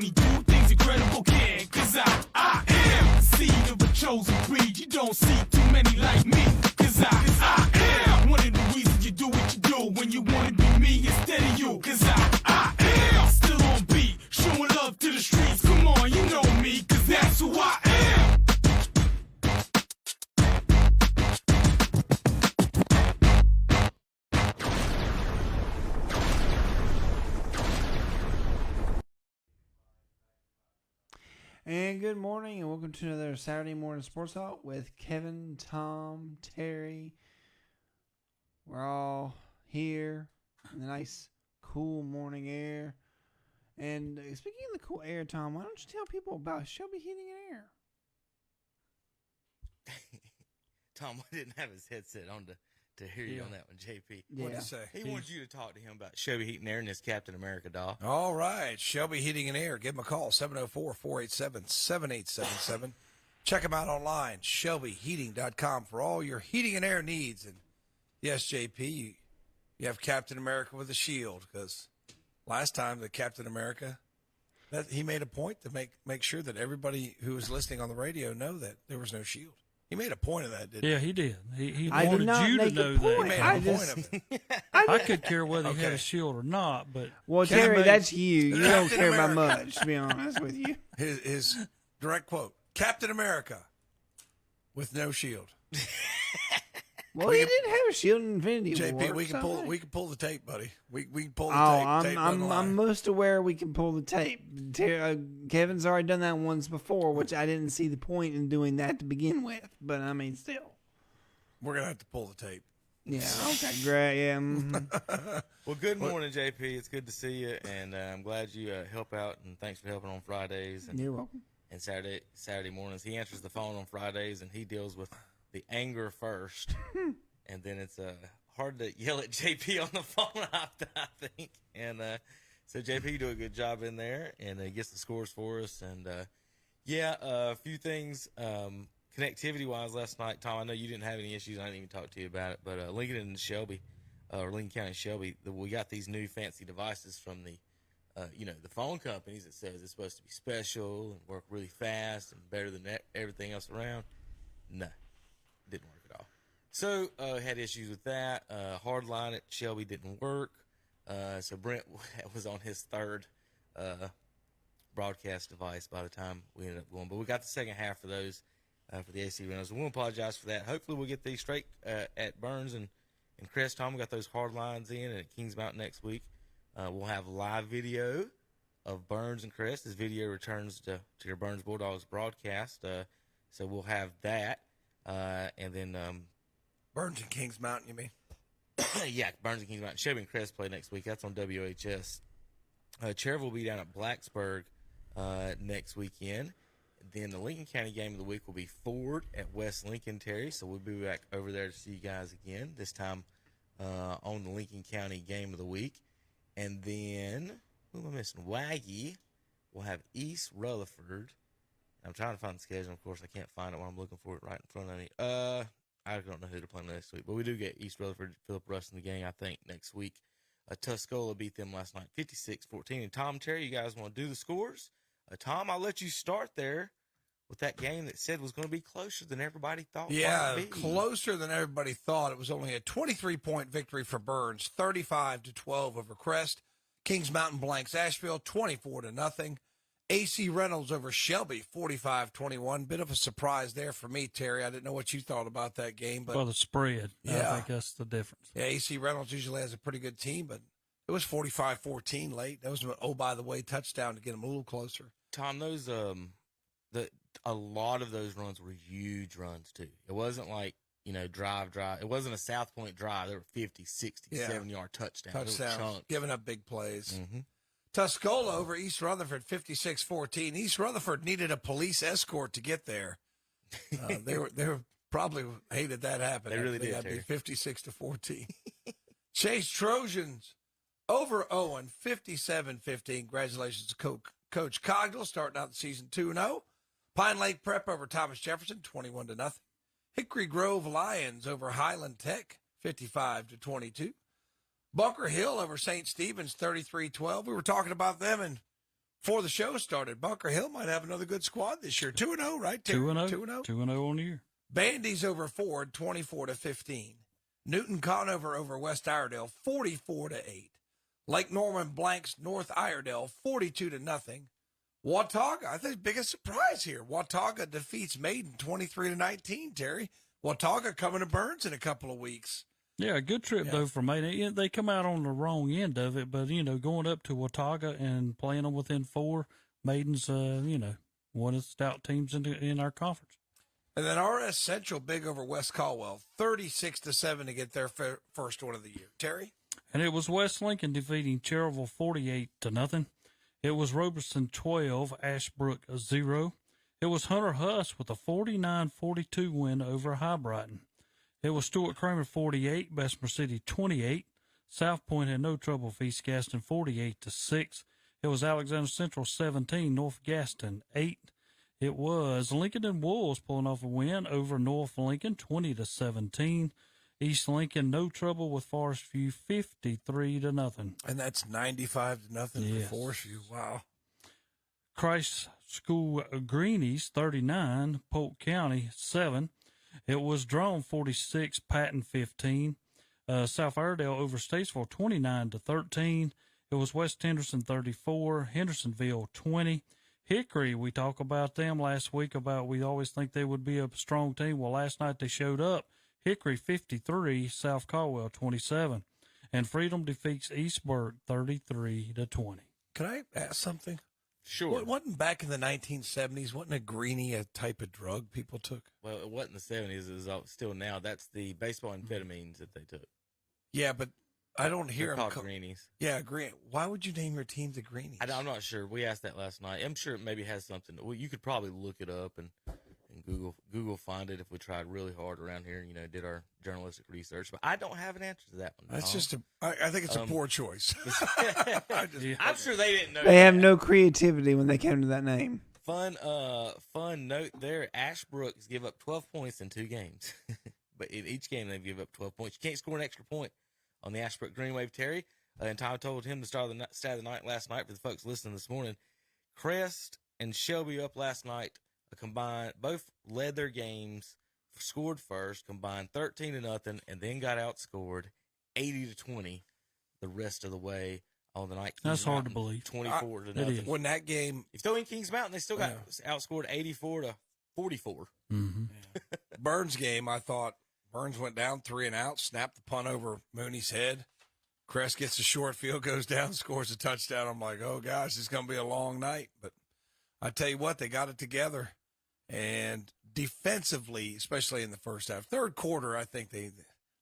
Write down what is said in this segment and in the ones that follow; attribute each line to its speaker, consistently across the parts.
Speaker 1: only do things incredible can. Cause I am the seed of a chosen breed. You don't see too many like me. Cause I am one of the reasons you do what you do. When you wanna be me instead of you. Cause I am still on beat. Showing love to the streets. Come on, you know me. Cause that's who I am.
Speaker 2: And good morning, and welcome to another Saturday Morning Sports Talk with Kevin, Tom, Terry. We're all here in the nice, cool morning air. And speaking of the cool air, Tom, why don't you tell people about Shelby Heating and Air?
Speaker 3: Tom didn't have his headset on to hear you on that one, JP.
Speaker 2: Yeah.
Speaker 4: What did he say?
Speaker 3: He wanted you to talk to him about Shelby Heating and Air and his Captain America doll.
Speaker 4: All right. Shelby Heating and Air. Give them a call, 704-487-7877. Check them out online, shelbyheating.com, for all your heating and air needs. And yes, JP, you have Captain America with a shield, because last time the Captain America, that he made a point to make sure that everybody who was listening on the radio know that there was no shield. He made a point of that, didn't he?
Speaker 5: Yeah, he did. He
Speaker 2: I did
Speaker 5: wanted
Speaker 2: not
Speaker 5: you to
Speaker 2: make a
Speaker 5: know
Speaker 2: point.
Speaker 4: He made
Speaker 5: that.
Speaker 4: a point of it.
Speaker 5: I could care whether he had
Speaker 4: Okay.
Speaker 5: a shield or not, but
Speaker 2: Well,
Speaker 5: Can't
Speaker 2: Terry,
Speaker 5: make-
Speaker 2: that's you. You don't
Speaker 4: Captain
Speaker 2: care about
Speaker 4: America.
Speaker 2: much, to be honest with you.
Speaker 4: His direct quote, Captain America with no shield.
Speaker 2: Well, he didn't have a shield in Infinity
Speaker 4: JP,
Speaker 2: War.
Speaker 4: we can
Speaker 2: so-
Speaker 4: pull the tape, buddy. We can pull the
Speaker 2: Oh,
Speaker 4: tape. Tape doesn't lie.
Speaker 2: I'm most aware we can pull the tape. Kevin's already done that once before, which I didn't see the point in doing that to begin with. But I mean, still,
Speaker 4: We're gonna have to pull the tape.
Speaker 2: yeah. Okay, great. Yeah.
Speaker 3: Well, good morning, JP. It's good to see you, and I'm glad you help out, and thanks for helping on Fridays and,
Speaker 2: You're welcome.
Speaker 3: and Saturday mornings. He answers the phone on Fridays, and he deals with the anger first, and then it's hard to yell at JP on the phone, I think. And so JP, you do a good job in there, and he gets the scores for us. And a few things connectivity-wise last night. Tom, I know you didn't have any issues. I didn't even talk to you about it, but Lincoln and Shelby, or Lincoln County and Shelby, we got these new fancy devices from the the phone companies that says it's supposed to be special and work really fast and better than everything else around. No, didn't work at all. So had issues with that. Hardline at Shelby didn't work. So Brent was on his third broadcast device by the time we ended up going. But we got the second half for those for the AC rentals. And we'll apologize for that. Hopefully we'll get these straight at Burns and Crest. Tom, we got those hard lines in, and at Kings Mountain next week. We'll have live video of Burns and Crest as video returns to your Burns Bulldogs broadcast. So we'll have that. And then,
Speaker 4: Burns and Kings Mountain, you mean?
Speaker 3: yeah, Burns and Kings Mountain. Shelby and Crest play next week. That's on WHS. Cherville will be down at Blacksburg next weekend. Then the Lincoln County game of the week will be Ford at West Lincoln, Terry. So we'll be back over there to see you guys again, this time on the Lincoln County game of the week. And then, who am I missing? Waggy will have East Rutherford. I'm trying to find the schedule. Of course, I can't find it while I'm looking for it right in front of me. I don't know who to play next week, but we do get East Rutherford, Philip Russ in the game, I think, next week. Tuscola beat them last night, 56-14. And Tom, Terry, you guys want to do the scores? Tom, I'll let you start there with that game that said was going to be closer than everybody thought.
Speaker 4: Yeah,
Speaker 3: it might be.
Speaker 4: closer than everybody thought. It was only a 23-point victory for Burns, 35-12 over Crest. Kings Mountain blanks Asheville, 24-0. AC Reynolds over Shelby, 45-21. Bit of a surprise there for me, Terry. I didn't know what you thought about that game, but
Speaker 5: well, the spread.
Speaker 4: Yeah.
Speaker 5: I think that's the difference.
Speaker 4: yeah, AC Reynolds usually has a pretty good team, but it was 45-14 late. That was an by the way touchdown to get them a little closer.
Speaker 3: Tom, those a lot of those runs were huge runs too. It wasn't like drive. It wasn't a South Point drive. They were 50, 60,
Speaker 4: Yeah.
Speaker 3: 7-yard touchdowns. They were
Speaker 4: Touchdowns,
Speaker 3: chunks.
Speaker 4: giving up big plays.
Speaker 3: Mm-hmm.
Speaker 4: Tuscola over East Rutherford, 56-14. East Rutherford needed a police escort to get there. They were probably hated that happened.
Speaker 3: They really did,
Speaker 4: That'd be
Speaker 3: Terry.
Speaker 4: 56-14. Chase Trojans over Owen, 57-15. Congratulations to Coach Cogdill, starting out the season 2-0. Pine Lake Prep over Thomas Jefferson, 21-0. Hickory Grove Lions over Highland Tech, 55-22. Bunker Hill over St. Stephen's, 33-12. We were talking about them in before the show started, Bunker Hill might have another good squad this year. 2-0, right?
Speaker 5: 2-0.
Speaker 4: 2-0.
Speaker 5: 2-0 on the year.
Speaker 4: Bandy's over Ford, 24-15. Newton Conover over West Iredale, 44-8. Lake Norman blanks North Iredale, 42-0. Watauga, I think biggest surprise here. Watauga defeats Maiden 23-19, Terry. Watauga coming to Burns in a couple of weeks.
Speaker 5: Yeah, a good trip, though, for Maiden. They come out on the wrong end of it, but, going up to Watauga and playing them within 4, Maiden's, one of the stout teams in our conference.
Speaker 4: And then RS Central big over West Caldwell, 36-7 to get their first one of the year. Terry?
Speaker 5: And it was West Lincoln defeating Cherryville 48-0. It was Robertson 12, Ashbrook 0. It was Hunter Huss with a 49-42 win over High Brighton. It was Stuart Kramer 48, Bessemer City 28. South Point had no trouble with East Gaston 48-6. It was Alexander Central 17, North Gaston 8. It was Lincoln and Wolves pulling off a win over North Lincoln 20-17. East Lincoln no trouble with Forest View 53-0.
Speaker 4: And that's 95-0 for Forest View. Wow.
Speaker 5: Christ School Greenies 39, Polk County 7. It was Drone 46, Patton 15. South Iredale over Statesville 29-13. It was West Henderson 34, Hendersonville 20. Hickory, we talked about them last week about we always think they would be a strong team. Well, last night they showed up. Hickory 53, South Caldwell 27. And Freedom defeats Eastburg 33-20.
Speaker 4: Can I ask something?
Speaker 3: Sure.
Speaker 4: Wasn't back in the 1970s, wasn't a greenie a type of drug people took?
Speaker 3: Well, it wasn't the 70s. It was still now. That's the baseball amphetamines that they took.
Speaker 4: Yeah, but I don't hear
Speaker 3: They're
Speaker 4: them
Speaker 3: called greenies.
Speaker 4: Yeah, green. Why would you name your team the Greenies?
Speaker 3: I'm not sure. We asked that last night. I'm sure it maybe has something. Well, you could probably look it up and Google find it if we tried really hard around here and, did our journalistic research. But I don't have an answer to that one.
Speaker 4: That's just I think it's a poor choice.
Speaker 3: I'm sure they didn't know.
Speaker 2: They have no creativity when they came to that name.
Speaker 3: Fun note there. Ashbrook's give up 12 points in 2 games. But in each game they give up 12 points. You can't score an extra point on the Ashbrook Green Wave, Terry. And Tom told him the stat of the night last night for the folks listening this morning. Crest and Shelby up last night combined, both led their games, scored first, combined 13-0, and then got outscored 80-20 the rest of the way on the night.
Speaker 5: That's hard to believe.
Speaker 3: 24-0.
Speaker 4: When that game,
Speaker 3: if they're in Kings Mountain, they still got outscored 84-44.
Speaker 5: Mm-hmm.
Speaker 4: Burns game, I thought Burns went down 3 and out, snapped the punt over Mooney's head. Crest gets a short field, goes down, scores a touchdown. I'm like, oh gosh, it's going to be a long night. But I tell you what, they got it together. And defensively, especially in the first half, third quarter, I think they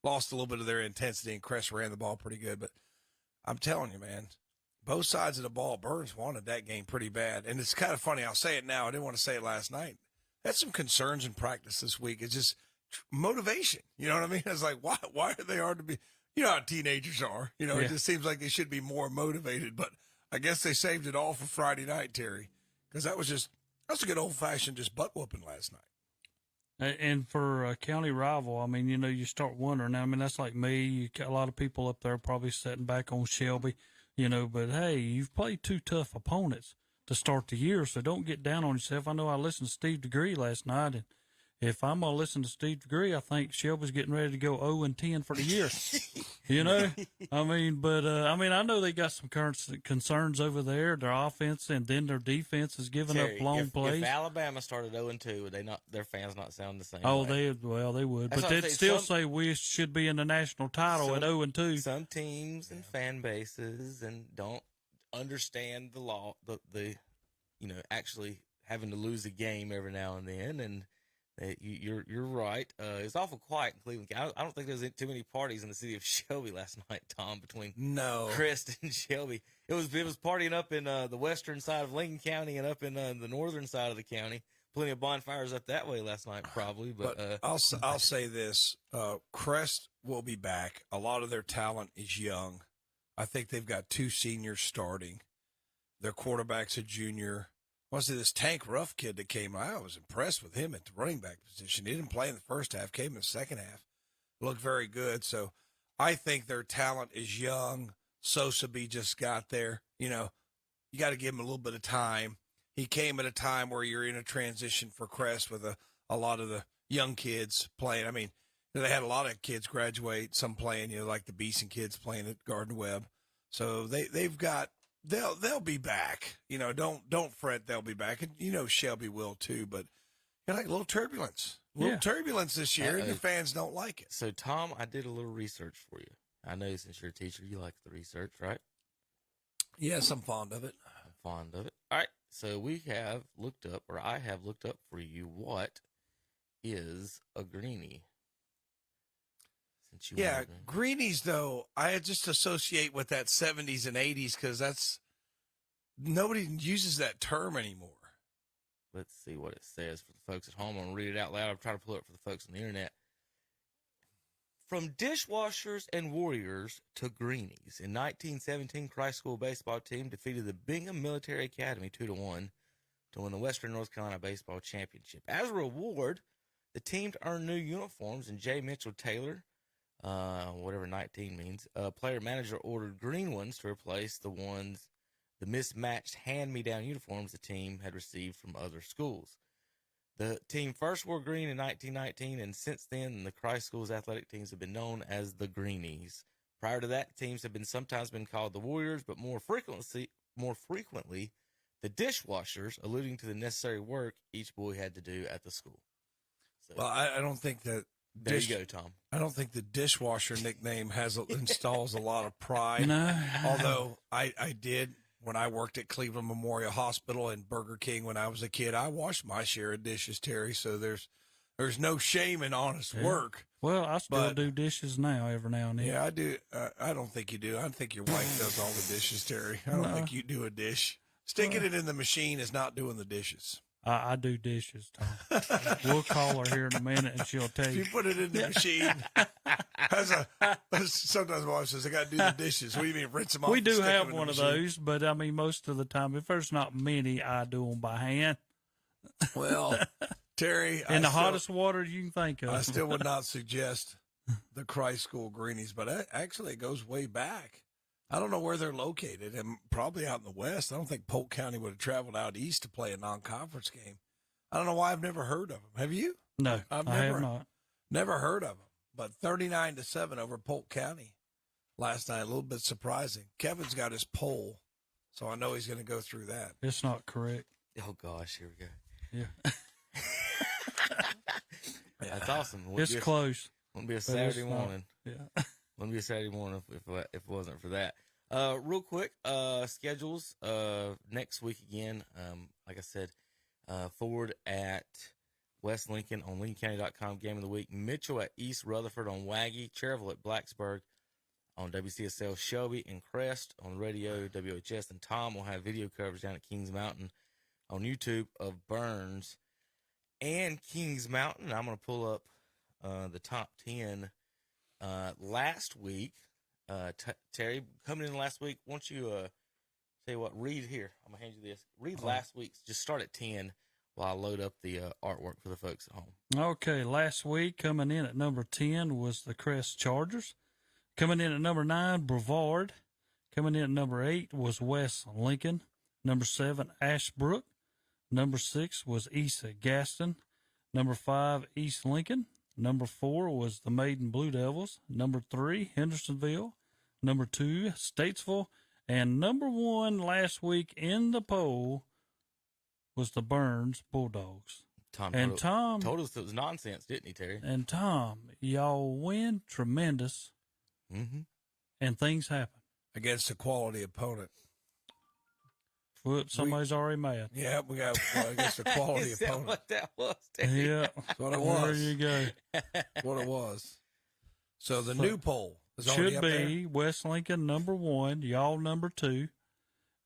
Speaker 4: lost a little bit of their intensity, and Crest ran the ball pretty good. But I'm telling you, man, both sides of the ball, Burns wanted that game pretty bad. And it's kind of funny. I'll say it now. I didn't want to say it last night. Had some concerns in practice this week. It's just motivation. You know what I mean? It's like, why are they hard to be? You know how teenagers are. It just seems like they should be more motivated. But I guess they saved it all for Friday night, Terry, because that was a good old-fashioned just butt-whooping last night.
Speaker 5: And for a county rival, I mean, you start wondering. I mean, that's like me. You got a lot of people up there probably sitting back on Shelby, but hey, you've played 2 tough opponents to start the year, so don't get down on yourself. I know I listened to Steve DeGree last night, and if I'm going to listen to Steve DeGree, I think Shelby's getting ready to go 0-10 for the year. I know they got some concerns over there. Their offense and then their defense is giving
Speaker 3: Terry,
Speaker 5: up long plays.
Speaker 3: If Alabama started 0-2, would they not? Their fans not sound the same?
Speaker 5: Oh,
Speaker 3: way?
Speaker 5: they would,
Speaker 3: That's
Speaker 5: but they'd still say we should be in the national title at 0-2.
Speaker 3: Some teams and fan bases and don't understand the law, the actually having to lose a game every now and then, and. You're right. It's awful quiet in Cleveland. I don't think there was too many parties in the city of Shelby last night, Tom, between Crest and Shelby. It was partying up in the western side of Lincoln County and up in the northern side of the county. Plenty of bonfires up that way last night, probably. But
Speaker 4: I'll say this: Crest will be back. A lot of their talent is young. I think they've got 2 seniors starting. Their quarterback's a junior. This Tank Ruff kid that came, I was impressed with him at the running back position. He didn't play in the first half, came in the second half. Looked very good. So I think their talent is young. Sosabe just got there. you got to give him a little bit of time. He came at a time where you're in a transition for Crest with a lot of the young kids playing. I mean, they had a lot of kids graduate, some playing, like the Beeson kids playing at Garden Webb. So they'll be back. Don't fret, they'll be back. And Shelby will too, but like a little turbulence. Turbulence this year, and your fans don't like it.
Speaker 3: So, Tom, I did a little research for you. I know since you're a teacher, you like the research, right?
Speaker 4: Yes, I'm fond of it.
Speaker 3: I'm fond of it. All right. So I have looked up for you what is a greenie.
Speaker 4: Greenies, though, I just associate with that 70s and 80s because nobody uses that term anymore.
Speaker 3: Let's see what it says for the folks at home. I'm going to read it out loud. I'm trying to pull it up for the folks on the internet. From dishwashers and warriors to greenies. In 1917, Christ School baseball team defeated the Bingham Military Academy 2-1 to win the Western North Carolina Baseball Championship. As a reward, the team earned new uniforms, and J. Mitchell Taylor, whatever 19 means, player manager ordered green ones to replace the mismatched hand-me-down uniforms the team had received from other schools. The team first wore green in 1919, and since then, the Christ School's athletic teams have been known as the Greenies. Prior to that, teams have sometimes been called the Warriors, but more frequently, the Dishwashers, alluding to the necessary work each boy had to do at the school. So,
Speaker 4: well, I don't think that.
Speaker 3: There you go, Tom.
Speaker 4: I don't think the dishwasher nickname installs a lot of pride.
Speaker 5: No.
Speaker 4: Although I did. When I worked at Cleveland Memorial Hospital and Burger King when I was a kid, I washed my share of dishes, Terry. So there's no shame in honest work.
Speaker 5: Well, I still do dishes now every now and then.
Speaker 4: Yeah, I do. I don't think you do. I think your wife does all the dishes, Terry. I don't think you do a dish. Sticking it in the machine is not doing the dishes.
Speaker 5: I do dishes, Tom. We'll call her here in a minute, and she'll tell you.
Speaker 4: If you put it in the machine, sometimes my wife says, I got to do the dishes. What do you mean, rinse them off?
Speaker 5: We do have one of those, but, I mean, most of the time, if there's not many, I do them by hand.
Speaker 4: Well, Terry.
Speaker 5: In the hottest water you can think of.
Speaker 4: I still would not suggest the Christ School Greenies, but actually it goes way back. I don't know where they're located, and probably out in the West. I don't think Polk County would have traveled out east to play a non-conference game. I don't know why I've never heard of them. Have you?
Speaker 5: No, I have not.
Speaker 4: Never heard of them. But 39-7 over Polk County last night. A little bit surprising. Kevin's got his poll, so I know he's going to go through that.
Speaker 5: It's not correct.
Speaker 3: Oh, gosh, here we go.
Speaker 5: Yeah.
Speaker 3: That's awesome.
Speaker 5: It's close.
Speaker 3: Wouldn't be a Saturday morning.
Speaker 5: Yeah.
Speaker 3: Wouldn't be a Saturday morning if it wasn't for that. Real quick, schedules next week again. Like I said, Ford at West Lincoln on LincolnCounty.com. Game of the week. Mitchell at East Rutherford on Waggy. Cherville at Blacksburg on WCSL. Shelby and Crest on radio WHS. And Tom will have video coverage down at Kings Mountain on YouTube of Burns and Kings Mountain. I'm going to pull up the top 10. Last week, Terry, coming in last week, why don't you tell you what, read here. I'm going to hand you this. Read last week's. Just start at 10 while I load up the artwork for the folks at home.
Speaker 5: Okay, last week coming in at number 10 was the Crest Chargers. Coming in at number 9, Brevard. Coming in at number 8 was West Lincoln. Number 7, Ashbrook. Number 6 was East Gaston. Number 5, East Lincoln. Number 4 was the Maiden Blue Devils. Number 3, Hendersonville. Number 2, Statesville. And number 1 last week in the poll was the Burns Bulldogs.
Speaker 3: Tom told us it was nonsense, didn't he, Terry?
Speaker 5: And Tom, y'all win tremendous, and things happen.
Speaker 4: Against a quality opponent.
Speaker 5: Whoops, somebody's already mad.
Speaker 4: Yeah, we got against a quality
Speaker 3: Is
Speaker 4: opponent.
Speaker 3: that what that was, Terry?
Speaker 5: Yeah.
Speaker 4: That's what it was.
Speaker 5: There you go.
Speaker 4: What it was. So the new poll is already
Speaker 5: Should
Speaker 4: up
Speaker 5: be West Lincoln number 1, y'all number 2.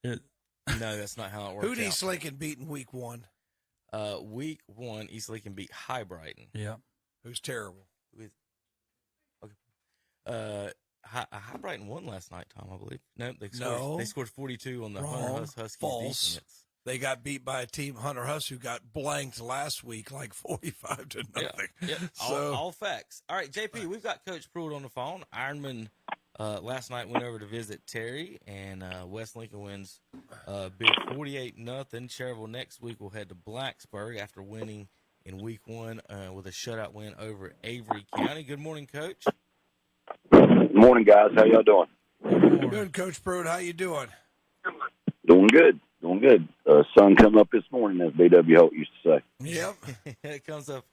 Speaker 3: No, that's not how it works.
Speaker 4: Who'd East Lincoln beat in week 1?
Speaker 3: Week 1, East Lincoln beat High Brighton.
Speaker 5: Yeah.
Speaker 4: Who's terrible?
Speaker 3: High Brighton won last night, Tom, I believe. No, they scored 42 on the Hunter Huskies defense.
Speaker 4: They got beat by a team, Hunter Huss, who got blanked last week like 45-0.
Speaker 3: Yeah.
Speaker 4: So,
Speaker 3: all facts. All right, JP, we've got Coach Pruitt on the phone, Ironman Last night went over to visit Terry, and West Lincoln wins big 48-0. Cherryville next week will head to Blacksburg after winning in week 1 with a shutout win over Avery County. Good morning, Coach.
Speaker 6: Good morning, guys. How y'all doing?
Speaker 4: Good, Coach Pruitt. How you doing?
Speaker 6: Doing good. Doing good. Sun come up this morning, as B.W. Holt used to say.
Speaker 4: Yep.
Speaker 3: It comes up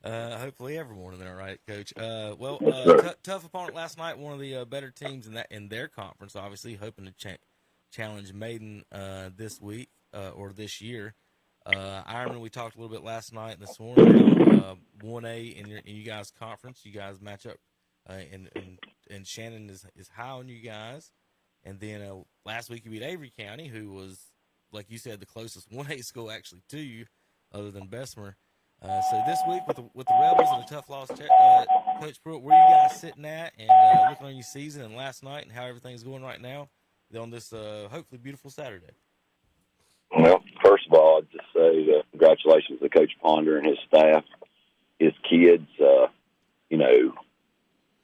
Speaker 3: hopefully every morning there, right, Coach?
Speaker 6: Yes, sir.
Speaker 3: Tough opponent last night. One of the better teams in their conference, obviously, hoping to challenge Maiden this week or this year. Ironman, we talked a little bit last night and this morning. 1A in you guys' conference. You guys match up, and Shannon is high on you guys. And then last week you beat Avery County, who was, like you said, the closest 1A school actually to you, other than Bessemer. So this week with the Rebels and a tough loss, Coach Pruitt, where you guys sitting at and looking on your season and last night and how everything's going right now on this hopefully beautiful Saturday?
Speaker 6: Well, first of all, I'd just say congratulations to Coach Ponder and his staff, his kids.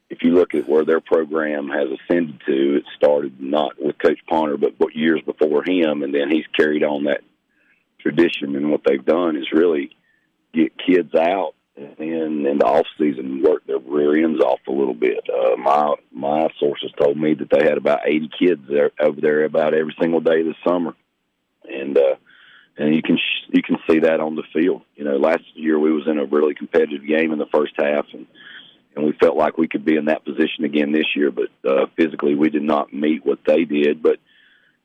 Speaker 6: If you look at where their program has ascended to, it started not with Coach Ponder, but years before him, and then he's carried on that tradition. And what they've done is really get kids out and then in the off season work their rear ends off a little bit. My sources told me that they had about 80 kids over there about every single day this summer, and you can see that on the field. Last year we was in a really competitive game in the first half, and we felt like we could be in that position again this year, but physically we did not meet what they did. But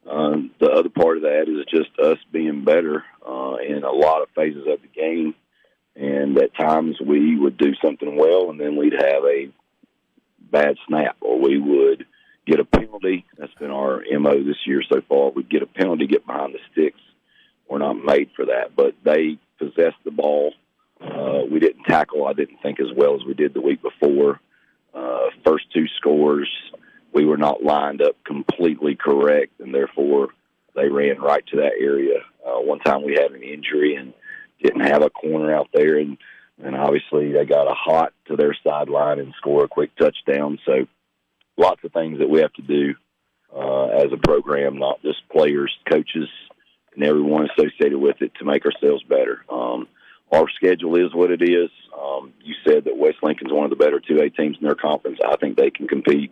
Speaker 6: the other part of that is just us being better in a lot of phases of the game. And at times we would do something well, and then we'd have a bad snap, or we would get a penalty. That's been our MO this year so far. We'd get a penalty, get behind the sticks. We're not made for that, but they possessed the ball. We didn't tackle, I didn't think, as well as we did the week before. First 2 scores, we were not lined up completely correct, and therefore they ran right to that area. One time we had an injury and didn't have a corner out there, and obviously they got a hot to their sideline and score a quick touchdown. So lots of things that we have to do as a program, not just players, coaches, and everyone associated with it to make ourselves better. Our schedule is what it is. You said that West Lincoln's one of the better 2A teams in their conference. I think they can compete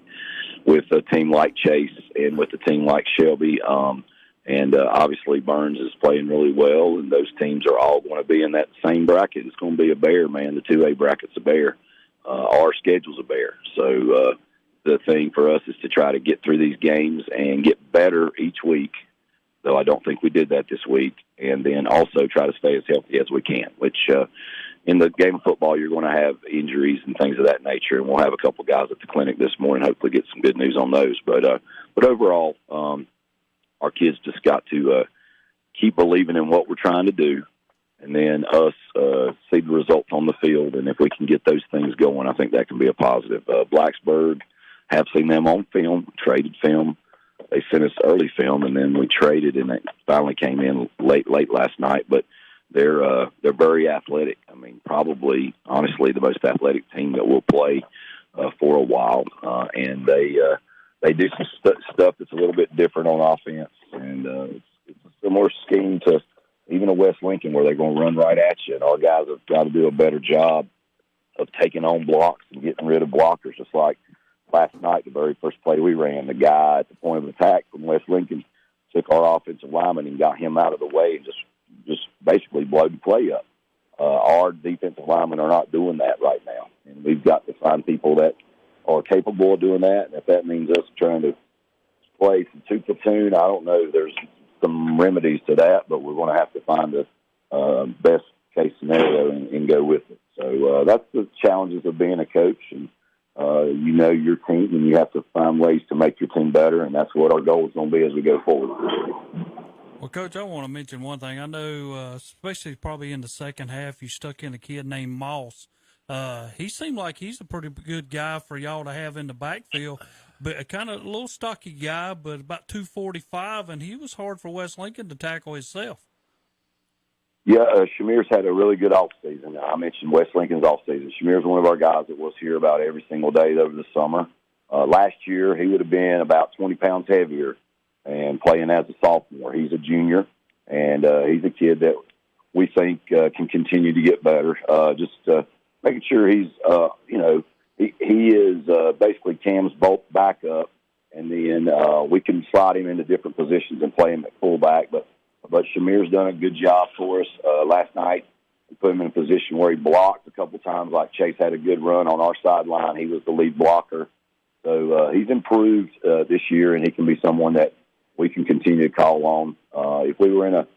Speaker 6: with a team like Chase and with a team like Shelby. Obviously Burns is playing really well, and those teams are all going to be in that same bracket. It's going to be a bear, man. The 2A bracket's a bear. Our schedule's a bear. So the thing for us is to try to get through these games and get better each week, though I don't think we did that this week, and then also try to stay as healthy as we can, which in the game of football you're going to have injuries and things of that nature, and we'll have a couple guys at the clinic this morning, hopefully get some good news on those. But overall, our kids just got to keep believing in what we're trying to do, and then us see the results on the field, and if we can get those things going, I think that can be a positive. Blacksburg, have seen them on film, traded film. They sent us early film, and then we traded, and it finally came in late last night. But they're very athletic. I mean, probably, honestly, the most athletic team that will play for a while. And they do some stuff that's a little bit different on offense, and it's a similar scheme to even a West Lincoln where they're going to run right at you. And our guys have got to do a better job of taking on blocks and getting rid of blockers, just like last night, the very first play we ran, the guy at the point of attack from West Lincoln took our offensive lineman and got him out of the way and just basically blowed the play up. Our defensive linemen are not doing that right now, and we've got to find people that are capable of doing that. And if that means us trying to play some 2 platoon, I don't know. There's some remedies to that, but we're going to have to find the best case scenario and go with it. So that's the challenges of being a coach, and you know your team, and you have to find ways to make your team better, and that's what our goal is going to be as we go forward.
Speaker 5: Well, Coach, I want to mention one thing. I know, especially probably in the second half, you stuck in a kid named Moss. He seemed like he's a pretty good guy for y'all to have in the backfield, but a kind of a little stocky guy, but about 245, and he was hard for West Lincoln to tackle himself.
Speaker 6: Yeah, Shamir's had a really good offseason. I mentioned West Lincoln's offseason. Shamir's one of our guys that was here about every single day over the summer. Last year, he would have been about 20 pounds heavier and playing as a sophomore. He's a junior, and he's a kid that we think can continue to get better. Just making sure he's, he is basically Cam's both backup, and then we can slide him into different positions and play him at fullback. But Shamir's done a good job for us. Last night, we put him in a position where he blocked a couple times, like Chase had a good run on our sideline. He was the lead blocker. So he's improved this year, and he can be someone that we can continue to call on. If we were in a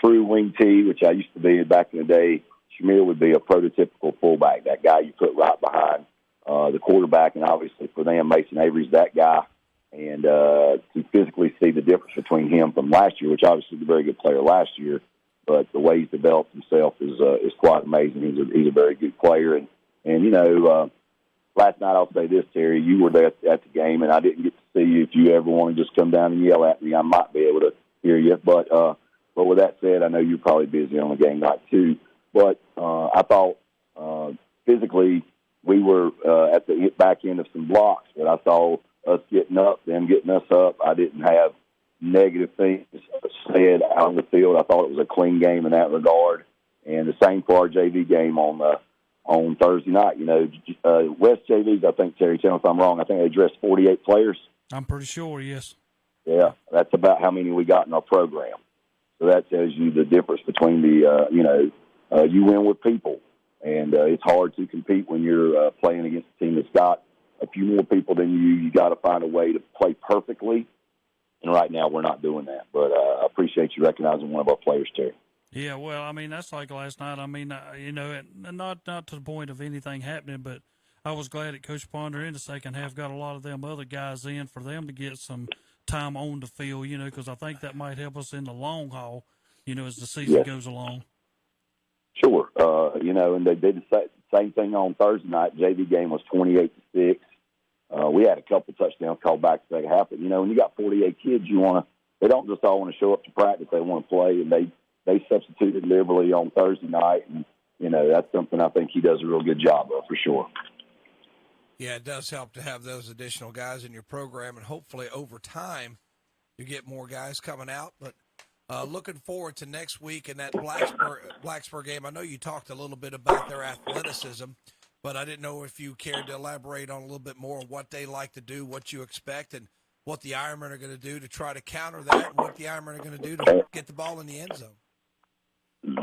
Speaker 6: true wing tee, which I used to be back in the day, Shamir would be a prototypical fullback, that guy you put right behind the quarterback. And obviously for them, Mason Avery's that guy. And to physically see the difference between him from last year, which obviously was a very good player last year, but the way he's developed himself is quite amazing. He's a very good player. And last night, I'll say this, Terry, you were there at the game, and I didn't get to see you. If you ever want to just come down and yell at me, I might be able to hear you. But with that said, I know you're probably busy on the game night too. But I thought physically we were at the back end of some blocks, but I saw us getting up, them getting us up. I didn't have negative things said out on the field. I thought it was a clean game in that regard. And the same for our JV game on Thursday night. West JVs, I think, Terry, tell me if I'm wrong, I think they dressed 48 players.
Speaker 5: I'm pretty sure, yes.
Speaker 6: Yeah, that's about how many we got in our program. So that tells you the difference between you win with people. And it's hard to compete when you're playing against a team that's got a few more people than you. You got to find a way to play perfectly. And right now we're not doing that. But I appreciate you recognizing one of our players, Terry.
Speaker 5: Yeah, well, I mean, that's like last night. I mean, not to the point of anything happening, but I was glad that Coach Ponder in the second half got a lot of them other guys in for them to get some time on the field, because I think that might help us in the long haul, as the season goes along.
Speaker 6: Sure. And they did the same thing on Thursday night. JV game was 28-6. We had a couple touchdowns called back the second half. But, when you got 48 kids, they don't just all want to show up to practice. They want to play, and they substituted liberally on Thursday night. And, that's something I think he does a real good job of for sure.
Speaker 4: Yeah, it does help to have those additional guys in your program, and hopefully over time you get more guys coming out. But looking forward to next week in that Blacksburg game. I know you talked a little bit about their athleticism, but I didn't know if you cared to elaborate on a little bit more what they like to do, what you expect, and what the Ironmen are going to do to try to counter that, and what the Ironmen are going to do to get the ball in the end zone.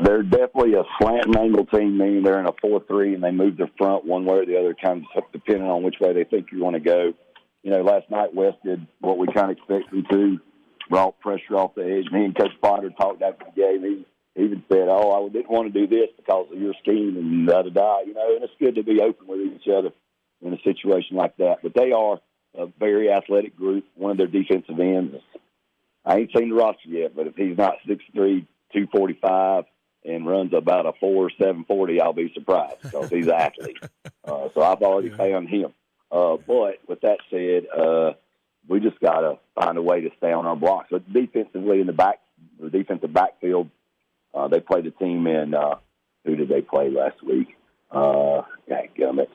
Speaker 6: They're definitely a slant and angle team, meaning they're in a 4-3, and they move their front one way or the other, kind of depending on which way they think you want to go. Last night West did what we kind of expect them to, brought pressure off the edge. Me and Coach Ponder talked after the game. He even said, I didn't want to do this because of your scheme and da-da-da, and it's good to be open with each other in a situation like that. But they are a very athletic group. One of their defensive ends, I ain't seen the roster yet, but if he's not 6'3", 245, and runs about a 4.740, I'll be surprised because he's an athlete. So I've already found him. But with that said, we just got to find a way to stay on our blocks. But defensively in the defensive backfield, they played a team in who did they play last week? Dadgummit.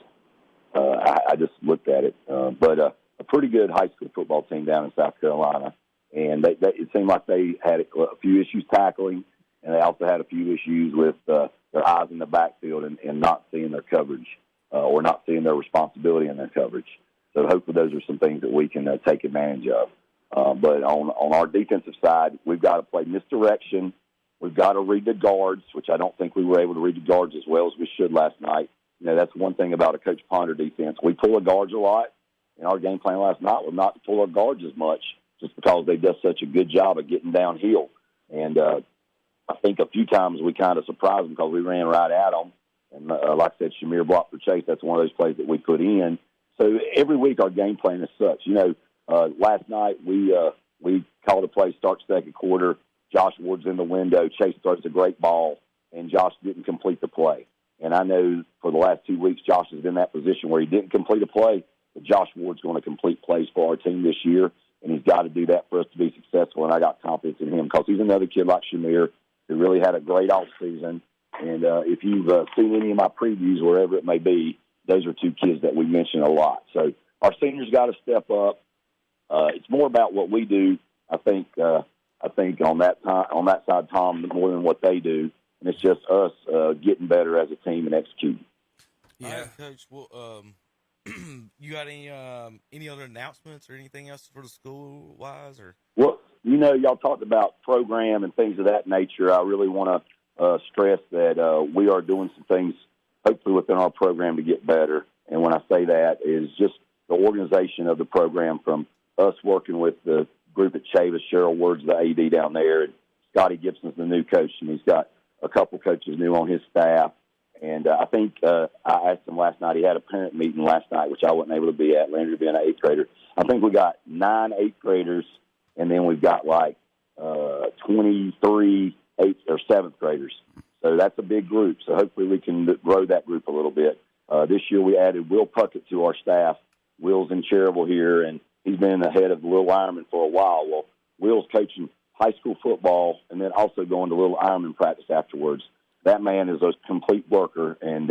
Speaker 6: I just looked at it. But a pretty good high school football team down in South Carolina. And it seemed like they had a few issues tackling, and they also had a few issues with their eyes in the backfield and not seeing their coverage or not seeing their responsibility in their coverage. So hopefully those are some things that we can take advantage of. But on our defensive side, we've got to play misdirection. We've got to read the guards, which I don't think we were able to read the guards as well as we should last night. That's one thing about a Coach Ponder defense. We pull the guards a lot, and our game plan last night was not to pull our guards as much just because they do such a good job of getting downhill. And I think a few times we kind of surprised them because we ran right at them. And like I said, Shamir blocked for Chase. That's one of those plays that we put in. So every week our game plan is such. Last night we called a play, start second quarter. Josh Ward's in the window. Chase throws a great ball, and Josh didn't complete the play. And I know for the last 2 weeks Josh is in that position where he didn't complete a play, but Josh Ward's going to complete plays for our team this year, and he's got to do that for us to be successful, and I got confidence in him because he's another kid like Shamir who really had a great offseason. And if you've seen any of my previews, wherever it may be, those are two kids that we mention a lot. So our seniors got to step up. It's more about what we do. I think on that side, Tom, more than what they do, and it's just us getting better as a team and executing.
Speaker 3: Yeah, all right, Coach. Well, you got any other announcements or anything else for the school wise, or?
Speaker 6: Well, y'all talked about program and things of that nature. I really want to stress that we are doing some things, hopefully within our program, to get better. And when I say that, is just the organization of the program, from us working with the group at Chavis. Cheryl Ward's the AD down there, and Scotty Gibson's the new coach, and he's got a couple coaches new on his staff. And I think I asked him last night. He had a parent meeting last night, which I wasn't able to be at, Landry being an 8th grader. I think we got 9 8th graders, and then we've got like 23 8th or 7th graders. So that's a big group. So hopefully we can grow that group a little bit. This year we added Will Puckett to our staff. Will's in Cherryville here, and he's been the head of Little Ironman for a while. Well, Will's coaching high school football and then also going to Little Ironman practice afterwards. That man is a complete worker, and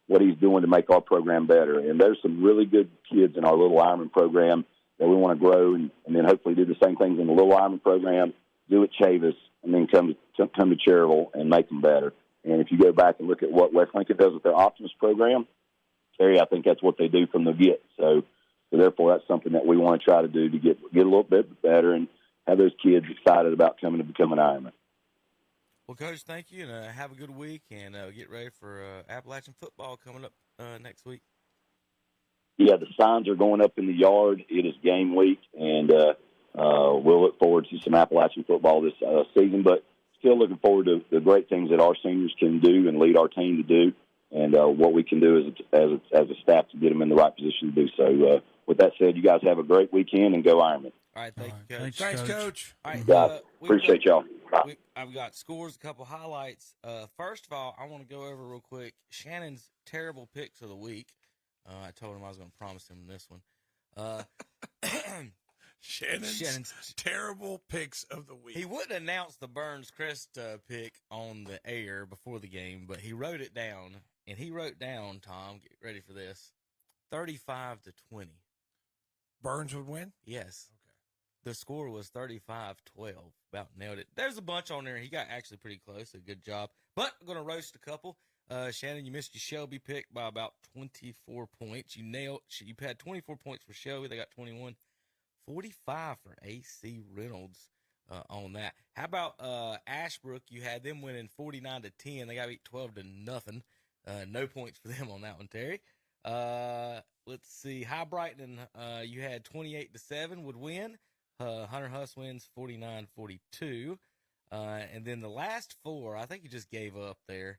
Speaker 6: what he's doing to make our program better. And there's some really good kids in our Little Ironman program that we want to grow, and then hopefully do the same things in the Little Ironman program, do it Chavis, and then come to Cherryville and make them better. And if you go back and look at what West Lincoln does with their Optimus program, Terry, I think that's what they do from the get. So therefore, that's something that we want to try to do to get a little bit better and have those kids excited about coming to become an Ironman.
Speaker 3: Well, Coach, thank you, and have a good week, and get ready for Appalachian football coming up next week.
Speaker 6: Yeah, the signs are going up in the yard. It is game week, and we'll look forward to some Appalachian football this season, but still looking forward to the great things that our seniors can do and lead our team to do, and what we can do as a staff to get them in the right position to do so. With that said, you guys have a great weekend, and go Ironman.
Speaker 3: All right, thank you, Coach.
Speaker 4: Thanks, Coach.
Speaker 3: All right,
Speaker 6: guys, appreciate y'all.
Speaker 3: I've got scores, a couple highlights. First of all, I want to go over real quick Shannon's terrible picks of the week. I told him I was going to promise him this one.
Speaker 4: Shannon's terrible picks of the week.
Speaker 3: He wouldn't announce the Burns Crest pick on the air before the game, but he wrote it down. And he wrote down, Tom, get ready for this, 35-20.
Speaker 4: Burns would win?
Speaker 3: Yes. Okay. The score was 35-12. About nailed it. There's a bunch on there. He got actually pretty close. A good job. But I'm going to roast a couple. Shannon, you missed your Shelby pick by about 24 points. You had 24 points for Shelby. They got 21. 45 for AC Reynolds on that. How about Ashbrook? You had them winning 49-10. They got beat 12-0. No points for them on that one, Terry. Let's see. High Brighton, you had 28-7 would win. Hunter Huss wins 49-42. And then the last four, I think you just gave up there.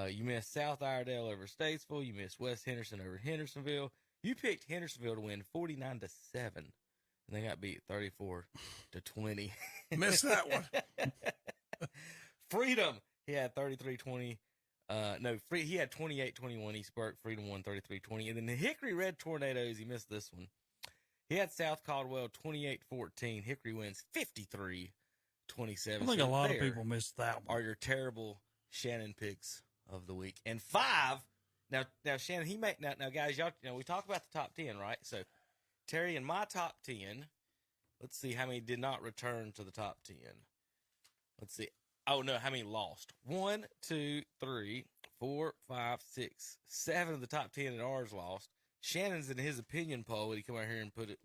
Speaker 3: You missed South Iredell over Statesville. You missed West Henderson over Hendersonville. You picked Hendersonville to win 49-7. And they got beat 34-20.
Speaker 4: Missed that one.
Speaker 3: Freedom, he had 33-20. He had 28-21. East Burke. Freedom won 33-20. And then the Hickory Red Tornadoes, he missed this one. He had South Caldwell 28-14. Hickory wins 53-27.
Speaker 5: I think a lot of people missed that one.
Speaker 3: Are your terrible Shannon picks of the week. And 5, now Shannon, now guys, y'all, we talk about the top 10, right? So Terry, in my top 10, let's see how many did not return to the top 10. Let's see. Oh, no, how many lost? 1, 2, 3, 4, 5, 6, 7 of the top 10 in ours lost. Shannon's in his opinion poll, when he come out here and put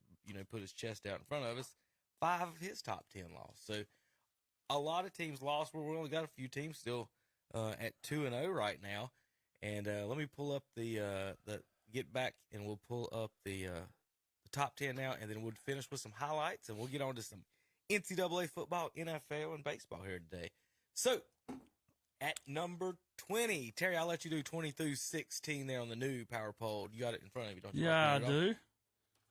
Speaker 3: his chest out in front of us, 5 of his top 10 lost. So a lot of teams lost. We only got a few teams still at 2-0 right now. And let me pull up get back, and we'll pull up the top 10 now, and then we'll finish with some highlights, and we'll get on to some NCAA football, NFL, and baseball here today. So, at number 20, Terry, I'll let you do 20 through 16 there on the new power poll. You got it in front of you, don't you?
Speaker 5: Yeah, I do.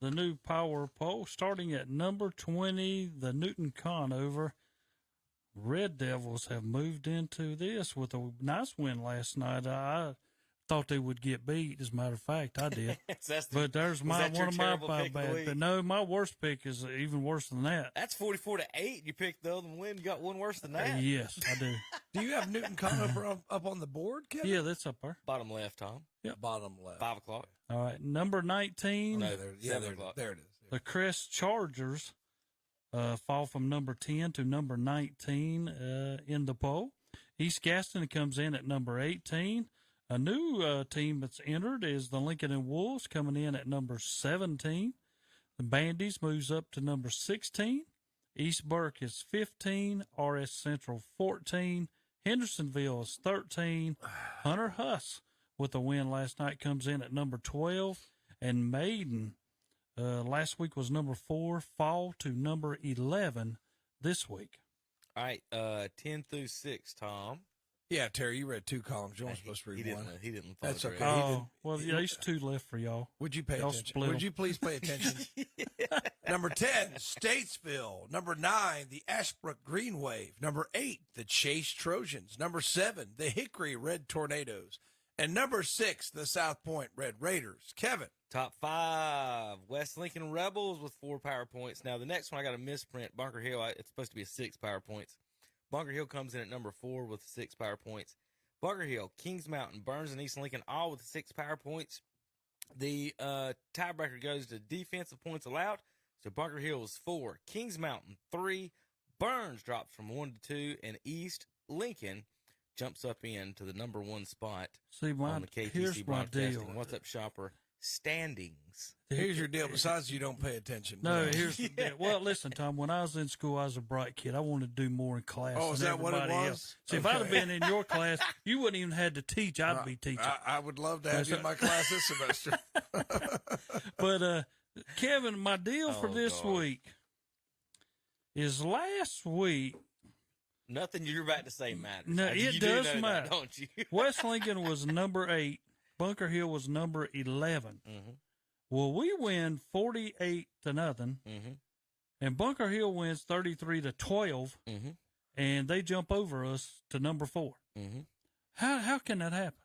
Speaker 5: The new power poll, starting at number 20, the Newton Conover Red Devils have moved into this with a nice win last night. I thought they would get beat. As a matter of fact, I did. But there's
Speaker 3: was that
Speaker 5: one
Speaker 3: your
Speaker 5: of my
Speaker 3: terrible
Speaker 5: five
Speaker 3: pick of the
Speaker 5: bad.
Speaker 3: week?
Speaker 5: But no, my worst pick is even worse than that.
Speaker 3: That's 44-8. You picked the other win. You got one worse than that.
Speaker 5: Yes, I do.
Speaker 4: Do you have Newton Conover up on the board, Kevin?
Speaker 5: Yeah, that's up there.
Speaker 3: Bottom left, Tom.
Speaker 4: Bottom left.
Speaker 3: 5 o'clock.
Speaker 5: All right, number 19.
Speaker 3: No,
Speaker 4: There,
Speaker 3: 7 o'clock.
Speaker 4: there it is.
Speaker 5: The Crest Chargers fall from number 10 to number 19 in the poll. East Gaston comes in at number 18. A new team that's entered is the Lincoln and Wolves coming in at number 17. The Bandies moves up to number 16. East Burke is 15. RS Central 14. Hendersonville is 13. Hunter Huss with a win last night comes in at number 12. And Maiden last week was number 4, fall to number 11 this week.
Speaker 3: All right, 10 through 6, Tom.
Speaker 4: Yeah, Terry, you read 2 columns. You're only supposed to read
Speaker 3: He
Speaker 4: one.
Speaker 3: didn't.
Speaker 4: That's
Speaker 3: follow
Speaker 4: okay.
Speaker 3: through.
Speaker 4: He
Speaker 5: Oh,
Speaker 4: didn't-
Speaker 5: well, there's 2 left for y'all.
Speaker 4: Would you pay
Speaker 5: Y'all
Speaker 4: attention?
Speaker 5: split
Speaker 4: Would
Speaker 5: 'em.
Speaker 4: you please pay attention? Number 10, Statesville. Number 9, the Ashbrook Green Wave. Number 8, the Chase Trojans. Number 7, the Hickory Red Tornadoes. And number 6, the South Point Red Raiders. Kevin.
Speaker 3: Top 5, West Lincoln Rebels with 4 power points. Now, the next one I got a misprint. Bunker Hill, it's supposed to be a 6 power points. Bunker Hill comes in at number 4 with 6 power points. Bunker Hill, Kings Mountain, Burns, and East Lincoln all with 6 power points. The tiebreaker goes to defensive points allowed. So Bunker Hill is 4, Kings Mountain 3, Burns drops from 1 to 2, and East Lincoln jumps up into the number 1 spot
Speaker 5: See,
Speaker 3: on the KTC
Speaker 5: here's my
Speaker 3: Broadcasting
Speaker 5: deal.
Speaker 3: What's Up Shopper standings.
Speaker 4: Here's your deal. Besides, you don't pay attention.
Speaker 5: No, here's the deal. Well, listen, Tom, when I was in school, I was a bright kid. I wanted to do more in class.
Speaker 4: Oh, is
Speaker 5: than
Speaker 4: that what it
Speaker 5: everybody
Speaker 4: was?
Speaker 5: else. See, if I'd have been in your class, you wouldn't even had to teach. I'd be teaching.
Speaker 4: I would love to have you in my class this semester.
Speaker 5: But, Kevin, my deal for
Speaker 3: Oh,
Speaker 5: this
Speaker 3: God.
Speaker 5: week is last week,
Speaker 3: Nothing you're about to say matters.
Speaker 5: No,
Speaker 3: You
Speaker 5: it
Speaker 3: do
Speaker 5: does
Speaker 3: know that,
Speaker 5: matter.
Speaker 3: don't you?
Speaker 5: West Lincoln was number 8. Bunker Hill was number 11.
Speaker 3: Mm-hmm.
Speaker 5: Well, we win 48-0,
Speaker 3: Mm-hmm.
Speaker 5: and Bunker Hill wins 33-12,
Speaker 3: Mm-hmm.
Speaker 5: and they jump over us to number 4.
Speaker 3: Mm-hmm.
Speaker 5: How can that happen?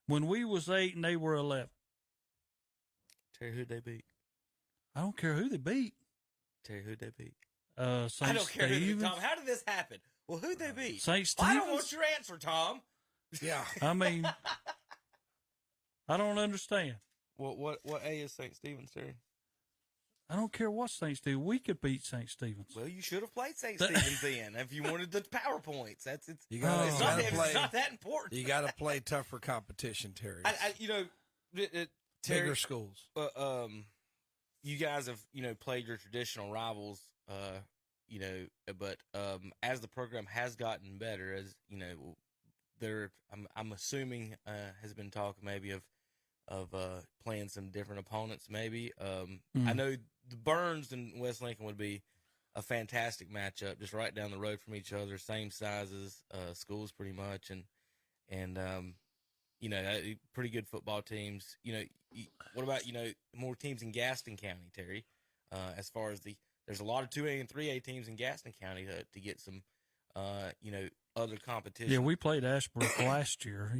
Speaker 5: When we was 8 and they were 11,
Speaker 3: Terry, who'd they beat?
Speaker 5: I don't care who they beat.
Speaker 3: Terry, who'd they beat?
Speaker 5: St.
Speaker 3: I don't care who they beat,
Speaker 5: Stephen's.
Speaker 3: Tom. How did this happen? Well, who'd they beat?
Speaker 5: St.
Speaker 3: I don't
Speaker 5: Stephen's.
Speaker 3: want your answer, Tom.
Speaker 4: Yeah.
Speaker 5: I mean, I don't understand.
Speaker 3: What A is St. Stephen's, Terry?
Speaker 5: I don't care what St. Stephen's. We could beat St. Stephen's.
Speaker 3: Well, you should have played St. Stephen's then if you wanted the PowerPoints. It's
Speaker 4: You gotta,
Speaker 5: Oh.
Speaker 3: it's,
Speaker 4: you
Speaker 3: not,
Speaker 4: gotta
Speaker 3: it's
Speaker 4: play.
Speaker 3: not that important.
Speaker 4: You got to play tougher competition, Terry.
Speaker 3: Terry,
Speaker 4: Bigger schools.
Speaker 3: you guys have played your traditional rivals, but as the program has gotten better, as there I'm assuming has been talk maybe of playing some different opponents. Maybe I know the Burns and West Lincoln would be a fantastic matchup, just right down the road from each other, same sizes, schools pretty much, and pretty good football teams. What about more teams in Gaston County, Terry? As far as there's a lot of 2A and 3A teams in Gaston County to get some other competition.
Speaker 5: Yeah, we played Ashbrook last year,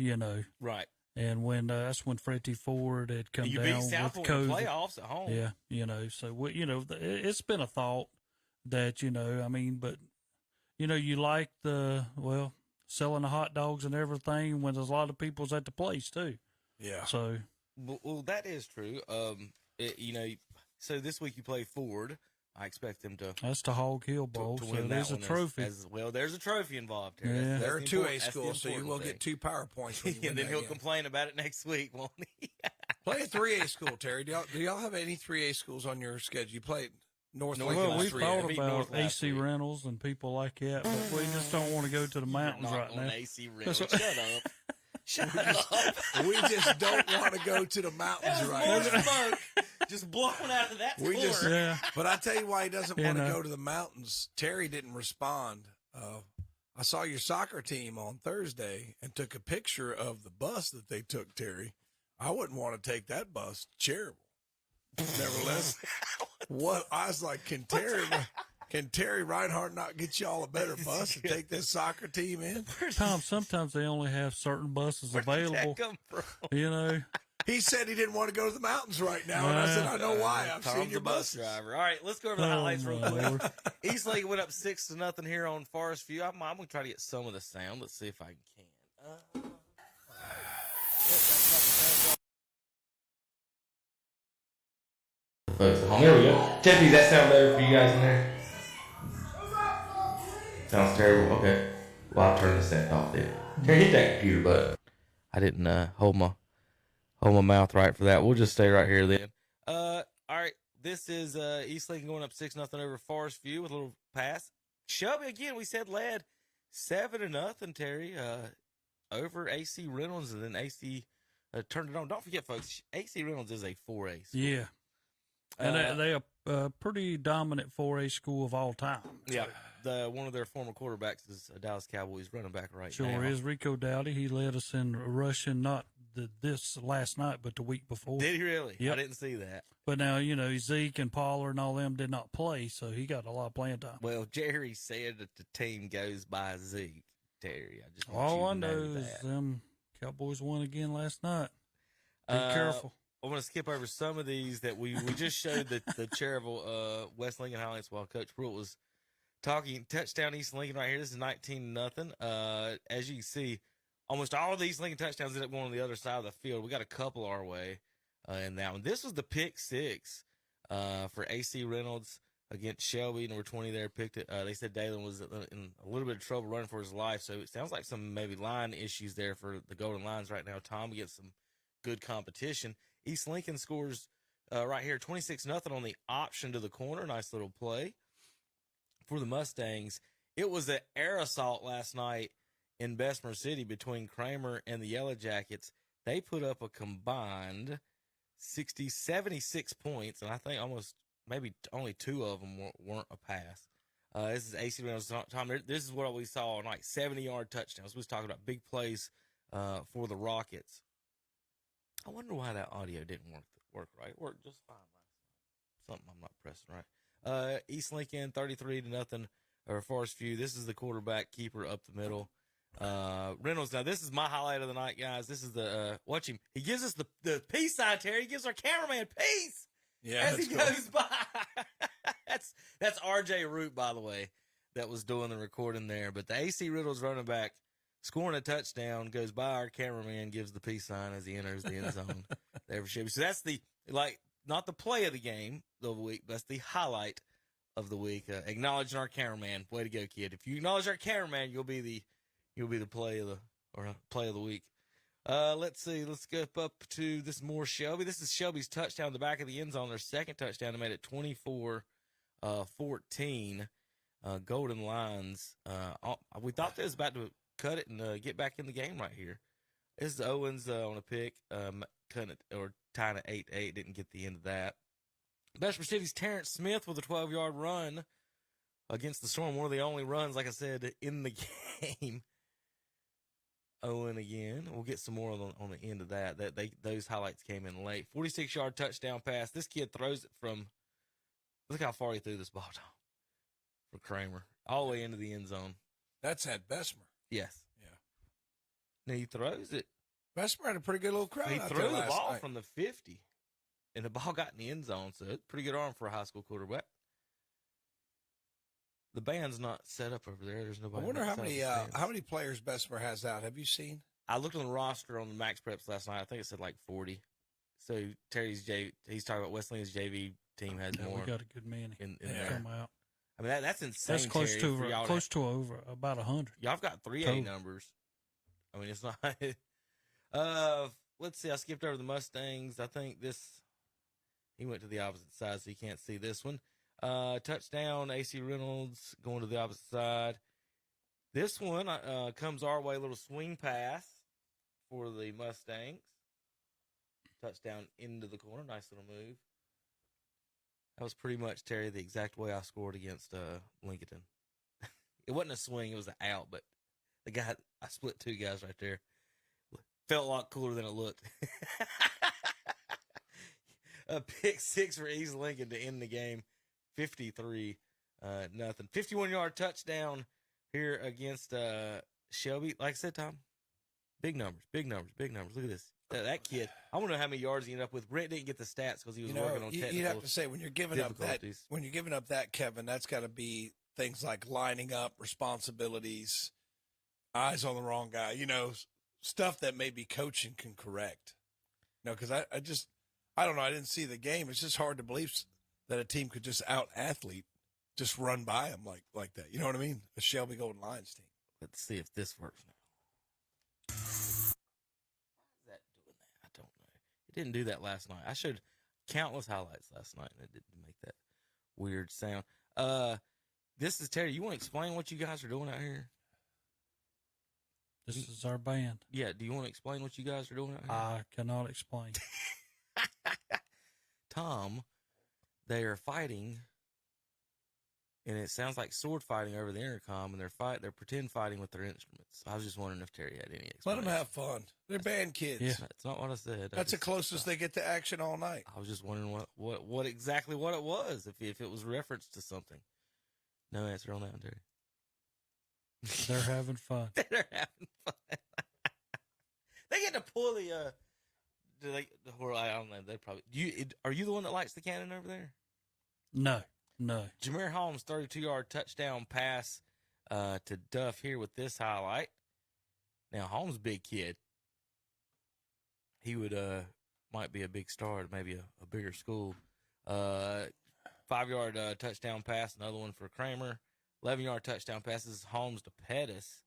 Speaker 3: right.
Speaker 5: and when that's when Freddie Ford had come
Speaker 3: You
Speaker 5: down
Speaker 3: beat South
Speaker 5: with
Speaker 3: Point in
Speaker 5: COVID.
Speaker 3: playoffs at home.
Speaker 5: Yeah, so it's been a thought that but you like selling the hot dogs and everything when there's a lot of people's at the place too.
Speaker 4: Yeah.
Speaker 5: So
Speaker 3: Well, that is true. So this week you play Ford. I expect them to
Speaker 5: that's the Hog Hill Bowl.
Speaker 3: to
Speaker 5: So
Speaker 3: win
Speaker 5: there's
Speaker 3: that
Speaker 5: a
Speaker 3: one
Speaker 5: trophy.
Speaker 3: as well. There's a trophy involved here.
Speaker 5: Yeah.
Speaker 4: They're a
Speaker 3: the
Speaker 4: 2A
Speaker 3: important- that's the
Speaker 4: school, so you
Speaker 3: important
Speaker 4: will
Speaker 3: thing.
Speaker 4: get 2 power points when you win
Speaker 3: And then
Speaker 4: that
Speaker 3: he'll
Speaker 4: game.
Speaker 3: complain about it next week, won't he?
Speaker 4: Play a 3A school, Terry. Do y'all have any 3A schools on your schedule? You played North
Speaker 3: No,
Speaker 4: Lincoln
Speaker 5: Well,
Speaker 3: Lincoln
Speaker 5: we've
Speaker 3: was
Speaker 4: 3A.
Speaker 5: thought
Speaker 3: Beat
Speaker 5: about
Speaker 3: North last
Speaker 5: AC
Speaker 3: week.
Speaker 5: Reynolds and people like that, but we just don't want to go to the mountains
Speaker 3: Not
Speaker 5: right
Speaker 3: on
Speaker 5: now.
Speaker 3: AC Reynolds. Shut up. Shut up.
Speaker 4: We just don't want to go to the mountains
Speaker 3: There's
Speaker 4: right
Speaker 3: more
Speaker 4: now.
Speaker 3: smoke just blowing out of that
Speaker 4: We just-
Speaker 3: floor.
Speaker 5: Yeah.
Speaker 4: But I tell you why he doesn't
Speaker 5: You
Speaker 4: want to
Speaker 5: know.
Speaker 4: go to the mountains. Terry didn't respond. I saw your soccer team on Thursday and took a picture of the bus that they took, Terry. I wouldn't want to take that bus. Charitable. Nevertheless, what I was like, can Terry? Can Terry Reinhardt not get y'all a better bus to take this soccer team in?
Speaker 5: Tom, sometimes they only have certain buses available.
Speaker 3: Come from?
Speaker 5: You know,
Speaker 4: He said he didn't want to go to the mountains right now, and I said, I know why. I've seen
Speaker 3: Tom's
Speaker 4: your
Speaker 3: a bus
Speaker 4: buses.
Speaker 3: driver. All right, let's go over the highlights real
Speaker 5: my
Speaker 3: quick.
Speaker 5: Lord.
Speaker 3: East Lake went up 6-0 here on Forest View. I'm going to try to get some of the sound. Let's see if I can. Folks at home. There we go. Jeffy, does that sound better for you guys in there? Sounds terrible. Okay. Well, I'll turn the sound off then. Terry, hit that computer button. I didn't hold my mouth right for that. We'll just stay right here then. All right. This is East Lincoln going up 6-0 over Forest View with a little pass. Shelby again. We said led 7-0. Terry over AC Reynolds, and then AC turned it on. Don't forget, folks. AC Reynolds is a 4A school.
Speaker 5: Yeah. And they are a pretty dominant 4A school of all time.
Speaker 3: Yeah. One of their former quarterbacks is a Dallas Cowboys running back right
Speaker 5: Sure
Speaker 3: now.
Speaker 5: is. Rico Dowdy. He led us in rushing, not this last night, but the week before.
Speaker 3: Did he really?
Speaker 5: Yep.
Speaker 3: I didn't see that.
Speaker 5: But now, Zeke and Pollard and all them did not play, so he got a lot of playing time.
Speaker 3: Well, Jerry said that the team goes by Zeke. Terry, I just want
Speaker 5: All
Speaker 3: you
Speaker 5: I
Speaker 3: to
Speaker 5: know is
Speaker 3: that.
Speaker 5: them Cowboys won again last night. Be
Speaker 3: Uh,
Speaker 5: careful.
Speaker 3: I'm going to skip over some of these that we just showed the Cherryville West Lincoln highlights while Coach Pruitt was talking. Touchdown East Lincoln right here. This is 19-0. As you can see, almost all of these Lincoln touchdowns ended up going on the other side of the field. We got a couple our way in that one. This was the pick six for AC Reynolds against Shelby. Number 20 there picked it. They said Dalen was in a little bit of trouble running for his life, so it sounds like some maybe line issues there for the Golden Lions right now. Tom gets some good competition. East Lincoln scores right here 26-0 on the option to the corner. Nice little play for the Mustangs. It was an air assault last night in Bessemer City between Kramer and the Yellow Jackets. They put up a combined 76 points, and I think almost maybe only two of them weren't a pass. This is AC Reynolds. Tom, this is what we saw all night, 70-yard touchdowns. We was talking about big plays for the Rockets. I wonder why that audio didn't work right. It worked just fine last night. Something I'm not pressing right. East Lincoln 33-0 over Forest View. This is the quarterback keeper up the middle. Reynolds. Now this is my highlight of the night, guys. This is the watch him. He gives us the peace sign, Terry. He gives our cameraman peace as he goes by. that's RJ Root, by the way, that was doing the recording there. But the AC Reynolds running back scoring a touchdown goes by our cameraman, gives the peace sign as he enters the end zone there for Chevy. So that's not the play of the game of the week, but that's the highlight of the week. Acknowledging our cameraman. Way to go, kid. If you acknowledge our cameraman, you'll be the play of the week. Let's see. Let's go up to this more Shelby. This is Shelby's touchdown in the back of the end zone. Their second touchdown. They made it 24-14. Golden Lions. We thought they was about to cut it and get back in the game right here. This is Owens on a pick, cutting it or tying it 8-8. Didn't get the end of that. Bessemer City's Terrence Smith with a 12-yard run against the Storm. One of the only runs, like I said, in the game. Owen again. We'll get some more on the end of that. Those highlights came in late. 46-yard touchdown pass. This kid throws it from. Look how far he threw this ball, Tom. For Kramer, all the way into the end zone.
Speaker 4: That's at Bessemer.
Speaker 3: Yes.
Speaker 4: Yeah.
Speaker 3: Now he throws it.
Speaker 4: Bessemer had a pretty good little crowd.
Speaker 3: He
Speaker 4: out
Speaker 3: threw
Speaker 4: there
Speaker 3: the
Speaker 4: last
Speaker 3: ball
Speaker 4: night.
Speaker 3: from the 50, and the ball got in the end zone. So it's pretty good arm for a high school quarterback. The band's not set up over there. There's nobody.
Speaker 4: I wonder
Speaker 3: set up the stands.
Speaker 4: how many players Bessemer has out. Have you seen?
Speaker 3: I looked on the roster on the Max Preps last night. I think it said like 40. So Terry's he's talking about West Lincoln's JV team has more.
Speaker 5: We got a good many
Speaker 3: in
Speaker 4: Yeah.
Speaker 5: come out.
Speaker 3: I mean that's insane.
Speaker 5: That's close
Speaker 3: Terry,
Speaker 5: to
Speaker 3: for y'all
Speaker 5: over about 100.
Speaker 3: Y'all have got 3A
Speaker 5: Total.
Speaker 3: numbers. I mean, it's not. Let's see. I skipped over the Mustangs. I think he went to the opposite side, so you can't see this one. Touchdown, AC Reynolds going to the opposite side. This one comes our way, a little swing pass for the Mustangs. Touchdown into the corner. Nice little move. That was pretty much, Terry, the exact way I scored against Lincoln. It wasn't a swing, it was an out, but I split two guys right there. Felt a lot cooler than it looked. A pick six for East Lincoln to end the game, 53-14. Nothing. 51-yard touchdown here against Shelby. Like I said, Tom, big numbers. Look at this. That kid, I want to know how many yards he ended up with. Brent didn't get the stats because he was working on technical
Speaker 4: you'd have to say when you're giving up that, Kevin, that's got to be things like lining up, responsibilities, eyes on the wrong guy. Stuff that maybe coaching can correct. Because I don't know. I didn't see the game. It's just hard to believe that a team could just out-athlete, just run by them like that. You know what I mean? A Shelby Golden Lions team.
Speaker 3: Let's see if this works now. Why is that doing that? I don't know. It didn't do that last night. I showed countless highlights last night, and it didn't make that weird sound. This is Terry. You want to explain what you guys are doing out here?
Speaker 5: This is our band.
Speaker 3: Yeah. Do you want to explain what you guys are doing out here?
Speaker 5: I cannot explain.
Speaker 3: Tom, they are fighting, and it sounds like sword fighting over the intercom, and they're pretend fighting with their instruments. I was just wondering if Terry had any explanation.
Speaker 4: Let them have fun. They're band kids.
Speaker 5: Yeah.
Speaker 3: That's not what I said.
Speaker 4: That's the closest they get to action all night.
Speaker 3: I was just wondering what exactly what it was, if it was referenced to something. No answer on that one, Terry.
Speaker 5: They're having fun.
Speaker 3: They're having fun. They get to pull the I don't know. They probably are you the one that lights the cannon over there?
Speaker 5: No.
Speaker 3: Jameer Holmes 32-yard touchdown pass to Duff here with this highlight. Now Holmes, big kid. He would might be a big star at maybe a bigger school. 5-yard touchdown pass, another one for Kramer. 11-yard touchdown pass. This is Holmes to Pettis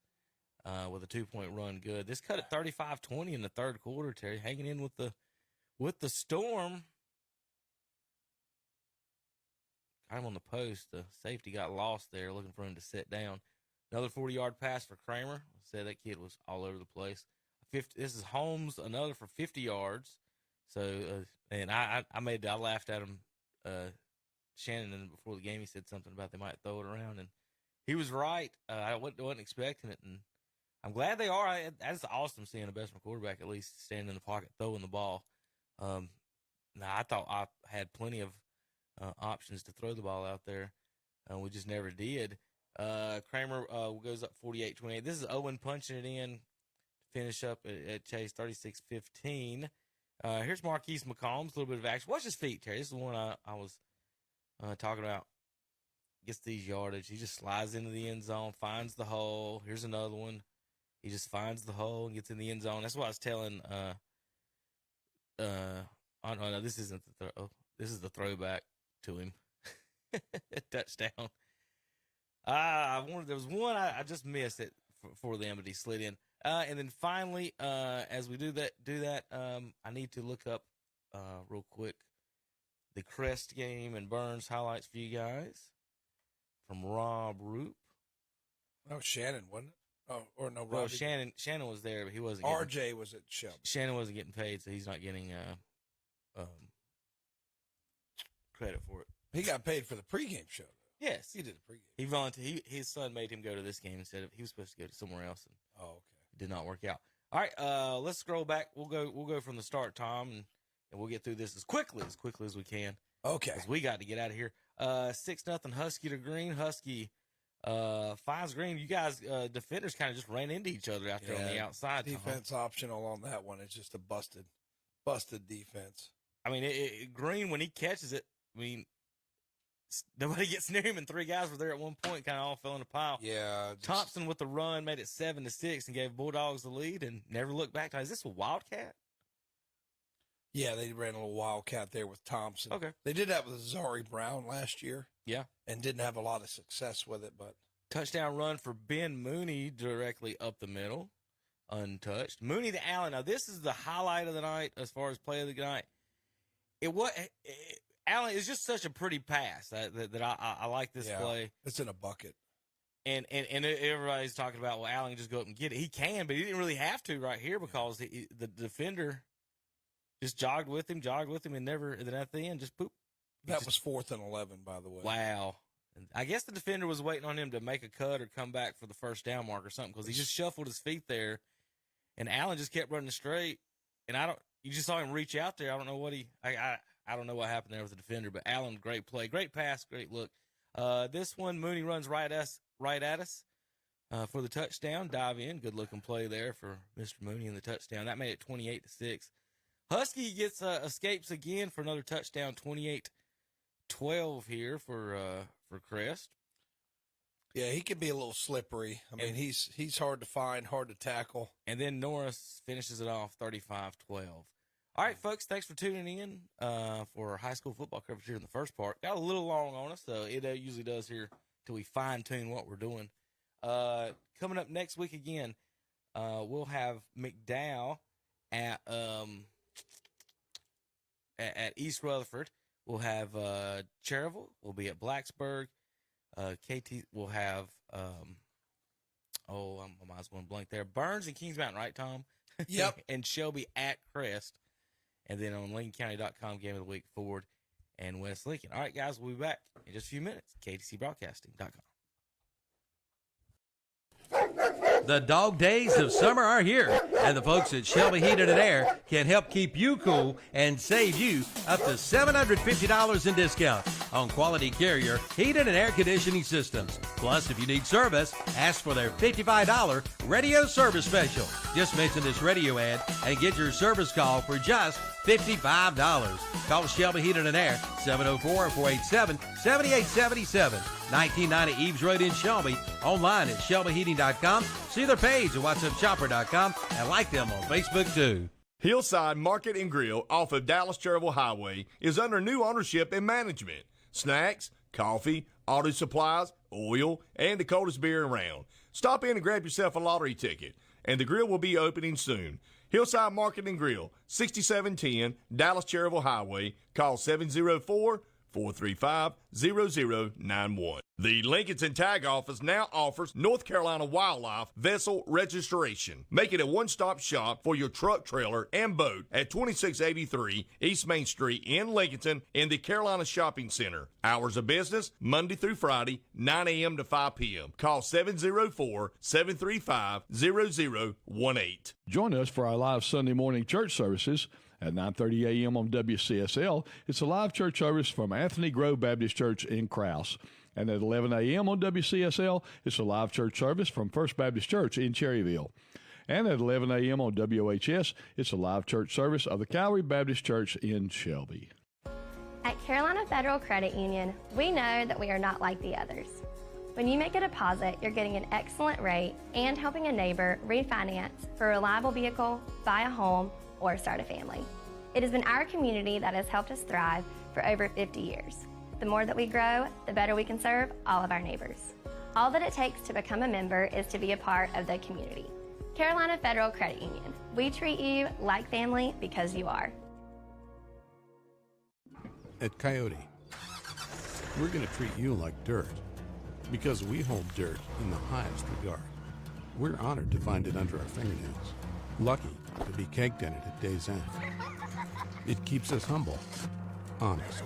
Speaker 3: with a 2-point run. Good. This cut at 35-20 in the third quarter. Terry hanging in with the Storm. Got him on the post. The safety got lost there, looking for him to sit down. Another 40-yard pass for Kramer. I said that kid was all over the place. This is Holmes, another for 50 yards. So, and I laughed at him. Shannon, before the game, he said something about they might throw it around, and he was right. I wasn't expecting it, and I'm glad they are. That's awesome seeing a Bessemer quarterback at least standing in the pocket, throwing the ball. Now, I thought I had plenty of options to throw the ball out there. We just never did. Kramer goes up 48-28. This is Owen punching it in to finish up at Chase 36-15. Here's Marquise McCombs, a little bit of action. Watch his feet, Terry. This is the one I was talking about. Gets these yardage. He just slides into the end zone, finds the hole. Here's another one. He just finds the hole and gets in the end zone. That's what I was telling. Oh no, this isn't the throw. This is the throwback to him. Touchdown. There was one I just missed it for them, but he slid in. And then finally, as we do that, I need to look up real quick the Crest game and Burns highlights for you guys from Rob Roop.
Speaker 4: Oh, Shannon, wasn't it? Oh, or no, Robbie.
Speaker 3: Well, Shannon was there, but he wasn't.
Speaker 4: RJ was at Shelby.
Speaker 3: Shannon wasn't getting paid, so he's not getting credit for it.
Speaker 4: He got paid for the pregame show, though.
Speaker 3: Yes,
Speaker 4: He did the pregame.
Speaker 3: he volunteered. His son made him go to this game instead of he was supposed to go to somewhere else, and
Speaker 4: Oh, okay.
Speaker 3: it did not work out. All right, let's scroll back. We'll go from the start, Tom, and we'll get through this as quickly as we can.
Speaker 4: Okay.
Speaker 3: Because we got to get out of here. 6-0 Husky to Green. Husky finds Green. You guys, defenders kind of just ran into each other out there on the outside.
Speaker 4: Defense optional on that one. It's just a busted defense.
Speaker 3: I mean, Green, when he catches it, nobody gets near him, and three guys were there at one point, kind of all fell in a pile.
Speaker 4: Yeah.
Speaker 3: Thompson with the run made it 7-6 and gave Bulldogs the lead and never looked back. Is this a Wildcat?
Speaker 4: Yeah, they ran a little wildcat there with Thompson.
Speaker 3: Okay.
Speaker 4: They did that with Zari Brown last year.
Speaker 3: Yeah.
Speaker 4: And didn't have a lot of success with it, but.
Speaker 3: Touchdown run for Ben Mooney directly up the middle, untouched. Mooney to Allen. Now, this is the highlight of the night as far as play of the night. Allen is just such a pretty pass that I like this play.
Speaker 4: It's in a bucket.
Speaker 3: And everybody's talking about, well, Allen can just go up and get it. He can, but he didn't really have to right here because the defender just jogged with him, and then at the end, just poop.
Speaker 4: That was 4th and 11, by the way.
Speaker 3: Wow. I guess the defender was waiting on him to make a cut or come back for the first down mark or something because he just shuffled his feet there, and Allen just kept running straight. And you just saw him reach out there. I don't know what I don't know what happened there with the defender, but Allen, great play, great pass, great look. This one, Mooney runs right at us for the touchdown. Dive in. Good looking play there for Mr. Mooney in the touchdown. That made it 28-6. Husky gets escapes again for another touchdown. 28-12 here for Crest.
Speaker 4: Yeah, he can be a little slippery. I mean, he's hard to find, hard to tackle.
Speaker 3: And then Norris finishes it off 35-12. All right, folks, thanks for tuning in for our high school football coverage here in the first part. Got a little long on us, so it usually does here till we fine-tune what we're doing. Coming up next week again, we'll have McDowell at East Rutherford. We'll have Cherryville. We'll be at Blacksburg. KT will have, my mind's going blank there. Burns and Kings Mountain, right, Tom?
Speaker 4: Yep.
Speaker 3: And Shelby at Crest. And then on LincolnCounty.com, Game of the Week, Ford and West Lincoln. All right, guys, we'll be back in just a few minutes. KTCBroadcasting.com.
Speaker 7: The dog days of summer are here, and the folks at Shelby Heated and Air can help keep you cool and save you up to $750 in discount on quality Carrier heated and air conditioning systems. Plus, if you need service, ask for their $55 radio service special. Just mention this radio ad and get your service call for just $55. Call Shelby Heated and Air, 704-487-7877. 1990 Eves Road in Shelby. Online at shelbyheating.com. See their page at whatsuppchopper.com and like them on Facebook too.
Speaker 8: Hillside Market and Grill off of Dallas-Cherryville Highway is under new ownership and management. Snacks, coffee, auto supplies, oil, and the coldest beer around. Stop in and grab yourself a lottery ticket, and the grill will be opening soon. Hillside Market and Grill, 6710 Dallas-Cherryville Highway. Call 704-435-0091. The Lincolnton Tag Office now offers North Carolina wildlife vessel registration. Make it a one-stop shop for your truck, trailer, and boat at 2683 East Main Street in Lincolnton in the Carolina Shopping Center. Hours of business, Monday through Friday, 9 a.m. to 5 p.m. Call 704-735-0018.
Speaker 9: Join us for our live Sunday morning church services at 9:30 a.m. on WCSL. It's a live church service from Anthony Grove Baptist Church in Krause. And at 11 a.m. on WCSL, it's a live church service from First Baptist Church in Cherryville. And at 11 a.m. on WHS, it's a live church service of the Calvary Baptist Church in Shelby.
Speaker 10: At Carolina Federal Credit Union, we know that we are not like the others. When you make a deposit, you're getting an excellent rate and helping a neighbor refinance for a reliable vehicle, buy a home, or start a family. It has been our community that has helped us thrive for over 50 years. The more that we grow, the better we can serve all of our neighbors. All that it takes to become a member is to be a part of the community. Carolina Federal Credit Union. We treat you like family because you are.
Speaker 11: At Coyote, we're going to treat you like dirt because we hold dirt in the highest regard. We're honored to find it under our fingernails, lucky to be caked in it at day's end. It keeps us humble, honest.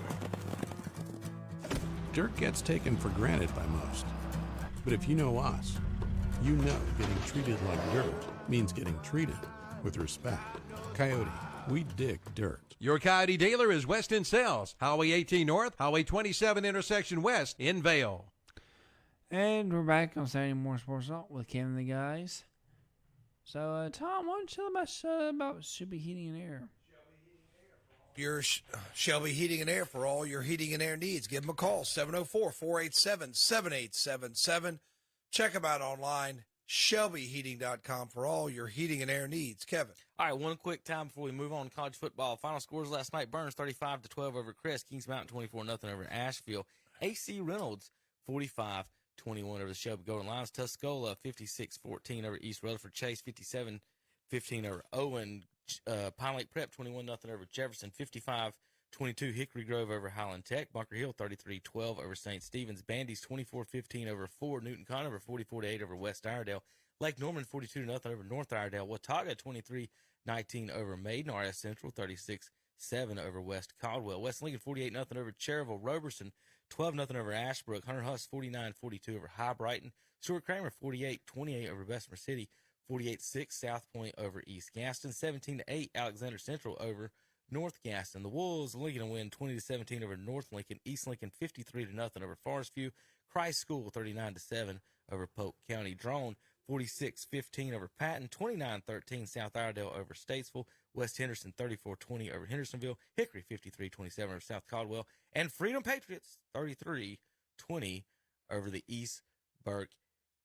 Speaker 11: Dirt gets taken for granted by most, but if you know us, you know getting treated like dirt means getting treated with respect. Coyote, we dig dirt.
Speaker 7: Your Coyote dealer is Weston Sales, Highway 18 North, Highway 27 intersection west in Vale.
Speaker 2: And we're back on Saturday Morning Sports Talk with Kevin and the guys. So, Tom, why don't you tell us about Shelby Heating and Air?
Speaker 4: Your Shelby Heating and Air for all your heating and air needs. Give them a call, 704-487-7877. Check them out online, shelbyheating.com for all your heating and air needs. Kevin.
Speaker 3: All right, one quick time before we move on to college football. Final scores last night: Burns 35-12 over Crest, Kings Mountain 24-0 over Asheville, AC Reynolds 45-21 over the Shelby Golden Lions, Tuscola 56-14 over East Rutherford, Chase 57-15 over Owen, Pine Lake Prep 21-0 over Jefferson, 55-22 Hickory Grove over Highland Tech, Bunker Hill 33-12 over St. Stephen's, Bandy's 24-15 over Ford, Newton Conover 44-8 over West Iredale, Lake Norman 42-0 over North Iredale, Watauga 23-19 over Maiden, RS Central 36-7 over West Caldwell, West Lincoln 48-0 over Cherryville, Roberson 12-0 over Ashbrook, Hunter Huss 49-42 over High Brighton, Stuart Kramer 48-28 over Bessemer City, 48-6 South Point over East Gaston, 17-8 Alexander Central over North Gaston. The Wolves, Lincoln win 20-17 over North Lincoln. East Lincoln 53-0 over Forest View. Christ School 39-7 over Polk County. Drone 46-15 over Patton. 29-13 South Iredale over Statesville. West Henderson 34-20 over Hendersonville. Hickory 53-27 over South Caldwell. And Freedom Patriots 33-20 over the East Burke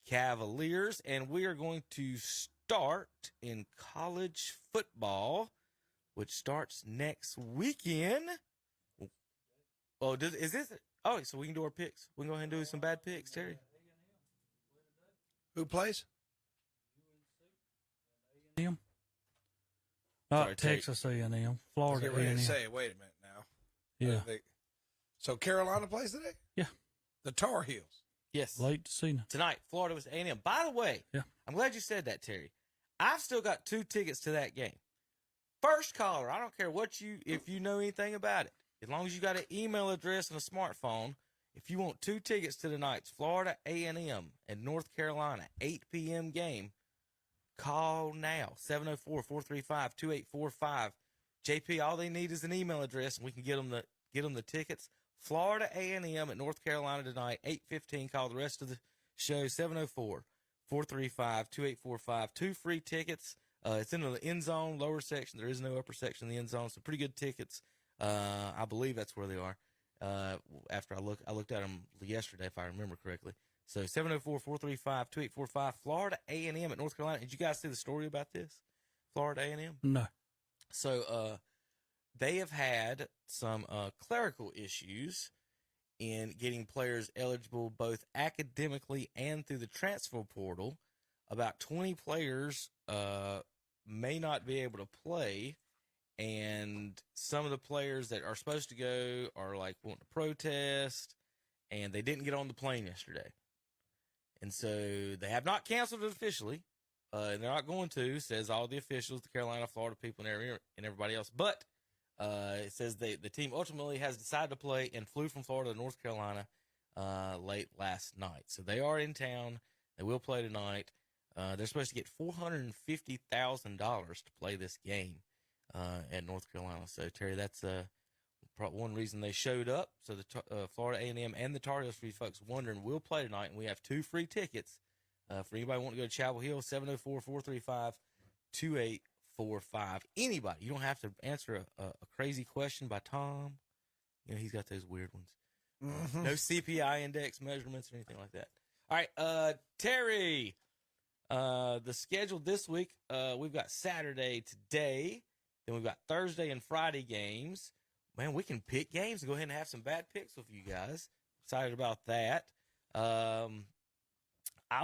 Speaker 3: Cavaliers. And we are going to start in college football, which starts next weekend. Oh, is this? Oh, so we can do our picks. We can go ahead and do some bad picks, Terry.
Speaker 4: Who plays?
Speaker 5: A&M.
Speaker 3: Sorry,
Speaker 5: Texas A&M. Florida
Speaker 4: Get ready
Speaker 5: A&M.
Speaker 4: to say, wait a minute now.
Speaker 5: Yeah.
Speaker 4: So Carolina plays today?
Speaker 5: Yeah.
Speaker 4: The Tar Heels.
Speaker 3: Yes.
Speaker 5: Late to see now.
Speaker 3: Tonight, Florida was A&M. By the way,
Speaker 5: Yeah.
Speaker 3: I'm glad you said that, Terry. I've still got 2 tickets to that game. First caller, I don't care if you know anything about it. As long as you got an email address and a smartphone, if you want 2 tickets to tonight's Florida A&M and North Carolina 8 p.m. game, call now, 704-435-2845. JP, all they need is an email address, and we can get them the tickets. Florida A&M at North Carolina tonight, 8:15. Call the rest of the show, 704-435-2845. 2 free tickets. It's in the end zone, lower section. There is no upper section in the end zone, so pretty good tickets. I believe that's where they are. After I looked at them yesterday, if I remember correctly. So 704-435-2845. Florida A&M at North Carolina. Did you guys see the story about this? Florida A&M?
Speaker 5: No.
Speaker 3: So they have had some clerical issues in getting players eligible both academically and through the transfer portal. About 20 players may not be able to play, and some of the players that are supposed to go are like wanting to protest, and they didn't get on the plane yesterday. And so they have not canceled it officially, and they're not going to, says all the officials, the Carolina, Florida people, and everybody else. But it says the team ultimately has decided to play and flew from Florida to North Carolina late last night. So they are in town. They will play tonight. They're supposed to get $450,000 to play this game at North Carolina. So, Terry, that's one reason they showed up. So the Florida A&M and the Tar Heels, for you folks wondering, will play tonight, and we have 2 free tickets for anybody wanting to go to Chapel Hill, 704-435-2845. Anybody. You don't have to answer a crazy question by Tom. You know, he's got those weird ones.
Speaker 4: Mm-hmm.
Speaker 3: No CPI index measurements or anything like that. All right, Terry, the schedule this week, we've got Saturday today, then we've got Thursday and Friday games. Man, we can pick games and go ahead and have some bad picks with you guys. Excited about that. I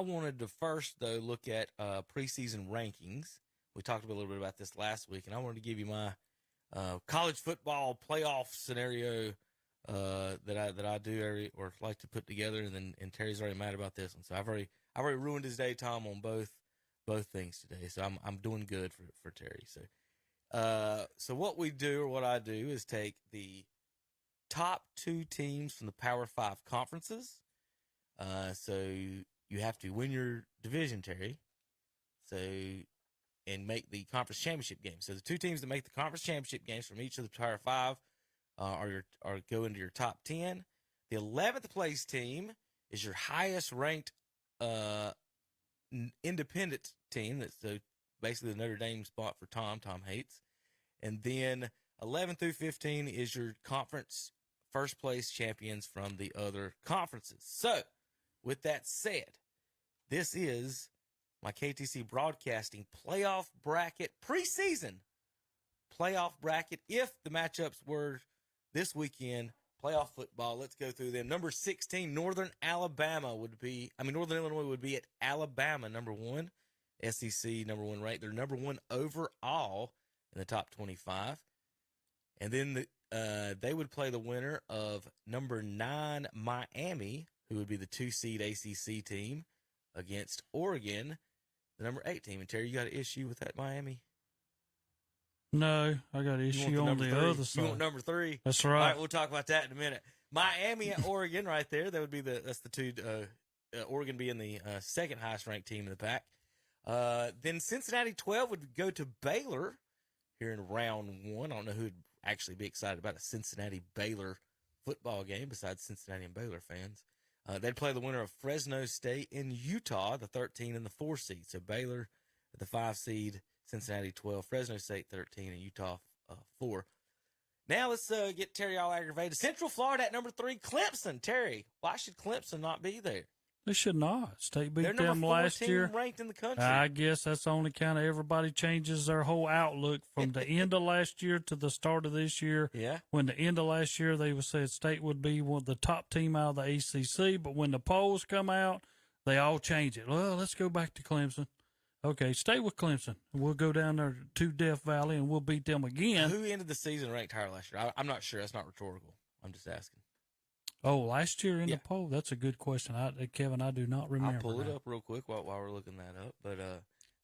Speaker 3: wanted to first, though, look at preseason rankings. We talked a little bit about this last week, and I wanted to give you my college football playoff scenario that I do or like to put together, and Terry's already mad about this one. So I've already ruined his day, Tom, on both things today. So I'm doing good for Terry. So what we do, or what I do, is take the top 2 teams from the Power 5 conferences. So you have to win your division, Terry. So, and make the conference championship game. So the 2 teams that make the conference championship games from each of the Power 5 are go into your top 10. The 11th place team is your highest ranked independent team. That's basically the Notre Dame spot for Tom hates. And then 11 through 15 is your conference first place champions from the other conferences. So with that said, this is my KTC Broadcasting playoff bracket, preseason playoff bracket. If the matchups were this weekend, playoff football, let's go through them. Number 16, Northern Illinois would be at Alabama, number 1. SEC, number 1 ranked. They're number 1 overall in the top 25. And then they would play the winner of number 9, Miami, who would be the 2 seed ACC team, against Oregon, the number 8 team. And Terry, you got an issue with that Miami?
Speaker 5: No, I got an issue on the other side.
Speaker 3: You want number 3?
Speaker 5: That's right.
Speaker 3: All right, we'll talk about that in a minute. Miami and Oregon right there. That would be that's the 2. Oregon being the second highest ranked team in the pack. Then Cincinnati 12 would go to Baylor here in round 1. I don't know who would actually be excited about a Cincinnati-Baylor football game besides Cincinnati and Baylor fans. They'd play the winner of Fresno State and Utah, the 13 and the 4 seed. So Baylor, the 5 seed, Cincinnati 12, Fresno State 13, and Utah 4. Now let's get Terry all aggravated. Central Florida at number 3, Clemson. Terry, why should Clemson not be there?
Speaker 5: They should not. State beat
Speaker 3: They're
Speaker 5: them
Speaker 3: number
Speaker 5: last
Speaker 3: 14
Speaker 5: year.
Speaker 3: ranked in the country.
Speaker 5: I guess that's the only kind of everybody changes their whole outlook from the end of last year to the start of this year.
Speaker 3: Yeah.
Speaker 5: When the end of last year, they said State would be one of the top team out of the ACC, but when the polls come out, they all change it. Well, let's go back to Clemson. Okay, stay with Clemson. We'll go down there to Death Valley, and we'll beat them again.
Speaker 3: Who ended the season ranked higher last year? I'm not sure. That's not rhetorical. I'm just asking.
Speaker 5: Oh, last year in the poll? That's a good question. Kevin, I do not remember.
Speaker 3: I'll pull it
Speaker 5: now.
Speaker 3: up real quick while we're looking that up. But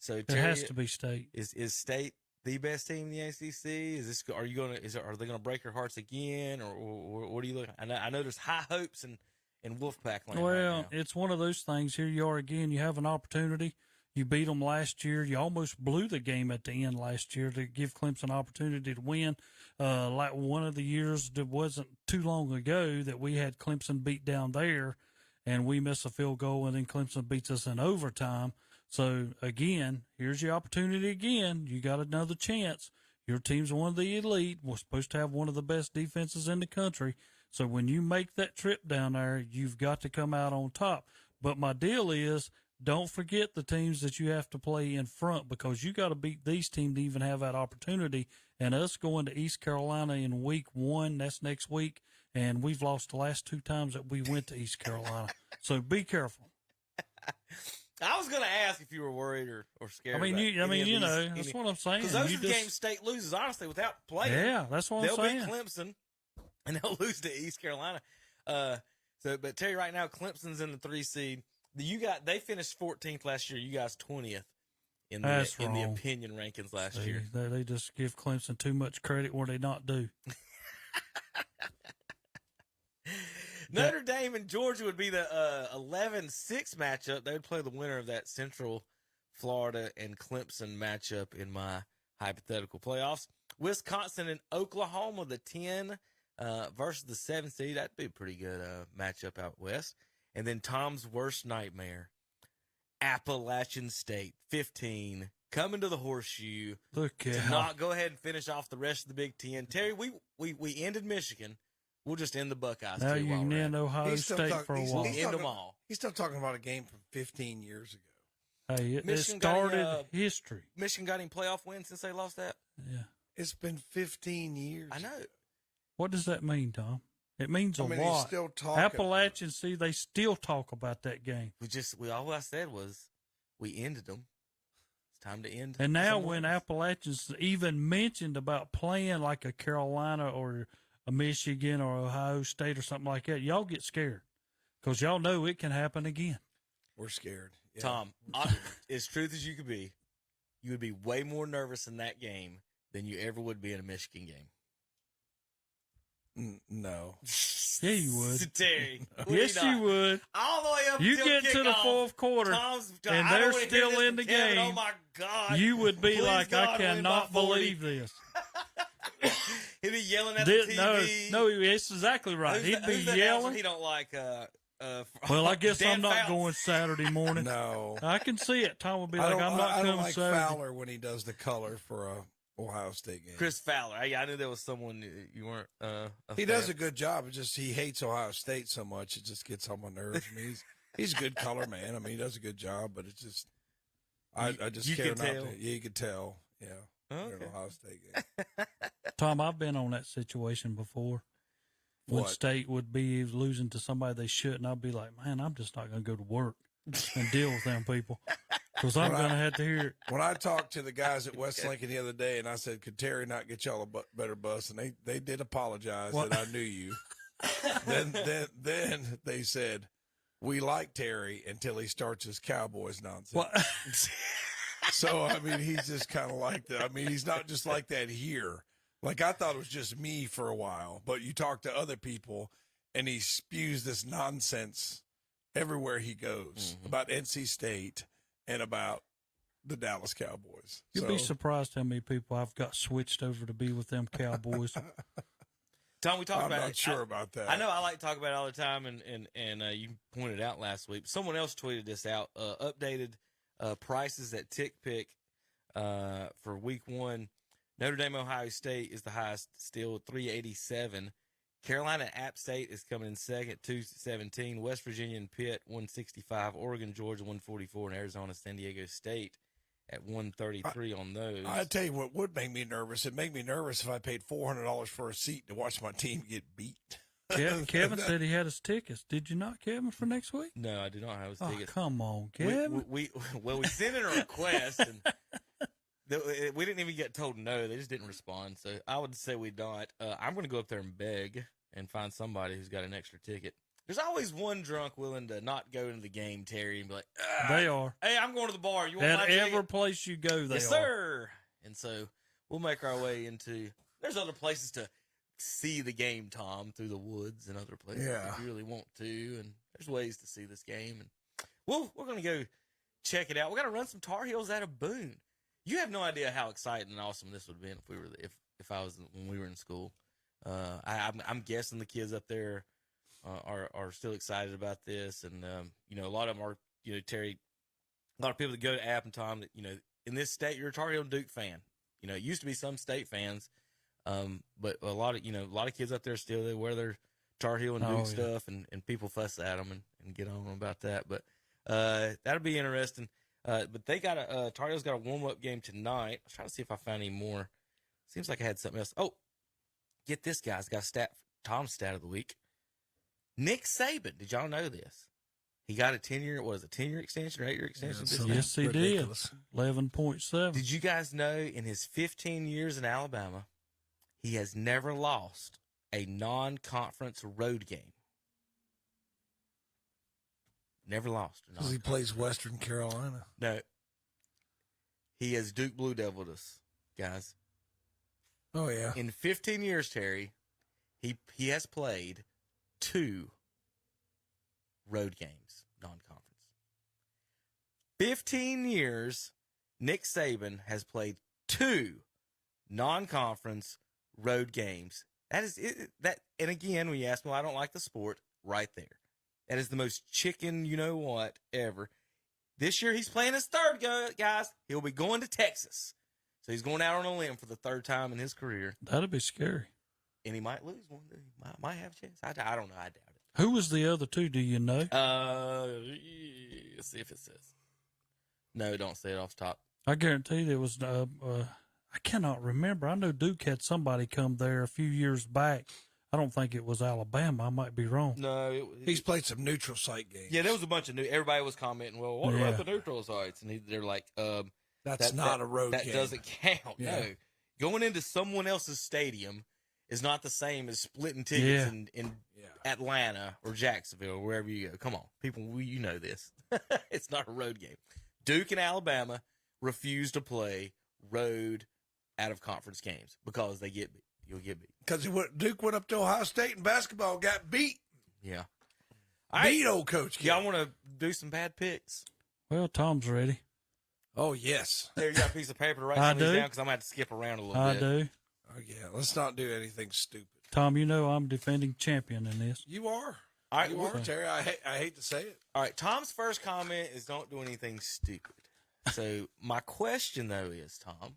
Speaker 3: so
Speaker 5: It
Speaker 3: Terry,
Speaker 5: has to be State.
Speaker 3: Is State the best team in the ACC? Are they gonna break your hearts again, or what are you looking? I know there's high hopes in Wolfpack land.
Speaker 5: Well,
Speaker 3: right now.
Speaker 5: it's one of those things. Here you are again. You have an opportunity. You beat them last year. You almost blew the game at the end last year to give Clemson an opportunity to win. Like one of the years that wasn't too long ago that we had Clemson beat down there, and we missed a field goal, and then Clemson beats us in overtime. So, again, here's your opportunity again. You got another chance. Your team's one of the elite. We're supposed to have one of the best defenses in the country. So when you make that trip down there, you've got to come out on top. But my deal is, don't forget the teams that you have to play in front, because you got to beat these teams to even have that opportunity. And us going to East Carolina in week 1, that's next week, and we've lost the last 2 times that we went to East Carolina. So be careful.
Speaker 3: I was going to ask if you were worried or scared.
Speaker 5: That's what I'm saying.
Speaker 3: Because those are the games State loses, honestly, without playing.
Speaker 5: Yeah, that's what I'm saying.
Speaker 3: They'll beat Clemson, and they'll lose to East Carolina. But Terry, right now, Clemson's in the 3 seed. They finished 14th last year. You guys 20th in the opinion rankings last year.
Speaker 5: They just give Clemson too much credit where they not do.
Speaker 3: Notre Dame and Georgia would be the 11-6 matchup. They would play the winner of that Central Florida and Clemson matchup in my hypothetical playoffs. Wisconsin and Oklahoma, the 10 versus the 7 seed. That'd be a pretty good matchup out west. And then Tom's worst nightmare, Appalachian State, 15, coming to the Horseshoe to not go ahead and finish off the rest of the Big Ten. Terry, we ended Michigan. We'll just end the Buckeyes.
Speaker 5: Now you can end Ohio State for a while.
Speaker 3: End them all.
Speaker 4: He's still talking about a game from 15 years ago.
Speaker 5: Hey, it started history.
Speaker 3: Michigan got any playoff wins since they lost that?
Speaker 5: Yeah.
Speaker 4: It's been 15 years.
Speaker 3: I know.
Speaker 5: What does that mean, Tom? It means a lot.
Speaker 4: He's still talking.
Speaker 5: Appalachian, see, they still talk about that game.
Speaker 3: All I said was we ended them. It's time to end.
Speaker 5: And now when Appalachians even mentioned about playing like a Carolina or a Michigan or Ohio State or something like that, y'all get scared because y'all know it can happen again.
Speaker 4: We're scared. Yeah.
Speaker 3: Tom, as truth as you could be, you would be way more nervous in that game than you ever would be in a Michigan game.
Speaker 4: No.
Speaker 5: Yeah, you would.
Speaker 3: Terry.
Speaker 5: Yes, you would.
Speaker 3: All the way up
Speaker 5: you
Speaker 3: until
Speaker 5: get to the
Speaker 3: kickoff,
Speaker 5: fourth quarter, and they're still in the game.
Speaker 3: Oh, my God.
Speaker 5: You would be
Speaker 3: Please
Speaker 5: like,
Speaker 3: God,
Speaker 5: I cannot believe this.
Speaker 3: He'd be yelling at the TV.
Speaker 5: No, it's exactly right. He'd be yelling.
Speaker 3: He don't like.
Speaker 5: Well, I guess
Speaker 3: Dan
Speaker 5: I'm not
Speaker 3: Fouts.
Speaker 5: going Saturday morning.
Speaker 4: No.
Speaker 5: I can see it. Tom will be like, I'm not
Speaker 4: I
Speaker 5: coming
Speaker 4: don't like
Speaker 5: Saturday.
Speaker 4: Fowler when he does the color for a Ohio State game.
Speaker 3: Chris Fowler. I knew there was someone you weren't.
Speaker 4: He does a good job. It's just he hates Ohio State so much it just gets on my nerves. I mean, he's a good color man. I mean, he does a good job, but it's just I just
Speaker 3: you
Speaker 4: care
Speaker 3: can
Speaker 4: not
Speaker 3: tell.
Speaker 4: to. Yeah, you could tell. Yeah,
Speaker 3: Okay.
Speaker 4: an Ohio State game.
Speaker 5: Tom, I've been on that situation before. When
Speaker 4: What?
Speaker 5: State would be losing to somebody they shouldn't, I'd be like, man, I'm just not going to go to work and deal with them people because I'm going to have to hear it.
Speaker 4: When I talked to the guys at West Lincoln the other day, and I said, "Could Terry not get y'all a better bus?" and they did apologize that I knew you. then they said, "We like Terry until he starts his Cowboys nonsense."
Speaker 5: What?
Speaker 4: So I mean, he's just kind of like that. I mean, he's not just like that here. Like, I thought it was just me for a while, but you talk to other people, and he spews this nonsense everywhere he goes about NC State and about the Dallas Cowboys.
Speaker 5: You'd be surprised how many people I've got switched over to be with them Cowboys.
Speaker 3: Tom, we talked
Speaker 4: I'm
Speaker 3: about it.
Speaker 4: not sure about that.
Speaker 3: I know I like to talk about it all the time, and you pointed out last week. Someone else tweeted this out. Updated prices at TickPick for Week 1. Notre Dame, Ohio State is the highest, still $387. Carolina, App State is coming in second, $217. West Virginia and Pitt, $165. Oregon, Georgia, $144, and Arizona, San Diego State at $133 on those.
Speaker 4: I tell you what would make me nervous. It'd make me nervous if I paid $400 for a seat to watch my team get beat.
Speaker 5: Kevin said he had his tickets. Did you not, Kevin, for next week?
Speaker 3: No, I do not have his
Speaker 5: Oh,
Speaker 3: tickets.
Speaker 5: come on, Kevin.
Speaker 3: We sent in a request, and we didn't even get told no. They just didn't respond. So I would say we don't. I'm going to go up there and beg and find somebody who's got an extra ticket. There's always one drunk willing to not go into the game, Terry, and be like,
Speaker 5: they are.
Speaker 3: Hey, I'm going to the bar. You want
Speaker 5: At
Speaker 3: my
Speaker 5: every
Speaker 3: ticket?
Speaker 5: place you go, they
Speaker 3: Yes,
Speaker 5: are.
Speaker 3: sir. And so we'll make our way into. There's other places to see the game, Tom, through the woods and other places if you really want to. And there's ways to see this game. And we're going to go check it out. We're going to run some Tar Heels out of Boone. You have no idea how exciting and awesome this would have been if I was when we were in school. I'm guessing the kids up there are still excited about this, and a lot of them are. Terry, a lot of people that go to App and Tom that in this state you're a Tar Heel Duke fan. It used to be some state fans, but a lot of kids up there still they wear their Tar Heel and Duke stuff, and people fuss at them and get on them about that. But that'll be interesting. But they got Tar Heels got a warm-up game tonight. I was trying to see if I found any more. Seems like I had something else. Oh, get this, guys. Got Tom's stat of the week. Nick Saban. Did y'all know this? He got a 10-year extension or 8-year extension?
Speaker 5: Yes, he did. 11.7.
Speaker 3: Did you guys know in his 15 years in Alabama, he has never lost a non-conference road game? Never lost.
Speaker 4: Because he plays Western Carolina.
Speaker 3: No. He has Duke Blue Deviled us, guys.
Speaker 4: Oh, yeah.
Speaker 3: In 15 years, Terry, he has played 2 road games, non-conference. 15 years, Nick Saban has played 2 non-conference road games. That is it. And again, when you ask me, I don't like the sport, right there. That is the most chicken you-know-what ever. This year, he's playing his third go, guys. He'll be going to Texas. So he's going out on a limb for the 3rd time in his career.
Speaker 5: That'd be scary.
Speaker 3: And he might lose one. He might have a chance. I don't know. I doubt it.
Speaker 5: Who was the other 2, do you know?
Speaker 3: Let's see if it says. No, don't say it off the top.
Speaker 5: I guarantee there was, I cannot remember. I know Duke had somebody come there a few years back. I don't think it was Alabama. I might be wrong.
Speaker 3: No.
Speaker 4: He's played some neutral site games.
Speaker 3: Yeah, there was a bunch of everybody was commenting, well, what about the neutral sites? And they're like,
Speaker 4: that's not a road game.
Speaker 3: That doesn't count.
Speaker 4: Yeah.
Speaker 3: No. Going into someone else's stadium is not the same as splitting tickets in Atlanta or Jacksonville or wherever you go. Come on, people, you know this. It's not a road game. Duke and Alabama refuse to play road out-of-conference games because they get beat. You'll get beat.
Speaker 4: Because Duke went up to Ohio State in basketball, got beat.
Speaker 3: Yeah.
Speaker 4: Beat old Coach K.
Speaker 3: Y'all want to do some bad picks?
Speaker 5: Well, Tom's ready.
Speaker 4: Oh, yes.
Speaker 3: There, you got a piece of paper to write
Speaker 5: I
Speaker 3: some of these
Speaker 5: do.
Speaker 3: down because I'm going to have to skip around a little
Speaker 5: I
Speaker 3: bit.
Speaker 5: do.
Speaker 4: Oh, yeah. Let's not do anything stupid.
Speaker 5: Tom, you know I'm defending champion in this.
Speaker 4: You are.
Speaker 3: All right,
Speaker 4: you are, Terry. I hate to say it.
Speaker 3: All right, Tom's first comment is don't do anything stupid. So my question, though, is, Tom,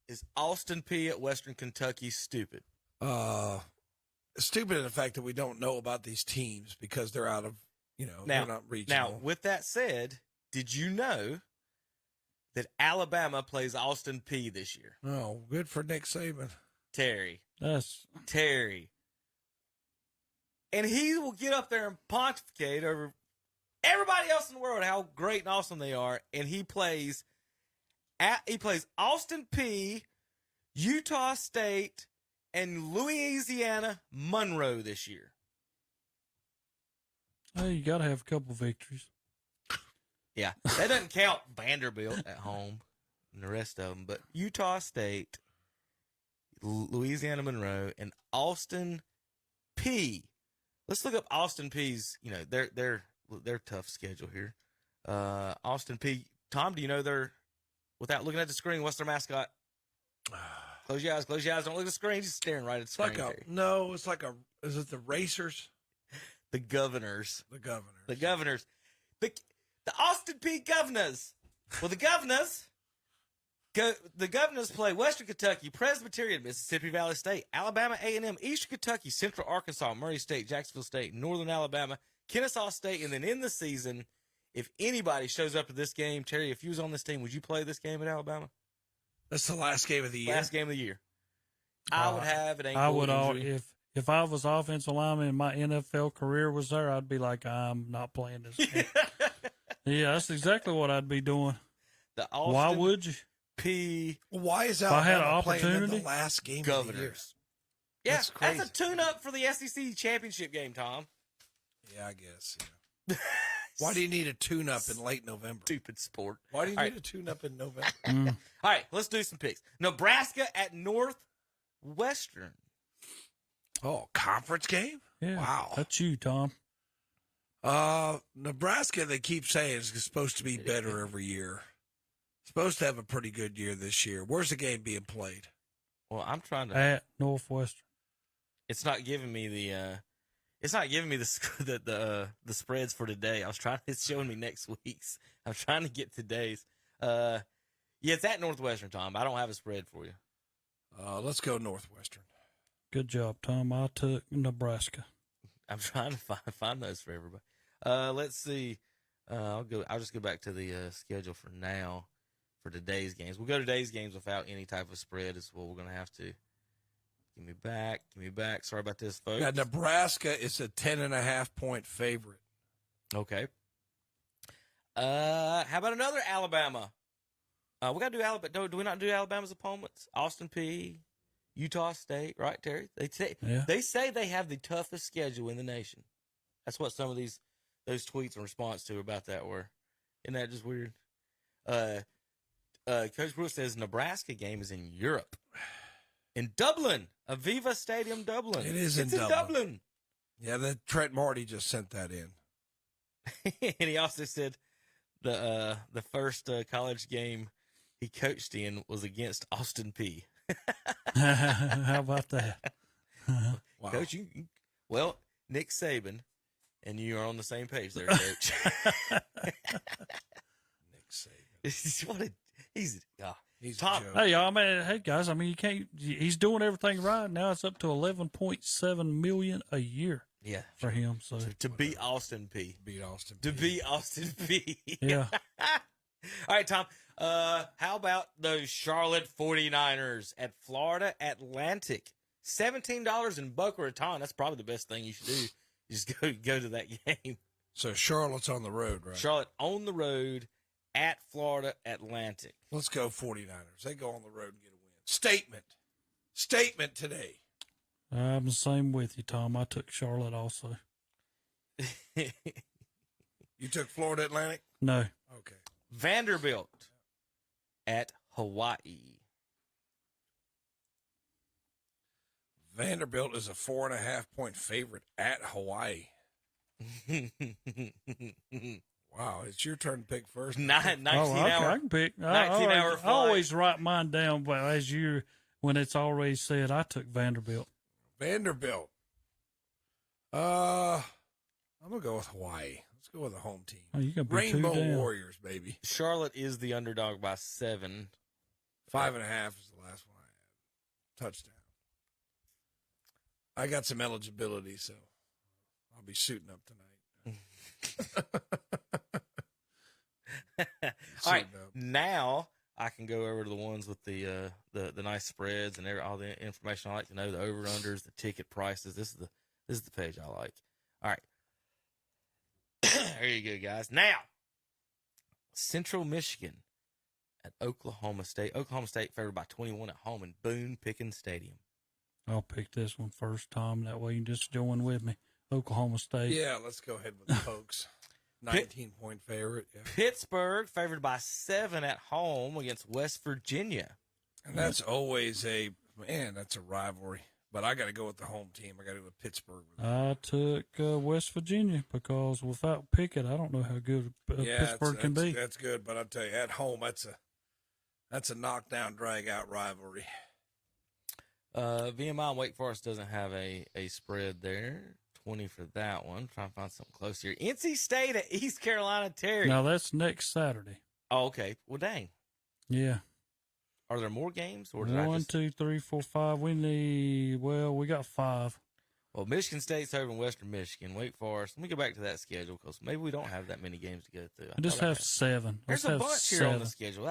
Speaker 3: is Austin P at Western Kentucky stupid?
Speaker 4: Stupid in the fact that we don't know about these teams because they're out of,
Speaker 3: now,
Speaker 4: they're not regional.
Speaker 3: Now, with that said, did you know that Alabama plays Austin P this year?
Speaker 4: Oh, good for Nick Saban.
Speaker 3: Terry.
Speaker 5: Terry.
Speaker 3: And he will get up there and pontificate over everybody else in the world, how great and awesome they are. And he plays Austin P, Utah State, and Louisiana Monroe this year.
Speaker 5: Hey, you got to have a couple victories.
Speaker 3: Yeah, that doesn't count Vanderbilt at home and the rest of them, but Utah State, Louisiana Monroe, and Austin P. Let's look up Austin P's. Their tough schedule here. Austin P. Tom, do you know their without looking at the screen, what's their mascot? Close your eyes. Close your eyes. Don't look at the screen. Just staring right at the screen.
Speaker 4: Is it the Racers?
Speaker 3: The Governors.
Speaker 4: The Governors.
Speaker 3: The Governors. The Austin Peay Governors. Well, the Governors play Western Kentucky, Presbyterian, Mississippi Valley State, Alabama A&M, Eastern Kentucky, Central Arkansas, Murray State, Jacksonville State, Northern Alabama, Kennesaw State, and then in the season, if anybody shows up to this game, Terry, if you was on this team, would you play this game at Alabama?
Speaker 4: That's the last game of the year.
Speaker 3: Last game of the year. I would have an
Speaker 5: I
Speaker 3: ankle
Speaker 5: would
Speaker 3: injury.
Speaker 5: if I was offensive lineman and my NFL career was there, I'd be like, I'm not playing this game. Yeah, that's exactly what I'd be doing. Why would you?
Speaker 4: Why is
Speaker 5: If I had an
Speaker 4: Alabama playing in
Speaker 5: opportunity?
Speaker 4: the last game
Speaker 3: Governors.
Speaker 4: of the year?
Speaker 3: Yeah,
Speaker 4: That's crazy.
Speaker 3: that's a tune-up for the SEC championship game, Tom.
Speaker 4: Yeah, I guess. Yeah. Why do you need a tune-up in late November?
Speaker 3: Stupid sport.
Speaker 4: Why do you
Speaker 3: All
Speaker 4: need
Speaker 3: right.
Speaker 4: a tune-up in November?
Speaker 3: All right, let's do some picks. Nebraska at Northwestern.
Speaker 4: Oh, conference game?
Speaker 5: Yeah,
Speaker 4: Wow.
Speaker 5: that's you, Tom.
Speaker 4: Nebraska, they keep saying, is supposed to be better every year. Supposed to have a pretty good year this year. Where's the game being played?
Speaker 3: Well, I'm trying to.
Speaker 5: At Northwestern.
Speaker 3: It's not giving me the. It's not giving me the spreads for today. I was trying. It's showing me next week's. I'm trying to get today's. Yeah, it's at Northwestern, Tom. I don't have a spread for you.
Speaker 4: Let's go Northwestern.
Speaker 5: Good job, Tom. I took Nebraska.
Speaker 3: I'm trying to find those for everybody. Let's see. I'll just go back to the schedule for now for today's games. We'll go to today's games without any type of spread. Is what we're gonna have to. Give me back. Sorry about this, folks.
Speaker 4: Yeah, Nebraska is a 10.5-point favorite.
Speaker 3: Okay. How about another Alabama? We got to do Alabama. Do we not do Alabama's opponents? Austin Peay, Utah State, right, Terry? They say they have the toughest schedule in the nation. That's what some of those tweets in response to about that were. Isn't that just weird? Coach Bruce says Nebraska game is in Europe. In Dublin, Aviva Stadium, Dublin.
Speaker 4: It's in Dublin. Yeah, Trent Marty just sent that in.
Speaker 3: And he also said the first college game he coached in was against Austin Peay.
Speaker 5: How about that?
Speaker 4: Wow.
Speaker 3: Coach, well, Nick Saban, and you are on the same page there, Coach.
Speaker 4: Nick Saban. He's
Speaker 3: Tom.
Speaker 4: a joke.
Speaker 5: Hey, y'all, man. Hey, guys. I mean, you can't. He's doing everything right now. It's up to $11.7 million a year.
Speaker 3: Yeah,
Speaker 5: for him. So
Speaker 3: to beat Austin Peay.
Speaker 4: Beat Austin Peay.
Speaker 3: To beat Austin Peay.
Speaker 5: Yeah.
Speaker 3: All right, Tom. How about those Charlotte 49ers at Florida Atlantic? $17 in Boca Raton. That's probably the best thing you should do. Just go to that game.
Speaker 4: So Charlotte's on the road, right?
Speaker 3: Charlotte on the road at Florida Atlantic.
Speaker 4: Let's go 49ers. They go on the road and get a win. Statement today.
Speaker 5: I'm the same with you, Tom. I took Charlotte also.
Speaker 4: You took Florida Atlantic?
Speaker 5: No.
Speaker 4: Okay.
Speaker 3: Vanderbilt at Hawaii.
Speaker 4: Vanderbilt is a 4.5-point favorite at Hawaii. Wow, it's your turn to pick first.
Speaker 3: 19
Speaker 5: okay,
Speaker 3: hour.
Speaker 5: I can pick.
Speaker 3: 19 hour
Speaker 5: I
Speaker 3: flight.
Speaker 5: always write mine down, but when it's already said, I took Vanderbilt.
Speaker 4: Vanderbilt. I'm gonna go with Hawaii. Let's go with the home team.
Speaker 5: Oh, you can be
Speaker 4: Rainbow
Speaker 5: 2 down.
Speaker 4: Warriors, baby.
Speaker 3: Charlotte is the underdog by 7.
Speaker 4: 5.5 is the last one I had. Touchdown. I got some eligibility, so I'll be suiting up tonight.
Speaker 3: All right, now I can go over to the ones with the nice spreads and all the information I like to know, the over unders, the ticket prices. This is the page I like. All right, there you go, guys. Now, Central Michigan at Oklahoma State. Oklahoma State favored by 21 at home in Boone Pickens Stadium.
Speaker 5: I'll pick this one first, Tom. That way you can just join with me. Oklahoma State.
Speaker 4: Yeah, let's go ahead with the Pokes. 19-point favorite. Yeah.
Speaker 3: Pittsburgh favored by 7 at home against West Virginia.
Speaker 4: And that's always that's a rivalry. But I got to go with the home team. I got to go with Pittsburgh.
Speaker 5: I took West Virginia because without Pickett, I don't know how good Pittsburgh can be.
Speaker 4: That's good. But I'll tell you, at home, that's That's a knockdown, drag-out rivalry.
Speaker 3: VMI and Wake Forest doesn't have a spread there. 20 for that one. Trying to find something close here. NC State at East Carolina, Terry.
Speaker 5: Now, that's next Saturday.
Speaker 3: Oh, okay. Well, dang.
Speaker 5: Yeah.
Speaker 3: Are there more games? Or
Speaker 5: 1, 2, 3, 4, 5. We got 5.
Speaker 3: Well, Michigan State's over in Western Michigan. Wake Forest. Let me go back to that schedule because maybe we don't have that many games to go through.
Speaker 5: I just have 7.
Speaker 3: There's a bunch here on the schedule.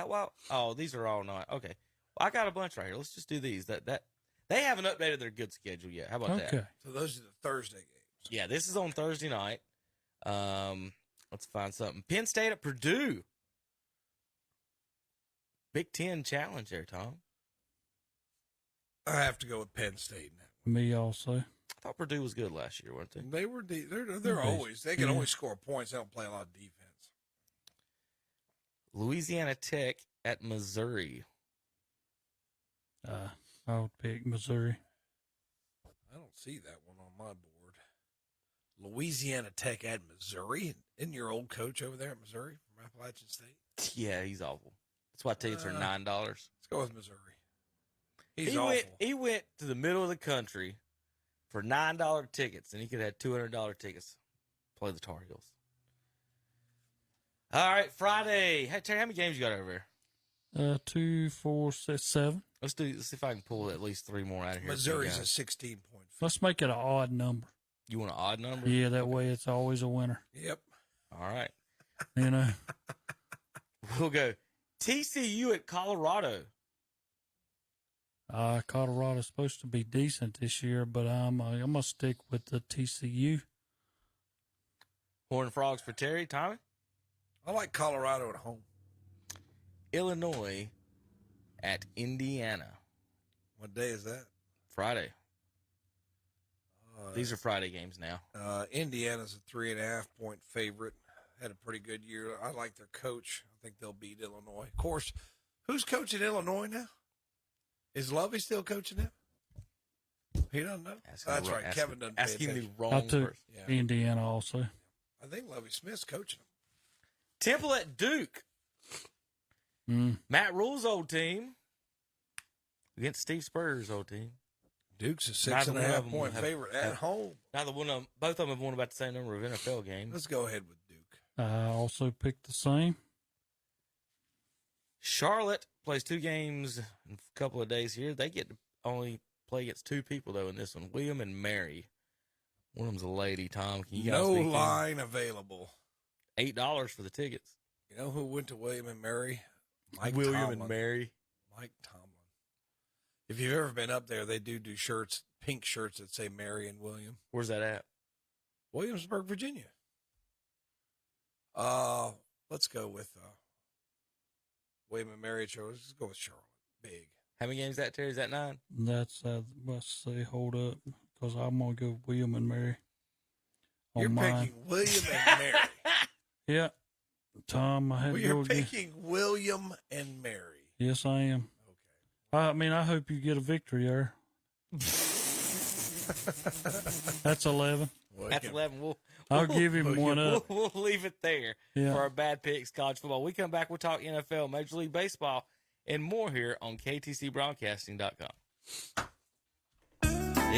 Speaker 3: These are all not. Okay. Well, I got a bunch right here. Let's just do these. That they haven't updated their good schedule yet. How about that?
Speaker 5: Okay.
Speaker 4: So those are the Thursday games.
Speaker 3: Yeah, this is on Thursday night. Let's find something. Penn State at Purdue. Big Ten challenge there, Tom.
Speaker 4: I have to go with Penn State in that one.
Speaker 5: Me also.
Speaker 3: I thought Purdue was good last year, weren't they?
Speaker 4: They were. They're always. They can always score points. They don't play a lot of defense.
Speaker 3: Louisiana Tech at Missouri.
Speaker 5: I would pick Missouri.
Speaker 4: I don't see that one on my board. Louisiana Tech at Missouri. Isn't your old coach over there at Missouri from Appalachian State?
Speaker 3: Yeah, he's awful. That's why tickets are $9.
Speaker 4: Let's go with Missouri. He's awful.
Speaker 3: He went to the middle of the country for $9 tickets, and he could have had $200 tickets. Play the Tar Heels. All right, Friday. Hey, Terry, how many games you got over there?
Speaker 5: 2, 4, 6, 7.
Speaker 3: Let's see if I can pull at least 3 more out of here.
Speaker 4: Missouri's a 16-point.
Speaker 5: Let's make it an odd number.
Speaker 3: You want an odd number?
Speaker 5: Yeah, that way it's always a winner.
Speaker 4: Yep.
Speaker 3: All right.
Speaker 5: You know.
Speaker 3: We'll go TCU at Colorado.
Speaker 5: Colorado's supposed to be decent this year, but I'm gonna stick with the TCU.
Speaker 3: Horned Frogs for Terry. Tommy?
Speaker 4: I like Colorado at home.
Speaker 3: Illinois at Indiana.
Speaker 4: What day is that?
Speaker 3: Friday. These are Friday games now.
Speaker 4: Indiana's a 3.5-point favorite. Had a pretty good year. I like their coach. I think they'll beat Illinois. Of course, who's coaching Illinois now? Is Lovey still coaching them? He doesn't know. That's right. Kevin doesn't pay
Speaker 3: asking
Speaker 4: attention.
Speaker 3: the
Speaker 5: I
Speaker 3: wrong
Speaker 5: took
Speaker 3: person.
Speaker 4: Yeah.
Speaker 5: Indiana also.
Speaker 4: I think Lovey Smith's coaching them.
Speaker 3: Temple at Duke. Matt Rule's old team against Steve Spurrier's old team.
Speaker 4: Duke's a 6.5-point favorite at home.
Speaker 3: Neither one of them, both of them have won about the same number of NFL games.
Speaker 4: Let's go ahead with Duke.
Speaker 5: I also picked the same.
Speaker 3: Charlotte plays 2 games in a couple of days here. They get to only play against 2 people, though, in this one. William and Mary. One of them's a lady, Tom. Can you guys
Speaker 4: No
Speaker 3: speak in?
Speaker 4: line available.
Speaker 3: $8 for the tickets.
Speaker 4: You know who went to William and Mary?
Speaker 3: William
Speaker 4: Tomlin.
Speaker 3: and Mary.
Speaker 4: Mike Tomlin. If you've ever been up there, they do shirts, pink shirts that say Mary and William.
Speaker 3: Where's that at?
Speaker 4: Williamsburg, Virginia. Let's go with William and Mary. Let's go with Charlotte. Big.
Speaker 3: How many games is that, Terry? Is that 9?
Speaker 5: That's let's say hold up because I'm gonna go William and Mary.
Speaker 4: You're picking William and Mary.
Speaker 5: Yeah, Tom. I had to
Speaker 4: You're
Speaker 5: go again.
Speaker 4: picking William and Mary.
Speaker 5: Yes, I am.
Speaker 4: Okay.
Speaker 5: I mean, I hope you get a victory there. That's 11.
Speaker 4: Well,
Speaker 3: That's 11.
Speaker 5: I'll give him one up.
Speaker 3: We'll leave it there for our bad picks, college football. We come back, we'll talk NFL, Major League Baseball, and more here on KTCBroadcasting.com.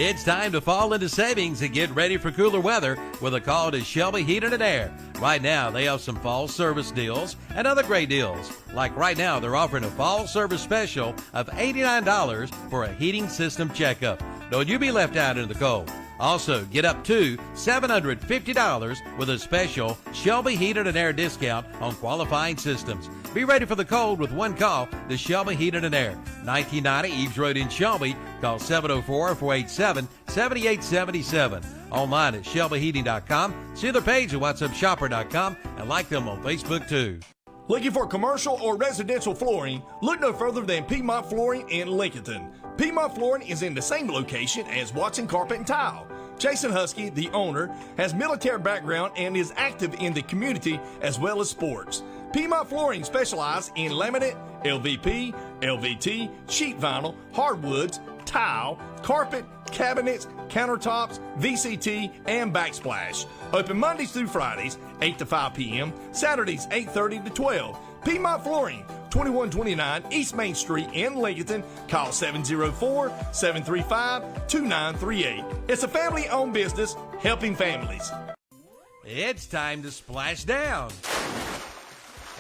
Speaker 7: It's time to fall into savings and get ready for cooler weather with a call to Shelby Heating and Air. Right now, they have some fall service deals and other great deals. Like right now, they're offering a fall service special of $89 for a heating system checkup. Don't you be left out in the cold. Also, get up to $750 with a special Shelby Heated and Air discount on qualifying systems. Be ready for the cold with one call to Shelby Heated and Air. 1990 Eves Road in Shelby. Call 704-487-7877. Online at shelbyheating.com. See their page at whatsupshopper.com and like them on Facebook too.
Speaker 8: Looking for commercial or residential flooring? Look no further than Piedmont Flooring in Lincolnton. Piedmont Flooring is in the same location as Watson Carpet and Tile. Jason Husky, the owner, has military background and is active in the community as well as sports. Piedmont Flooring specializes in laminate, LVP, LVT, sheet vinyl, hardwoods, tile, carpet, cabinets, countertops, VCT, and backsplash. Open Mondays through Fridays, 8 to 5 p.m., Saturdays, 8:30 to 12. Piedmont Flooring, 2129 East Main Street in Lincoln. Call 704-735-2938. It's a family-owned business helping families.
Speaker 7: It's time to splash down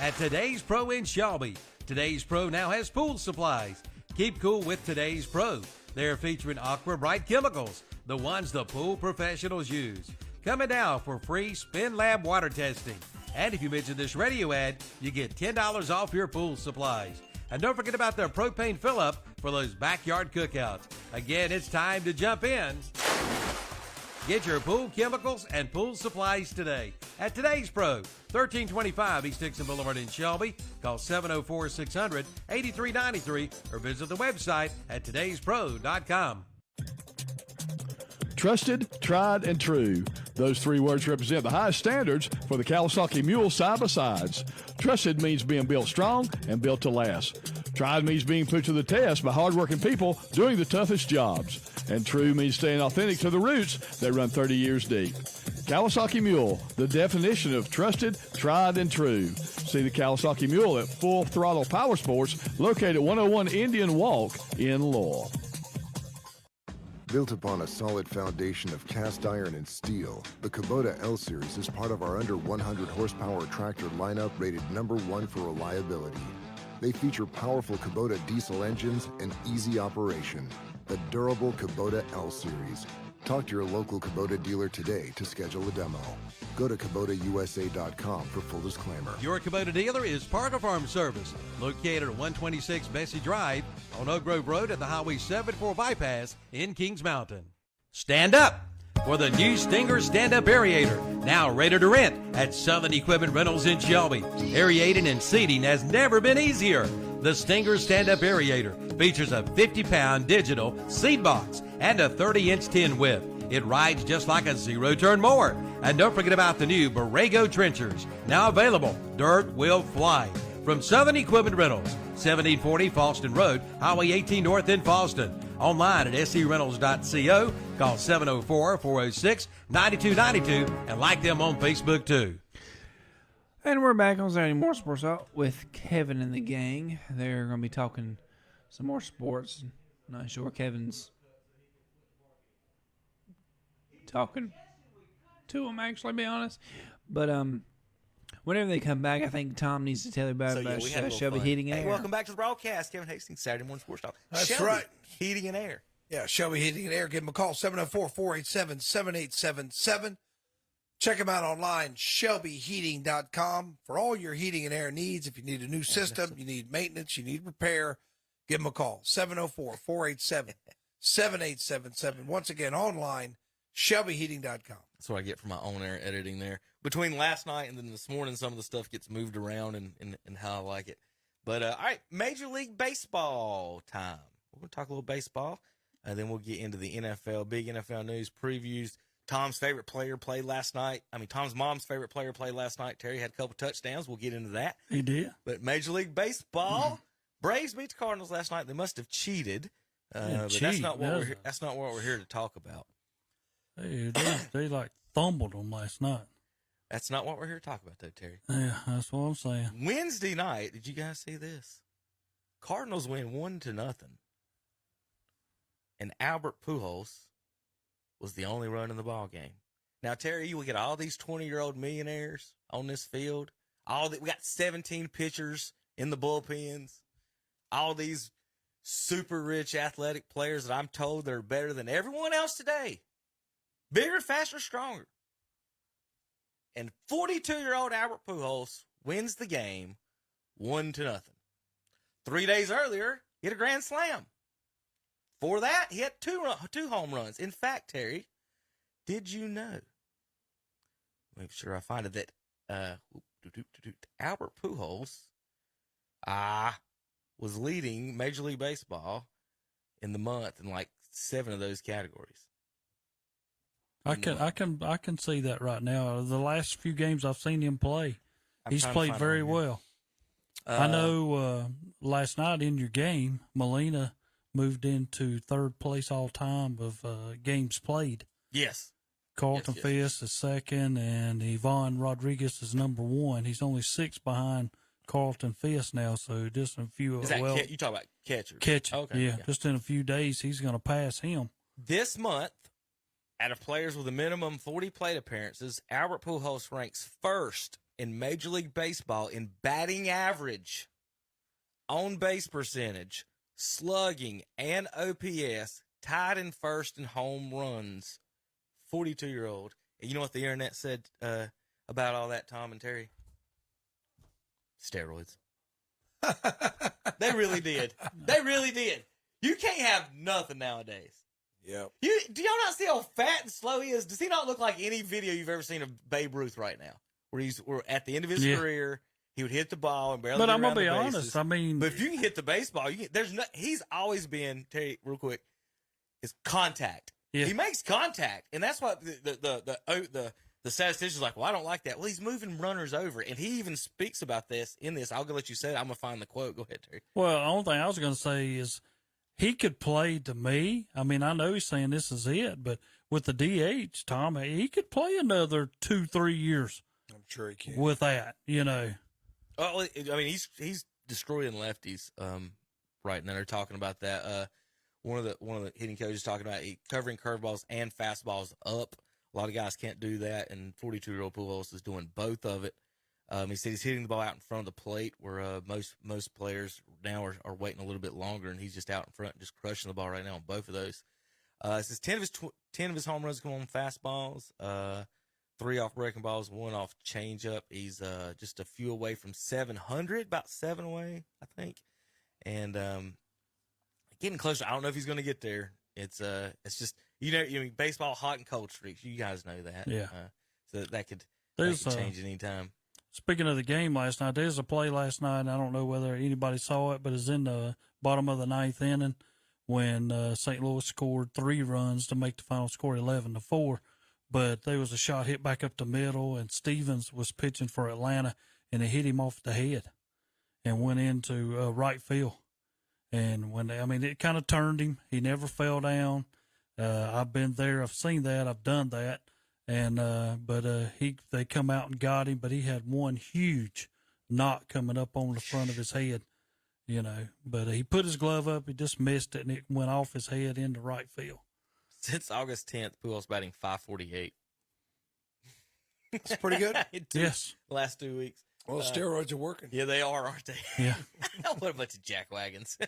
Speaker 7: at Today's Pro in Shelby. Today's Pro now has pool supplies. Keep cool with Today's Pro. They're featuring Aqua Bright chemicals, the ones the pool professionals use. Coming now for free Spin Lab water testing. And if you mention this radio ad, you get $10 off your pool supplies. And don't forget about their propane fill-up for those backyard cookouts. Again, it's time to jump in. Get your pool chemicals and pool supplies today at Today's Pro, 1325 East Dixon Boulevard in Shelby. Call 704-600-8393 or visit the website at todayspro.com.
Speaker 9: Trusted, tried, and true. Those three words represent the highest standards for the Kawasaki Mule side-by-sides. Trusted means being built strong and built to last. Tried means being put to the test by hardworking people doing the toughest jobs. And true means staying authentic to the roots that run 30 years deep. Kawasaki Mule, the definition of trusted, tried, and true. See the Kawasaki Mule at Full Throttle Power Sports, located at 101 Indian Walk in Lowell.
Speaker 12: Built upon a solid foundation of cast iron and steel, the Kubota L-Series is part of our under 100 horsepower tractor lineup rated #1 for reliability. They feature powerful Kubota diesel engines and easy operation. The durable Kubota L-Series. Talk to your local Kubota dealer today to schedule a demo. Go to KubotaUSA.com for full disclaimer.
Speaker 7: Your Kubota dealer is Parker Farm Service, located at 126 Bessie Drive on Oak Grove Road at the Highway 74 bypass in Kings Mountain. Stand up for the new Stinger Stand-Up Aerator, now ready to rent at Southern Equipment Rentals in Shelby. Aerating and seating has never been easier. The Stinger Stand-Up Aerator features a 50-pound digital seed box and a 30-inch tin width. It rides just like a zero-turn mower. And don't forget about the new Borrego Trenchers, now available. Dirt will fly. From Southern Equipment Rentals, 1740 Falston Road, Highway 18 North in Falston. Online at serentals.co. Call 704-406-9292 and like them on Facebook too.
Speaker 2: And we're back on Saturday Morning Sports Talk with Kevin and the gang. They're going to be talking some more sports. Not sure Kevin's talking to them, actually, to be honest. But whenever they come back, I think Tom needs to tell you about Shelby Heating and Air.
Speaker 3: Welcome back to the broadcast. Kevin Hastings, Saturday Morning Sports Talk.
Speaker 4: That's
Speaker 3: Shelby
Speaker 4: right.
Speaker 3: Heating and Air.
Speaker 4: Yeah, Shelby Heating and Air. Give them a call, 704-487-7877. Check them out online, shelbyheating.com, for all your heating and air needs. If you need a new system, you need maintenance, you need repair, give them a call, 704-487-7877. Once again, online, shelbyheating.com.
Speaker 3: That's what I get for my own air editing there. Between last night and then this morning, some of the stuff gets moved around and how I like it. But, all right, Major League Baseball time. We're going to talk a little baseball, and then we'll get into the NFL, big NFL news previews. Tom's favorite player played last night. Tom's mom's favorite player played last night. Terry had a couple touchdowns. We'll get into that.
Speaker 5: He did.
Speaker 3: But Major League Baseball, Braves beat the Cardinals last night. They must have cheated. But that's not what we're here to talk about.
Speaker 5: They like fumbled them last night.
Speaker 3: That's not what we're here to talk about, though, Terry.
Speaker 5: Yeah, that's what I'm saying.
Speaker 3: Wednesday night, did you guys see this? Cardinals win 1-0. And Albert Pujols was the only run in the ball game. Now, Terry, you will get all these 20-year-old millionaires on this field. We got 17 pitchers in the bullpens. All these super rich athletic players that I'm told that are better than everyone else today. Bigger, faster, stronger. And 42-year-old Albert Pujols wins the game 1-0. 3 days earlier, he hit a grand slam. For that, he had two home runs. In fact, Terry, did you know? Make sure I find it that Albert Pujols was leading Major League Baseball in the month in like 7 of those categories.
Speaker 5: I can see that right now. The last few games I've seen him play, he's played very well. I know last night in your game, Molina moved into third place all time of games played.
Speaker 3: Yes.
Speaker 5: Carlton Fisk is second, and Ivan Rodriguez is number 1. He's only 6 behind Carlton Fisk now, so just in a few.
Speaker 3: Is that you talk about catchers?
Speaker 5: Catcher.
Speaker 3: Okay.
Speaker 5: Yeah, just in a few days, he's going to pass him.
Speaker 3: This month, out of players with a minimum 40 plate appearances, Albert Pujols ranks first in Major League Baseball in batting average, on base percentage, slugging, and OPS, tied in first in home runs. 42-year-old. And you know what the internet said about all that, Tom and Terry? Steroids. They really did. They really did. You can't have nothing nowadays.
Speaker 4: Yep.
Speaker 3: Do y'all not see how fat and slow he is? Does he not look like any video you've ever seen of Babe Ruth right now? Where at the end of his career, he would hit the ball and barely.
Speaker 5: But
Speaker 3: get
Speaker 5: I'm gonna
Speaker 3: around
Speaker 5: be
Speaker 3: the
Speaker 5: honest.
Speaker 3: bases.
Speaker 5: I mean,
Speaker 3: But if you can hit the baseball, he's always been, Terry, real quick, is contact.
Speaker 5: Yeah.
Speaker 3: He makes contact, and that's what the statistician's like. Well, I don't like that. Well, he's moving runners over, and he even speaks about this in this. I'll go let you say it. I'm gonna find the quote. Go ahead, Terry.
Speaker 5: well, the only thing I was going to say is he could play to me. I mean, I know he's saying this is it, but with the DH, Tom, he could play another 2-3 years.
Speaker 4: I'm sure he can.
Speaker 5: With that, you know.
Speaker 3: Well, I mean, he's destroying lefties right now. They're talking about that. One of the hitting coaches talking about covering curveballs and fastballs up. A lot of guys can't do that, and 42-year-old Pujols is doing both of it. He said he's hitting the ball out in front of the plate, where most players now are waiting a little bit longer, and he's just out in front and just crushing the ball right now on both of those. It says 10 of his home runs come on fastballs, 3 off breaking balls, 1 off changeup. He's just a few away from 700, about 7 away, I think, and getting closer. I don't know if he's going to get there. It's just baseball hot and cold streaks. You guys know that.
Speaker 5: Yeah.
Speaker 3: So that could change at any time.
Speaker 5: Speaking of the game last night, there's a play last night, and I don't know whether anybody saw it, but it's in the bottom of the 9th inning when St. Louis scored 3 runs to make the final score 11-4. But there was a shot hit back up the middle, and Stevens was pitching for Atlanta, and it hit him off the head and went into right field. And it kind of turned him. He never fell down. I've been there. I've seen that. I've done that. And they come out and got him, but he had one huge knot coming up on the front of his head, But he put his glove up. He just missed it, and it went off his head into right field.
Speaker 3: Since August 10th, Pujols batting .548.
Speaker 4: That's pretty good.
Speaker 5: Yes.
Speaker 3: Last 2 weeks.
Speaker 4: Well, steroids are working.
Speaker 3: Yeah, they are, aren't they?
Speaker 5: Yeah.
Speaker 3: What a bunch of jackwagons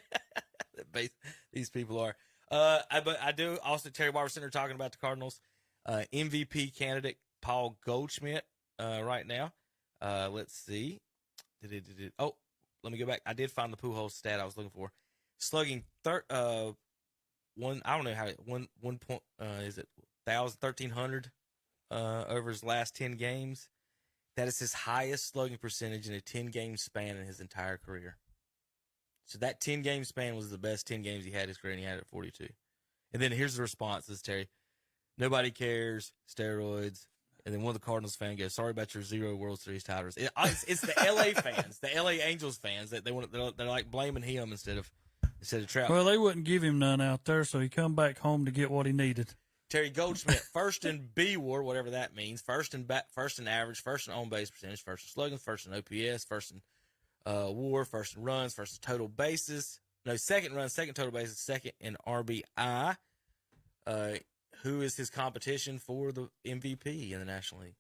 Speaker 3: these people are. But I do also, Terry Barber Center talking about the Cardinals. MVP candidate Paul Goldschmidt right now. Let's see. Oh, let me go back. I did find the Pujols stat I was looking for. Slugging one. I don't know how one point is it 1,300 over his last 10 games. That is his highest slugging percentage in a 10-game span in his entire career. So that 10-game span was the best 10 games he had in his career, and he had it at 42. And then here's the responses, Terry. Nobody cares, steroids. And then one of the Cardinals fans goes, "Sorry about your 0 World Series titles." It's the LA fans, the LA Angels fans that they're like blaming him instead of Trout.
Speaker 5: Well, they wouldn't give him none out there, so he come back home to get what he needed.
Speaker 3: Terry Goldschmidt, first in B WAR, whatever that means, first in average, first in on base percentage, first in slugging, first in OPS, first in WAR, first in runs, first in total bases. No, second runs, second total bases, second in RBI. Who is his competition for the MVP in the National League?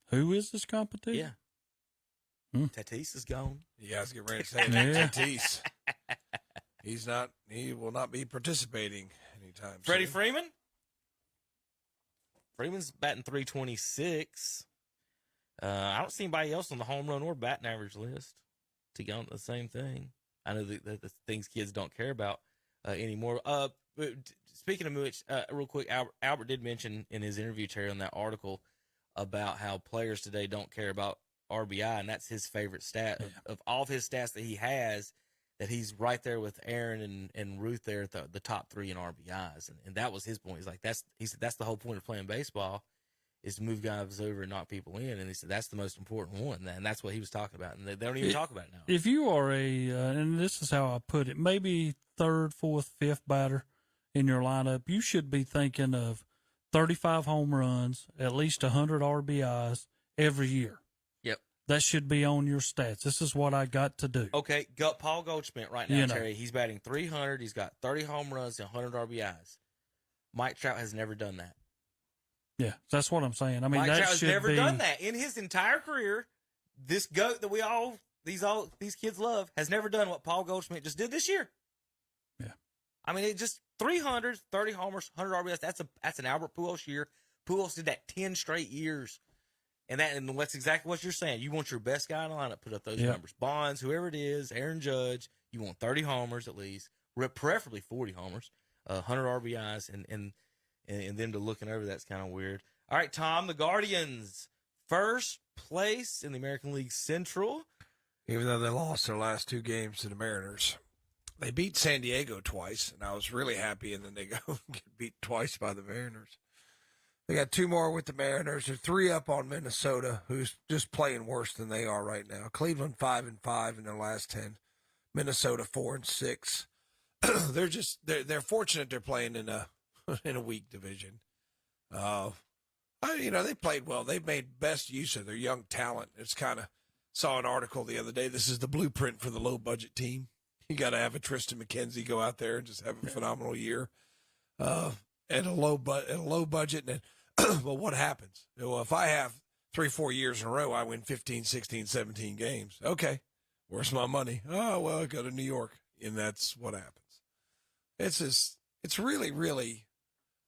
Speaker 5: Who is this competition?
Speaker 3: Yeah. Tatis is gone.
Speaker 4: You guys get ready to say that. Tatis. He will not be participating anytime
Speaker 3: Freddie
Speaker 4: soon.
Speaker 3: Freeman? Freeman's batting .326. I don't see anybody else on the home run or batting average list to go on the same thing. I know that the things kids don't care about anymore. Speaking of which, real quick, Albert did mention in his interview, Terry, on that article about how players today don't care about RBI, and that's his favorite stat. Of all of his stats that he has, that he's right there with Aaron and Ruth there at the top 3 in RBIs. And that was his point. He said that's the whole point of playing baseball, is to move guys over and knock people in. And he said that's the most important one. And that's what he was talking about. And they don't even talk about it now.
Speaker 5: If you are and this is how I put it, maybe 3rd, 4th, 5th batter in your lineup, you should be thinking of 35 home runs, at least 100 RBIs every year.
Speaker 3: Yep.
Speaker 5: that should be on your stats. This is what I got to do.
Speaker 3: Okay, Paul Goldschmidt right now, Terry. He's batting .300. He's got 30 home runs and 100 RBIs. Mike Trout has never done that.
Speaker 5: Yeah, that's what I'm saying. I mean,
Speaker 3: Mike
Speaker 5: that
Speaker 3: Trout has
Speaker 5: should
Speaker 3: never
Speaker 5: be
Speaker 3: done that in his entire career. This GOAT that these kids love has never done what Paul Goldschmidt just did this year.
Speaker 5: Yeah,
Speaker 3: I mean, it just 300, 30 homers, 100 RBIs. That's an Albert Pujols year. Pujols did that 10 straight years, and that's exactly what you're saying. You want your best guy in the lineup, put up those numbers. Bonds, whoever it is, Aaron Judge. You want 30 homers at least, preferably 40 homers, 100 RBIs, and them to looking over that's kind of weird. All right, Tom, the Guardians, first place in the American League Central.
Speaker 4: Even though they lost their last 2 games to the Mariners. They beat San Diego twice, and I was really happy, and then they go get beat twice by the Mariners. They got 2 more with the Mariners. They're 3 up on Minnesota, who's just playing worse than they are right now. Cleveland 5-5 in their last 10. Minnesota 4-6. They're fortunate they're playing in a weak division. They played well. They've made best use of their young talent. It's kind of saw an article the other day. This is the blueprint for the low budget team. You got to have a Tristan McKenzie go out there and just have a phenomenal year at a low budget. And well, what happens? Well, if I have 3-4 years in a row, I win 15, 16, 17 games. Okay, where's my money? Oh, well, I go to New York, and that's what happens. It's really, really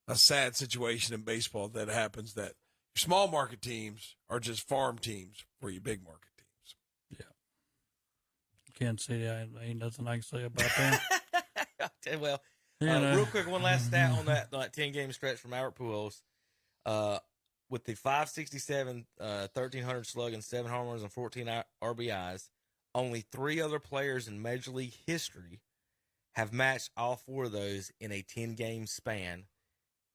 Speaker 4: a sad situation in baseball that happens, that your small market teams are just farm teams for your big market teams.
Speaker 5: Yeah. Kansas City, ain't nothing I can say about that.
Speaker 3: Well, real quick, one last stat on that 10-game stretch from Albert Pujols. With the .567, 1,300 slug and 7 homers and 14 RBIs, only 3 other players in Major League history have matched all 4 of those in a 10-game span.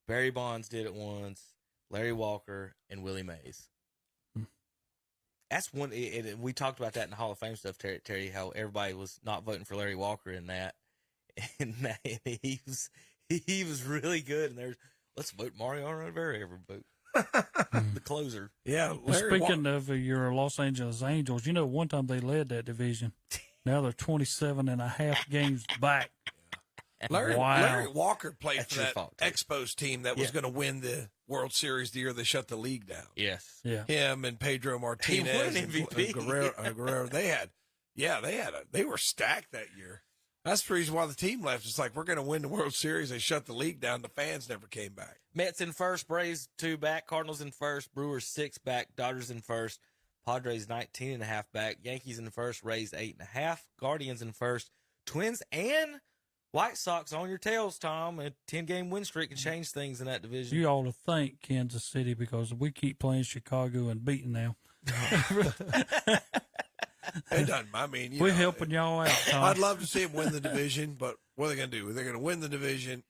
Speaker 3: Barry Bonds did it once, Larry Walker, and Willie Mays. That's one. We talked about that in the Hall of Fame stuff, Terry, how everybody was not voting for Larry Walker in that. And he was really good. And let's vote Mariano Rivera every vote. The closer.
Speaker 4: Yeah.
Speaker 5: Speaking of your Los Angeles Angels, one time they led that division. Now they're 27.5 games back.
Speaker 4: Larry Walker played for that Expos team that was going to win the World Series the year they shut the league down.
Speaker 3: Yes.
Speaker 5: Yeah.
Speaker 4: Him and Pedro Martinez.
Speaker 3: He won MVP.
Speaker 4: And Guerrero. They were stacked that year. That's the reason why the team left. It's like, we're going to win the World Series. They shut the league down. The fans never came back.
Speaker 3: Mets in first, Braves 2 back, Cardinals in first, Brewers 6 back, Dodgers in first, Padres 19.5 back, Yankees in first, Rays 8.5, Guardians in first, Twins and White Sox on your tails, Tom. A 10-game win streak can change things in that division.
Speaker 5: You ought to thank Kansas City, because we keep playing Chicago and beating them.
Speaker 4: It doesn't. I mean,
Speaker 5: we're helping y'all out, Tom.
Speaker 4: I'd love to see them win the division, but what are they going to do? They're going to win the division,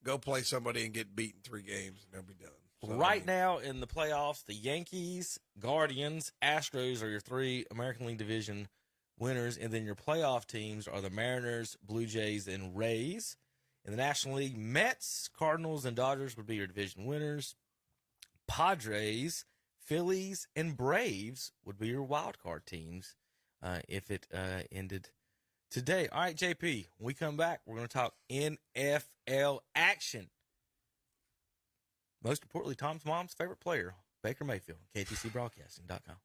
Speaker 4: go play somebody, and get beaten 3 games, and they'll be done. So,
Speaker 3: now in the playoffs, the Yankees, Guardians, Astros are your 3 American League Division winners, and then your playoff teams are the Mariners, Blue Jays, and Rays. In the National League, Mets, Cardinals, and Dodgers would be your division winners. Padres, Phillies, and Braves would be your wild card teams if it ended today. All right, JP, when we come back, we're going to talk NFL action. Most importantly, Tom's mom's favorite player, Baker Mayfield, KTCBroadcasting.com.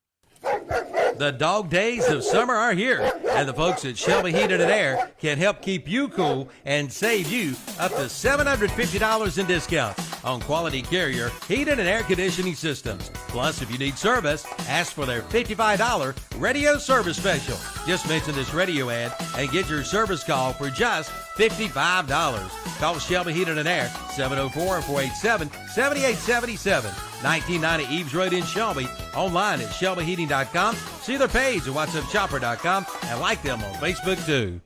Speaker 7: The dog days of summer are here, and the folks at Shelby Heated and Air can help keep you cool and save you up to $750 in discounts on quality Carrier heated and air conditioning systems. Plus, if you need service, ask for their $55 radio service special. Just mention this radio ad and get your service call for just $55. Call Shelby Heated and Air, 704-487-7877. 1990 Eves Road in Shelby. Online at shelbyheating.com. See their page at whatsupchopper.com and like them on Facebook too.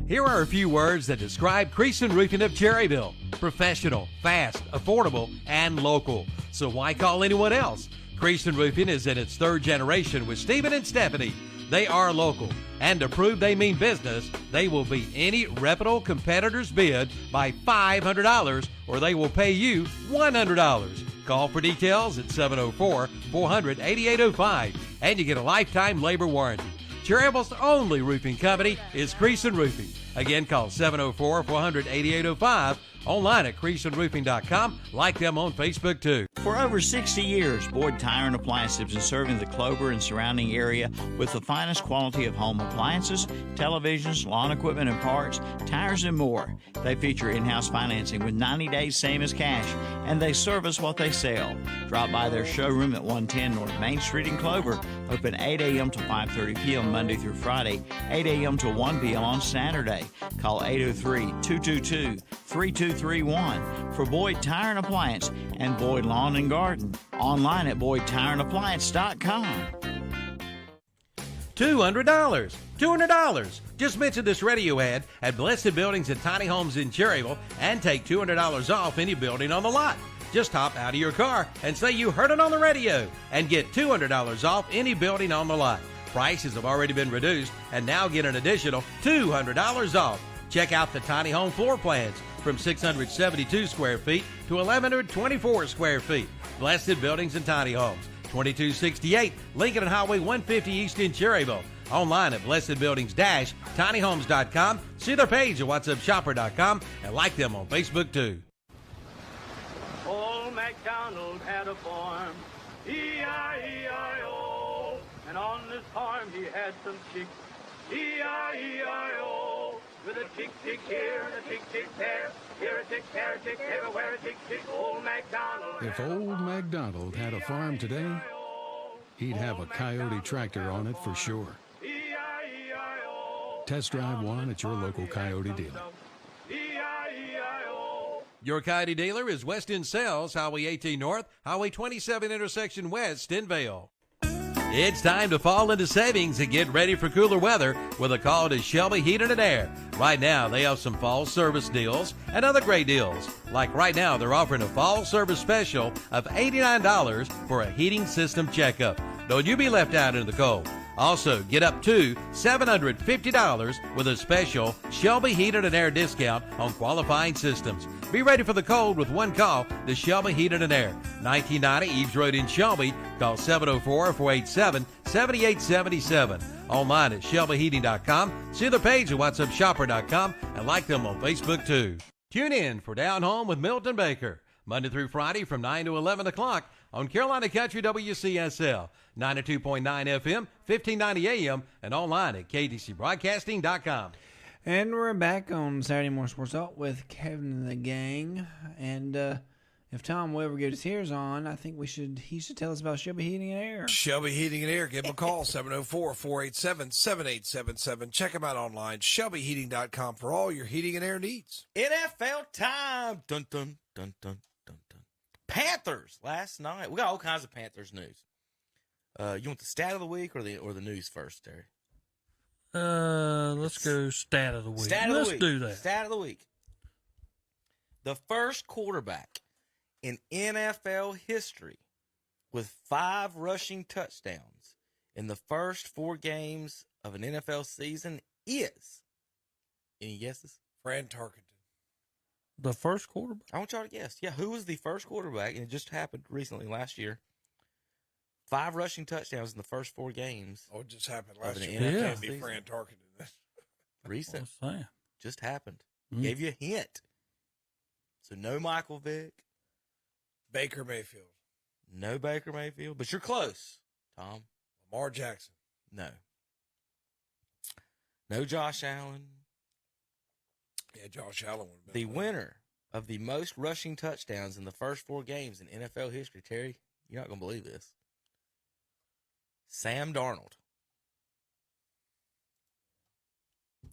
Speaker 7: Here are a few words that describe Creason Roofing of Cherryville. Professional, fast, affordable, and local. So why call anyone else? Creason Roofing is in its 3rd generation with Stephen and Stephanie. They are local, and to prove they mean business, they will beat any reputable competitor's bid by $500, or they will pay you $100. Call for details at 704-400-8805. and you get a lifetime labor warranty. Cherryble's only roofing company is Creason Roofing. Again, call 704-400-8805. Online at CreasonRoofing.com. Like them on Facebook, too.
Speaker 13: For over 60 years, Boyd Tire and Appliance has been serving the Clover and surrounding area with the finest quality of home appliances, televisions, lawn equipment and parts, tires, and more. They feature in-house financing with 90 days same as cash, and they service what they sell. Drop by their showroom at 110 North Main Street in Clover, open 8 a.m. to 5:30 p.m. Monday through Friday, 8 a.m. to 1 p.m. on Saturday. Call 803-222-3231 for Boyd Tire and Appliance and Boyd Lawn and Garden. Online at BoydTireandAppliance.com.
Speaker 7: $200. $200. Just mention this radio ad at Blessed Buildings and Tiny Homes in Cherryville and take $200 off any building on the lot. Just hop out of your car and say you heard it on the radio and get $200 off any building on the lot. Prices have already been reduced and now get an additional $200 off. Check out the tiny home floor plans from 672 square feet to 1,124 square feet. Blessed Buildings and Tiny Homes, 2268 Lincoln and Highway 150 East in Cherryville. Online at blessedbuildingsdash-tinyhomes.com. See their page at whatsupshopper.com and like them on Facebook too.
Speaker 14: Old MacDonald had a farm, E-I-E-I-O, and on this farm he had some chicks, E-I-E-I-O, with a tick tick here and a tick tick there, here a tick, there a tick, everywhere a tick tick. Old MacDonald.
Speaker 11: If old MacDonald had a farm today, he'd have a Coyote tractor on it for sure. Test drive one at your local Coyote dealer.
Speaker 7: Your Coyote dealer is West End Sales, Highway 18 North, Highway 27 intersection west in Vale. It's time to fall into savings and get ready for cooler weather with a call to Shelby Heating and Air. Right now, they have some fall service deals and other great deals. Like right now, they're offering a fall service special of $89 for a heating system checkup. Don't you be left out in the cold. Also, get up to $750 with a special Shelby Heating and Air discount on qualifying systems. Be ready for the cold with one call to Shelby Heating and Air. 1990 Eves Road in Shelby. Call 704-487-7877. Online at ShelbyHeating.com. See their page at WhatsUpShopper.com and like them on Facebook too. Tune in for Down Home with Milton Baker. Monday through Friday from 9 to 11 o'clock on Carolina Country WCSL. 92.9 FM, 1590 AM, and online at KDCBroadcasting.com.
Speaker 2: And we're back on Saturday Morning Sports Talk with Kevin and the gang. And if Tom will ever get his ears on, I think he should tell us about Shelby Heating and Air.
Speaker 4: Shelby Heating and Air. Give them a call, 704-487-7877. Check them out online, shelbyheating.com, for all your heating and air needs.
Speaker 3: NFL time. Dun, dun, dun, dun, dun, dun. Panthers last night. We got all kinds of Panthers news. You want the stat of the week or the news first, Terry?
Speaker 5: Let's go stat of the week. Let's do that.
Speaker 3: Stat of the week. The first quarterback in NFL history with 5 rushing touchdowns in the first 4 games of an NFL season is. Any guesses?
Speaker 4: Fran Tarkenton.
Speaker 5: The first quarterback?
Speaker 3: I want y'all to guess. Yeah, who was the first quarterback? And it just happened recently, last year. 5 rushing touchdowns in the first 4 games.
Speaker 4: Oh, it just happened last year.
Speaker 3: NFL
Speaker 4: It can't be
Speaker 3: season.
Speaker 4: Fran Tarkenton.
Speaker 3: Recent.
Speaker 5: What's that?
Speaker 3: Just happened. Gave you a hint. So no Michael Vick.
Speaker 4: Baker Mayfield.
Speaker 3: No Baker Mayfield. But you're close, Tom.
Speaker 4: Lamar Jackson.
Speaker 3: No. No Josh Allen.
Speaker 4: Yeah, Josh Allen would have been
Speaker 3: The winner of the most rushing touchdowns in the first 4 games in NFL history, Terry, you're not going to believe this. Sam Darnold.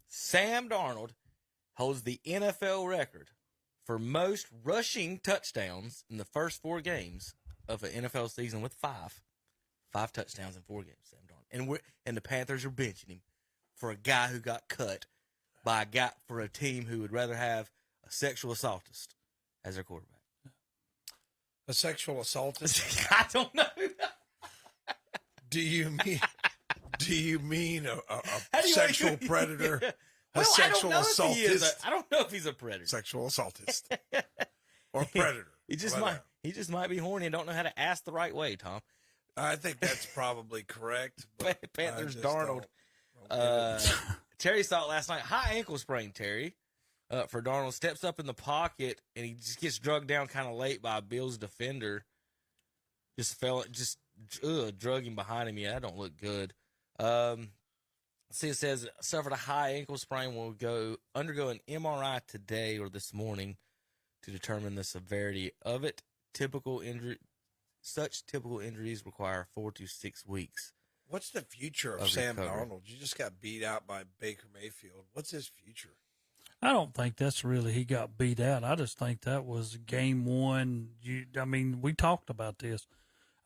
Speaker 3: Sam Darnold holds the NFL record for most rushing touchdowns in the first 4 games of an NFL season with 5. 5 touchdowns in 4 games, Sam Darnold. And the Panthers are benching him for a guy who got cut by a guy for a team who would rather have a sexual assaultist as their quarterback.
Speaker 4: A sexual assaultist?
Speaker 3: I don't know.
Speaker 4: Do you mean a sexual predator?
Speaker 3: Well,
Speaker 4: a sexual
Speaker 3: I don't know if he is
Speaker 4: assaultist?
Speaker 3: I don't know if he's a predator.
Speaker 4: Sexual assaultist. Or predator.
Speaker 3: He just might be horny and don't know how to ask the right way, Tom.
Speaker 4: I think that's probably correct. But
Speaker 3: Panthers
Speaker 4: I just
Speaker 3: Darnold.
Speaker 4: don't get it.
Speaker 3: Terry saw it last night. High ankle sprain, Terry. For Darnold, steps up in the pocket, and he just gets drugged down kind of late by a Bills defender. Drug him behind him. Yeah, that don't look good. See, it says suffered a high ankle sprain. Will undergo an MRI today or this morning to determine the severity of it. Such typical injuries require 4 to 6 weeks.
Speaker 4: What's the future of Sam Darnold? You just got beat out by Baker Mayfield. What's his future?
Speaker 5: I don't think that's really he got beat out. I just think that was game one. We talked about this.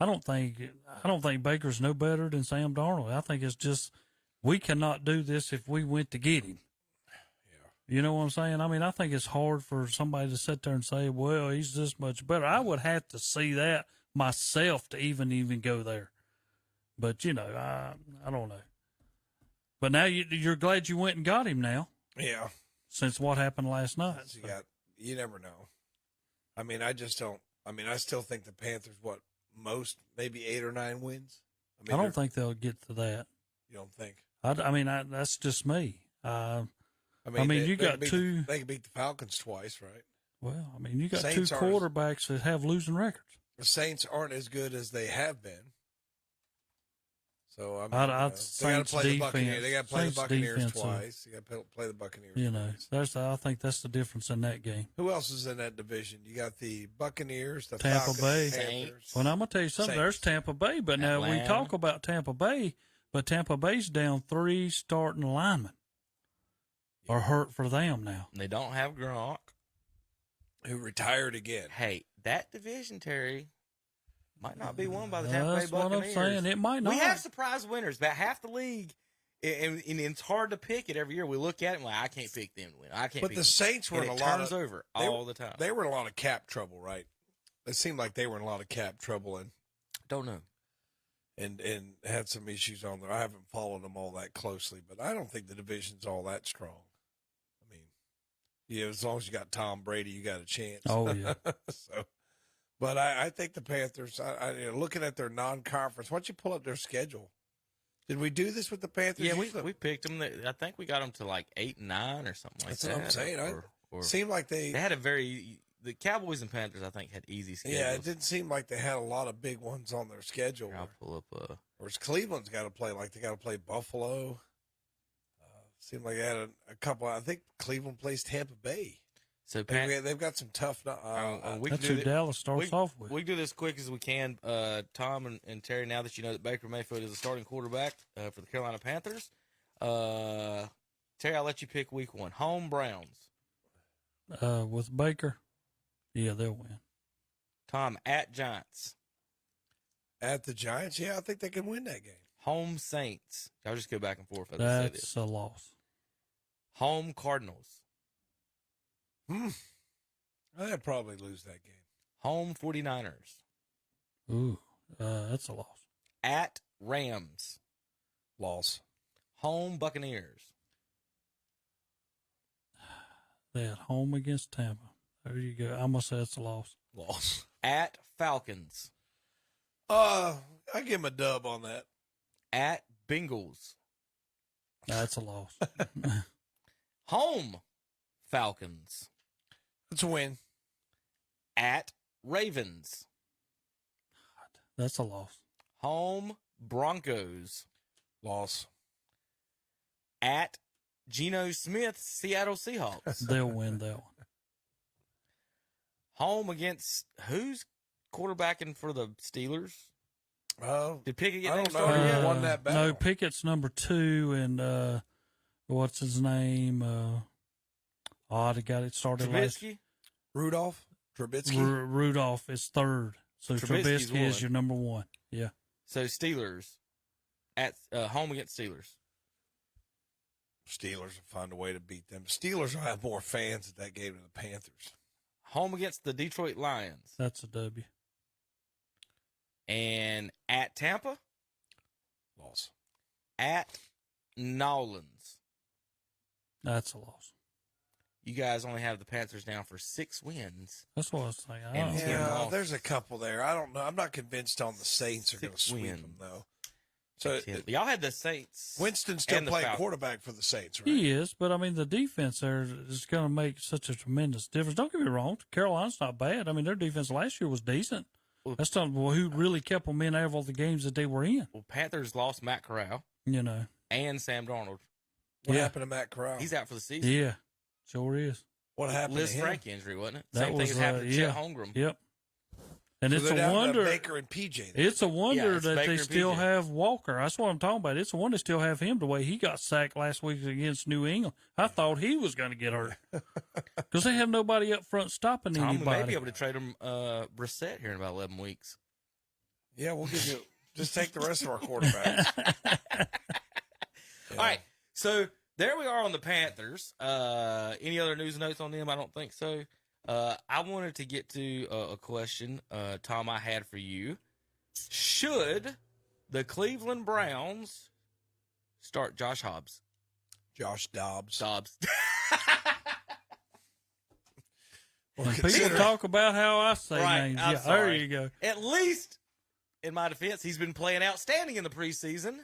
Speaker 5: I don't think Baker's no better than Sam Darnold. I think it's just we cannot do this if we went to get him. Yeah. You know what I'm saying? I think it's hard for somebody to sit there and say, well, he's this much better. I would have to see that myself to even go there. But, I don't know. But now you're glad you went and got him now.
Speaker 4: Yeah.
Speaker 5: Since what happened last night.
Speaker 4: You never know. I just don't. I still think the Panthers, most, maybe 8 or 9 wins?
Speaker 5: I don't think they'll get to that.
Speaker 4: You don't think?
Speaker 5: That's just me. You got two.
Speaker 4: They can beat the Falcons twice, right?
Speaker 5: Well, you got
Speaker 4: Saints
Speaker 5: two quarterbacks that have losing records.
Speaker 4: The Saints aren't as good as they have been. So, they got to play the Buccaneers. They got to play the Buccaneers twice. You got to play the Buccaneers twice.
Speaker 5: I think that's the difference in that game.
Speaker 4: Who else is in that division? You got the Buccaneers, the
Speaker 5: Tampa
Speaker 4: Falcons,
Speaker 5: Bay.
Speaker 4: Panthers.
Speaker 5: Well, I'm going to tell you something.
Speaker 4: Saints.
Speaker 5: There's Tampa Bay, but now we talk about Tampa Bay, but Tampa Bay's down 3 starting linemen. Are hurt for them now.
Speaker 3: They don't have Gronk,
Speaker 4: who retired again.
Speaker 3: Hey, that division, Terry, might not be won by the Tampa Bay Buccaneers.
Speaker 5: That's what I'm saying. It might not.
Speaker 3: We have surprise winners. About half the league, and it's hard to pick it every year. We look at it and I can't pick them to win. I can't.
Speaker 4: But the Saints were in a lot
Speaker 3: turns over all the time.
Speaker 4: They were in a lot of cap trouble, right? It seemed like they were in a lot of cap trouble, and
Speaker 3: don't know,
Speaker 4: and had some issues on there. I haven't followed them all that closely, but I don't think the division's all that strong. As long as you got Tom Brady, you got a chance.
Speaker 5: Oh, yeah.
Speaker 4: But I think the Panthers, looking at their non-conference, why don't you pull up their schedule? Did we do this with the Panthers?
Speaker 3: Yeah, we picked them. I think we got them to like 8 and 9 or something like that.
Speaker 4: That's what I'm saying. It seemed like they
Speaker 3: had the Cowboys and Panthers, I think, had easy schedules.
Speaker 4: Yeah, it didn't seem like they had a lot of big ones on their schedule.
Speaker 3: I'll pull up.
Speaker 4: Whereas Cleveland's got to play, they got to play Buffalo. Seemed like they had a couple. I think Cleveland plays Tampa Bay.
Speaker 3: So
Speaker 4: they've got some tough.
Speaker 5: That's who Dallas starts off with.
Speaker 3: We can do this quick as we can. Tom and Terry, now that you know that Baker Mayfield is a starting quarterback for the Carolina Panthers, Terry, I'll let you pick week 1. Home Browns.
Speaker 5: With Baker, yeah, they'll win.
Speaker 3: Tom, at Giants.
Speaker 4: At the Giants, yeah, I think they can win that game.
Speaker 3: Home Saints. I'll just go back and forth.
Speaker 5: That's a loss.
Speaker 3: Home Cardinals.
Speaker 4: They'll probably lose that game.
Speaker 3: Home 49ers.
Speaker 5: Ooh, that's a loss.
Speaker 3: At Rams.
Speaker 4: Loss.
Speaker 3: Home Buccaneers.
Speaker 5: They're at home against Tampa. There you go. I'm going to say it's a loss.
Speaker 4: Loss.
Speaker 3: At Falcons.
Speaker 4: I give them a dub on that.
Speaker 3: At Bengals.
Speaker 5: That's a loss.
Speaker 3: Home Falcons.
Speaker 4: It's a win.
Speaker 3: At Ravens.
Speaker 5: That's a loss.
Speaker 3: Home Broncos.
Speaker 4: Loss.
Speaker 3: At Geno Smith, Seattle Seahawks.
Speaker 5: They'll win that one.
Speaker 3: Home against who's quarterbacking for the Steelers? Did Pickett get named
Speaker 4: starter yet? Won that battle.
Speaker 5: No, Pickett's number 2, and what's his name? They got it started last.
Speaker 4: Rudolph? Trubisky?
Speaker 5: Rudolph is 3rd. So Trubisky is your number 1. Yeah.
Speaker 3: So Steelers at home against Steelers.
Speaker 4: Steelers will find a way to beat them. Steelers will have more fans at that game than the Panthers.
Speaker 3: Home against the Detroit Lions.
Speaker 5: That's a W.
Speaker 3: And at Tampa?
Speaker 4: Loss.
Speaker 3: At Nolans.
Speaker 5: That's a loss.
Speaker 3: you guys only have the Panthers down for 6 wins.
Speaker 5: That's what I was saying.
Speaker 3: And 10
Speaker 4: Yeah,
Speaker 3: losses.
Speaker 4: there's a couple there. I don't know. I'm not convinced on the Saints are going to
Speaker 3: 6
Speaker 4: sweep
Speaker 3: wins.
Speaker 4: them, though. So
Speaker 3: Y'all had the Saints.
Speaker 4: Winston's still
Speaker 3: and the
Speaker 4: playing
Speaker 3: Falcons.
Speaker 4: quarterback for the Saints, right?
Speaker 5: He is, but I mean, the defense there is going to make such a tremendous difference. Don't get me wrong. Carolina's not bad. I mean, their defense last year was decent. That's not who really kept them in all the games that they were in.
Speaker 3: Well, Panthers lost Matt Corral
Speaker 5: You know.
Speaker 3: and Sam Darnold.
Speaker 4: What
Speaker 5: Yeah.
Speaker 4: happened to Matt Corral?
Speaker 3: He's out for the season.
Speaker 5: Yeah, sure is.
Speaker 4: What happened
Speaker 3: Liz
Speaker 4: to him?
Speaker 3: Frank injury, wasn't it?
Speaker 5: That
Speaker 3: Same thing
Speaker 5: was,
Speaker 3: as happened to
Speaker 5: yeah.
Speaker 3: Chet Holmgren.
Speaker 5: Yep. And
Speaker 4: So
Speaker 5: it's
Speaker 4: they're
Speaker 5: a
Speaker 4: down to
Speaker 5: wonder.
Speaker 4: Baker and PJ.
Speaker 5: It's a wonder
Speaker 3: it's
Speaker 5: that
Speaker 3: Baker
Speaker 5: they
Speaker 3: and
Speaker 5: still
Speaker 3: PJ.
Speaker 5: have Walker. That's what I'm talking about. It's a wonder they still have him the way he got sacked last week against New England. I thought he was going to get hurt because they have nobody up front stopping
Speaker 3: Tom, we may be
Speaker 5: anybody.
Speaker 3: able to trade him Brissett here in about 11 weeks.
Speaker 4: Yeah, we'll give you. Just take the rest of our quarterbacks.
Speaker 3: All right, so there we are on the Panthers. Any other news and notes on them? I don't think so. I wanted to get to a question, Tom, I had for you. Should the Cleveland Browns start Josh Dobbs?
Speaker 4: Josh Dobbs.
Speaker 5: People talk about how I say
Speaker 3: Right,
Speaker 5: names.
Speaker 3: I'm
Speaker 5: Yeah,
Speaker 3: sorry.
Speaker 5: there you go.
Speaker 3: At least, in my defense, he's been playing outstanding in the preseason,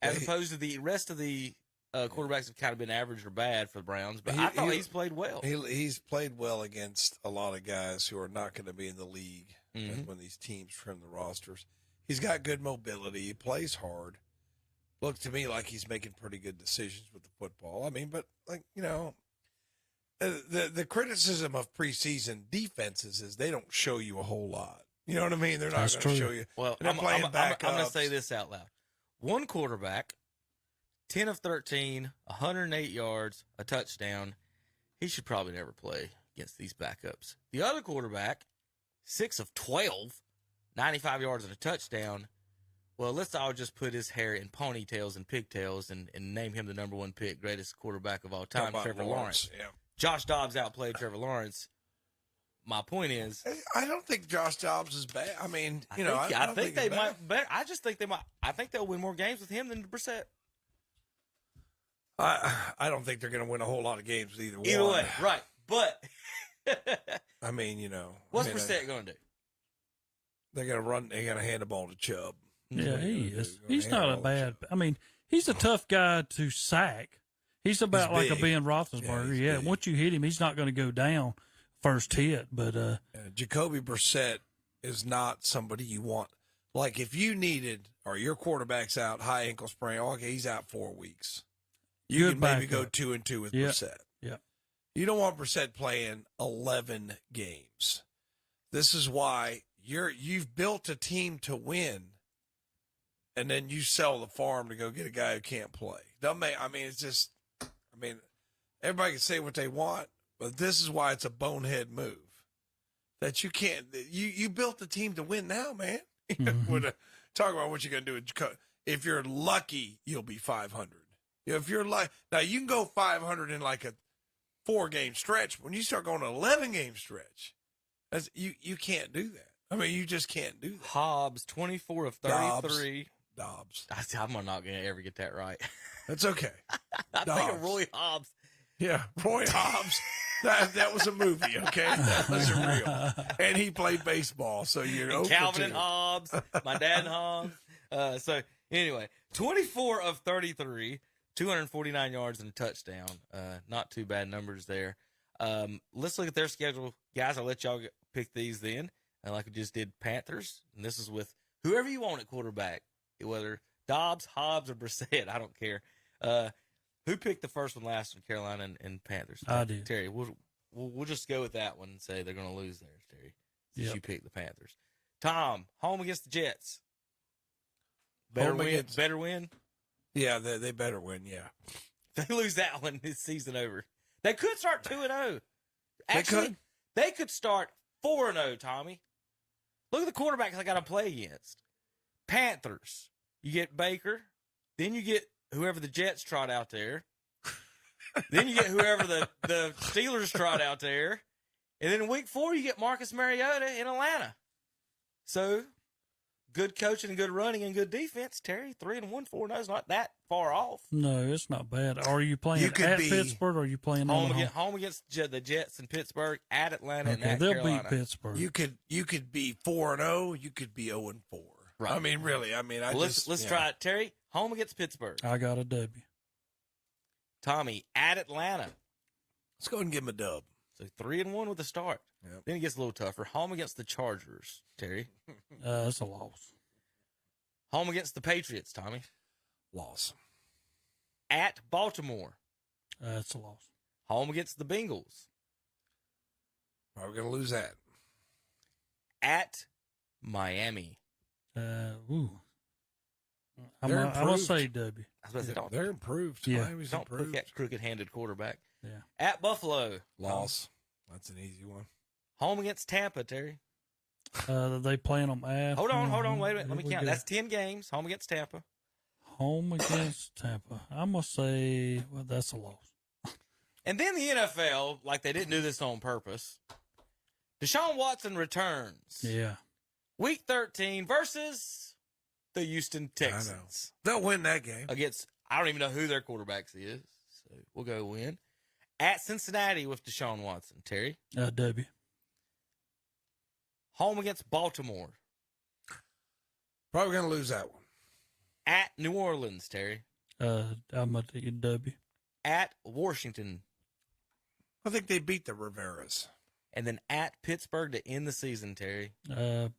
Speaker 3: as opposed to the rest of the quarterbacks have kind of been average or bad for the Browns. But I thought he's played well.
Speaker 4: He's played well against a lot of guys who are not going to be in the league
Speaker 3: Mhm.
Speaker 4: when these teams trim the rosters. He's got good mobility. He plays hard. Looks to me like he's making pretty good decisions with the football. I mean, but like the criticism of preseason defenses is they don't show you a whole lot. You know what I mean? They're not
Speaker 5: That's
Speaker 4: going to
Speaker 5: true.
Speaker 4: show you.
Speaker 3: Well,
Speaker 4: they're
Speaker 3: I'm
Speaker 4: playing
Speaker 3: going to
Speaker 4: backups.
Speaker 3: say this out loud. One quarterback, 10 of 13, 108 yards, a touchdown. He should probably never play against these backups. The other quarterback, 6 of 12, 95 yards and a touchdown. Well, let's all just put his hair in ponytails and pigtails and name him the number 1 pick, greatest quarterback of all time,
Speaker 4: Talking about
Speaker 3: Trevor Lawrence.
Speaker 4: Yeah.
Speaker 3: Josh Dobbs outplayed Trevor Lawrence. My point is,
Speaker 4: I don't think Josh Dobbs is bad. I mean,
Speaker 3: I
Speaker 4: don't
Speaker 3: think they
Speaker 4: he's bad.
Speaker 3: might. Better. I just think they might. I think they'll win more games with him than Brissett.
Speaker 4: I don't think they're going to win a whole lot of games with either one.
Speaker 3: Either way, right? But
Speaker 4: I mean,
Speaker 3: what's Brissett going to do?
Speaker 4: They're going to run. They're going to hand the ball to Chubb.
Speaker 5: Yeah, he
Speaker 4: They're
Speaker 5: is.
Speaker 4: gonna
Speaker 5: He's
Speaker 4: hand
Speaker 5: not
Speaker 4: the
Speaker 5: a
Speaker 4: ball to
Speaker 5: bad. I mean, he's a tough guy to sack. He's about
Speaker 4: He's
Speaker 5: like a
Speaker 4: big.
Speaker 5: Ben Roethlisberger.
Speaker 4: Yeah,
Speaker 5: Yeah,
Speaker 4: he's big.
Speaker 5: once you hit him, he's not going to go down first hit. But
Speaker 4: Jacoby Brissett is not somebody you want. Like if you needed, or your quarterback's out, high ankle sprain, okay, he's out 4 weeks. You
Speaker 5: Good
Speaker 4: can maybe go
Speaker 5: backup.
Speaker 4: 2-2 with
Speaker 5: Yeah.
Speaker 4: Brissett.
Speaker 5: Yeah.
Speaker 4: You don't want Brissett playing 11 games. This is why you've built a team to win, and then you sell the farm to go get a guy who can't play. It's just, everybody can say what they want, but this is why it's a bonehead move. That you can't, you built the team to win now, man.
Speaker 5: Mm-hmm.
Speaker 4: Talk about what you're going to do. If you're lucky, you'll be 500. If you're like, now you can go 500 in like a 4-game stretch. When you start going an 11-game stretch, you can't do that. I mean, you just can't do that.
Speaker 3: Hobbs, 24 of 33.
Speaker 4: Dobbs.
Speaker 3: I'm not going to ever get that right.
Speaker 4: That's okay.
Speaker 3: I think of Roy Hobbs.
Speaker 4: Yeah, Roy Hobbs. That was a movie, okay? That wasn't real. And he played baseball, so you're
Speaker 3: And
Speaker 4: 0 for
Speaker 3: Calvin
Speaker 4: 2.
Speaker 3: and Hobbs, my dad and Hobbs. So anyway, 24 of 33, 249 yards and a touchdown. Not too bad numbers there. Let's look at their schedule. Guys, I'll let y'all pick these then. Like we just did Panthers. And this is with whoever you want at quarterback, whether Dobbs, Hobbs, or Brissett. I don't care. Who picked the first one last one, Carolina and Panthers?
Speaker 5: I did.
Speaker 3: Terry, we'll just go with that one and say they're going to lose there, Terry, since
Speaker 5: Yep.
Speaker 3: you picked the Panthers. Tom, home against the Jets. Better
Speaker 4: Home
Speaker 3: win.
Speaker 4: against-
Speaker 3: Better win.
Speaker 4: Yeah, they better win, yeah.
Speaker 3: If they lose that one, it's season over. They could start 2-0.
Speaker 4: They
Speaker 3: Actually,
Speaker 4: could.
Speaker 3: they could start 4-0, Tommy. Look at the quarterbacks I got to play against. Panthers. You get Baker. Then you get whoever the Jets trot out there. Then you get whoever the Steelers trot out there. And then in week 4, you get Marcus Mariota in Atlanta. So good coaching and good running and good defense, Terry, 3-1, 4-0 is not that far off.
Speaker 5: No, it's not bad. Are you playing at Pittsburgh or are you playing
Speaker 3: home against the Jets in Pittsburgh, at Atlanta, and at
Speaker 5: they'll
Speaker 3: Carolina.
Speaker 5: beat Pittsburgh.
Speaker 4: You could be 4-0. You could be 0-4.
Speaker 3: Right.
Speaker 4: I mean, really. I mean,
Speaker 3: let's try it, Terry. Home against Pittsburgh.
Speaker 5: I got a W.
Speaker 3: Tommy, at Atlanta.
Speaker 4: Let's go ahead and give him a dub.
Speaker 3: So 3-1 with the start.
Speaker 4: Yep.
Speaker 3: Then it gets a little tougher. Home against the Chargers, Terry.
Speaker 5: That's a loss.
Speaker 3: Home against the Patriots, Tommy.
Speaker 4: Loss.
Speaker 3: At Baltimore.
Speaker 5: That's a loss.
Speaker 3: Home against the Bengals.
Speaker 4: Are we going to lose that?
Speaker 3: At Miami.
Speaker 5: I'm going to say W.
Speaker 4: They're improved.
Speaker 5: Yeah.
Speaker 4: Miami's
Speaker 3: Don't
Speaker 4: improved.
Speaker 3: pick that crooked-handed quarterback.
Speaker 5: Yeah.
Speaker 3: At Buffalo.
Speaker 4: Loss. That's an easy one.
Speaker 3: Home against Tampa, Terry.
Speaker 5: They playing them at.
Speaker 3: Hold on. Wait a minute. Let me count. That's 10 games. Home against Tampa.
Speaker 5: Home against Tampa. I'm going to say, well, that's a loss.
Speaker 3: And then the NFL, like they didn't do this on purpose. Deshaun Watson returns.
Speaker 5: Yeah.
Speaker 3: Week 13 versus the Houston Texans.
Speaker 4: They'll win that game.
Speaker 3: Against, I don't even know who their quarterbacks is. So we'll go win. At Cincinnati with Deshaun Watson, Terry.
Speaker 5: W.
Speaker 3: Home against Baltimore.
Speaker 4: Probably going to lose that one.
Speaker 3: At New Orleans, Terry.
Speaker 5: I'm going to take a W.
Speaker 3: At Washington.
Speaker 4: I think they beat the Riveras.
Speaker 3: And then at Pittsburgh to end the season, Terry.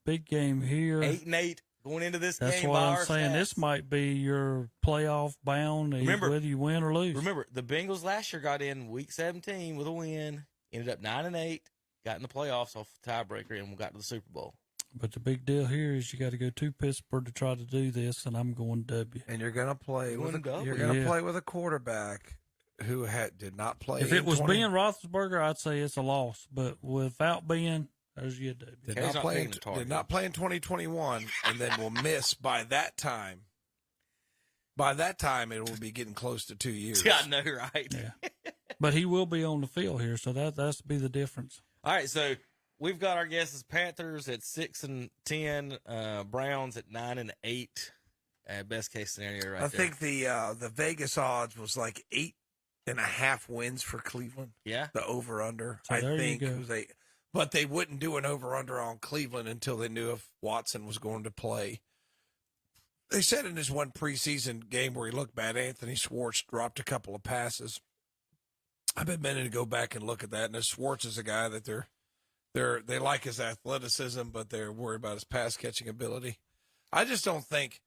Speaker 5: Big game here.
Speaker 3: 8-8 going into this
Speaker 5: That's
Speaker 3: game.
Speaker 5: what
Speaker 3: by
Speaker 5: I'm
Speaker 3: our
Speaker 5: saying.
Speaker 3: stats.
Speaker 5: This might be your playoff bound, whether you win or lose.
Speaker 3: Remember, the Bengals last year got in week 17 with a win, ended up 9-8, got in the playoffs off the tiebreaker, and got to the Super Bowl.
Speaker 5: But the big deal here is you got to go to Pittsburgh to try to do this, and I'm going W.
Speaker 4: And you're going to play with a quarterback who did not play.
Speaker 5: If it was Ben Roethlisberger, I'd say it's a loss. But without Ben, there's your W.
Speaker 4: Did not play in 2021, and then will miss by that time. By that time, it will be getting close to 2 years.
Speaker 3: Yeah, I know, right?
Speaker 5: Yeah. But he will be on the field here, so that's to be the difference.
Speaker 3: All right, so we've got our guesses: Panthers at 6-10, Browns at 9-8. Best case scenario, right there.
Speaker 4: I think the Vegas odds was like 8.5 wins for Cleveland.
Speaker 3: Yeah,
Speaker 4: the over under.
Speaker 5: So
Speaker 4: I think
Speaker 5: you go.
Speaker 4: was but they wouldn't do an over under on Cleveland until they knew if Watson was going to play. They said in this one preseason game where he looked bad, Anthony Schwartz dropped a couple of passes. I've been meaning to go back and look at that. And Schwartz is a guy that they like his athleticism, but they're worried about his pass catching ability. I just don't think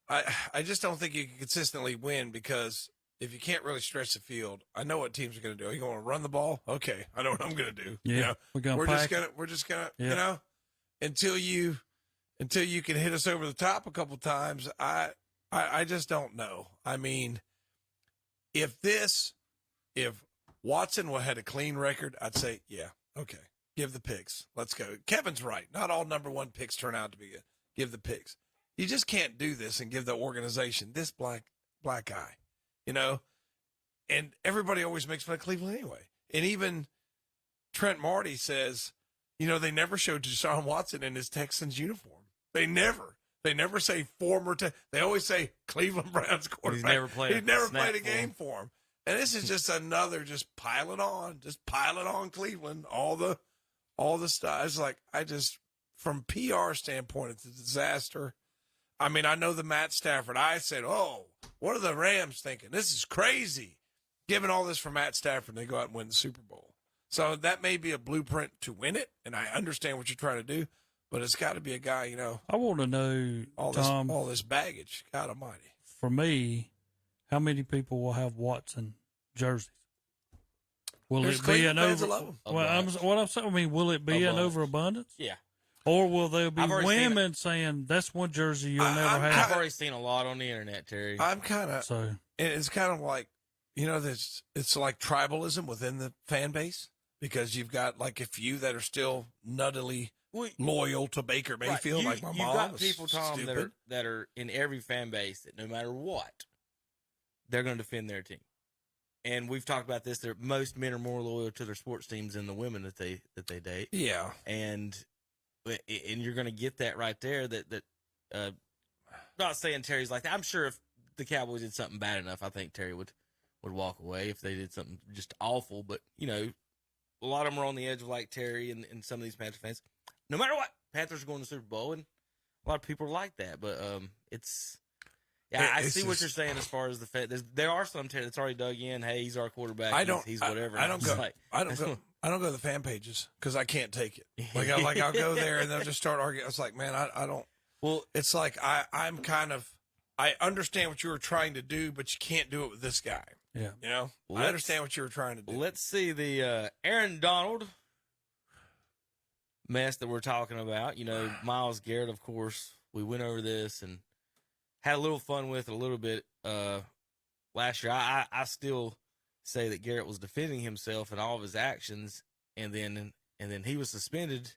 Speaker 4: you can consistently win because if you can't really stretch the field, I know what teams are going to do. Are you going to run the ball? Okay, I know what I'm going to do.
Speaker 5: Yeah,
Speaker 4: we're just gonna
Speaker 5: yeah.
Speaker 4: Until you can hit us over the top a couple times. I just don't know. I mean, if Watson had a clean record, I'd say, yeah, okay, give the picks. Let's go. Kevin's right. Not all number one picks turn out to be good. Give the picks. You just can't do this and give the organization this black guy, and everybody always makes fun of Cleveland anyway. And even Trent Marty says, they never showed Deshaun Watson in his Texans uniform. They never say former. They always say Cleveland Browns quarterback. He's never played a game for him. And this is just another, just pile it on Cleveland. All the stuff. It's like, from PR standpoint, it's a disaster. I mean, I know the Matt Stafford. I said, oh, what are the Rams thinking? This is crazy. Giving all this for Matt Stafford, and they go out and win the Super Bowl. So that may be a blueprint to win it, and I understand what you're trying to do, but it's got to be a guy,
Speaker 5: I want to know, Tom,
Speaker 4: all this baggage. God almighty.
Speaker 5: For me, how many people will have Watson jerseys? Will
Speaker 4: There's
Speaker 5: it be an
Speaker 4: fans
Speaker 5: over?
Speaker 4: that love him.
Speaker 5: What I'm saying, will it be an overabundance?
Speaker 3: Yeah.
Speaker 5: Or will there be women saying that's one jersey you'll never have?
Speaker 3: I've already seen a lot on the internet, Terry.
Speaker 4: I'm kind of it's kind of like it's like tribalism within the fan base because you've got like a few that are still nuttily loyal to Baker Mayfield.
Speaker 3: Right.
Speaker 4: My mom.
Speaker 3: You've got people, Tom,
Speaker 4: stupid.
Speaker 3: that are in every fan base that no matter what, they're going to defend their team. And we've talked about this. Most men are more loyal to their sports teams than the women that they date.
Speaker 4: Yeah,
Speaker 3: and you're going to get that right there. That not saying Terry's like that. I'm sure if the Cowboys did something bad enough, I think Terry would walk away if they did something just awful. But, a lot of them are on the edge of like Terry and some of these Panther fans. No matter what, Panthers are going to the Super Bowl, and a lot of people are like that. But I see what you're saying as far as the fact there are some Terry that's already dug in. Hey, he's our quarterback. He's whatever.
Speaker 4: I don't go to the fan pages because I can't take it. I'll go there and they'll just start arguing. It's like, man, I don't. Well, it's like I'm kind of. I understand what you were trying to do, but you can't do it with this guy.
Speaker 5: Yeah.
Speaker 4: I understand what you were trying to do.
Speaker 3: Let's see the Aaron Donald mess that we're talking about. Myles Garrett, of course, we went over this and had a little fun with it a little bit last year. I still say that Garrett was defending himself in all of his actions, and then he was suspended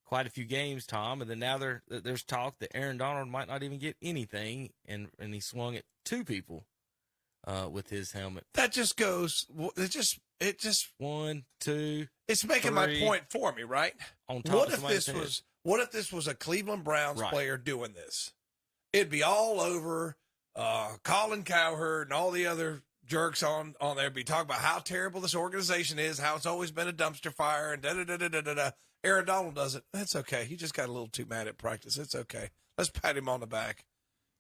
Speaker 3: quite a few games, Tom, and then now there's talk that Aaron Donald might not even get anything, and he swung at two people with his helmet.
Speaker 4: That just goes. It just
Speaker 3: 1, 2.
Speaker 4: It's making my point for me, right?
Speaker 3: On top
Speaker 4: What if this was a Cleveland Browns player doing this? It'd be all over. Colin Cowherd and all the other jerks on there be talking about how terrible this organization is, how it's always been a dumpster fire, and da-da-da-da-da-da. Aaron Donald does it. That's okay. He just got a little too mad at practice. It's okay. Let's pat him on the back.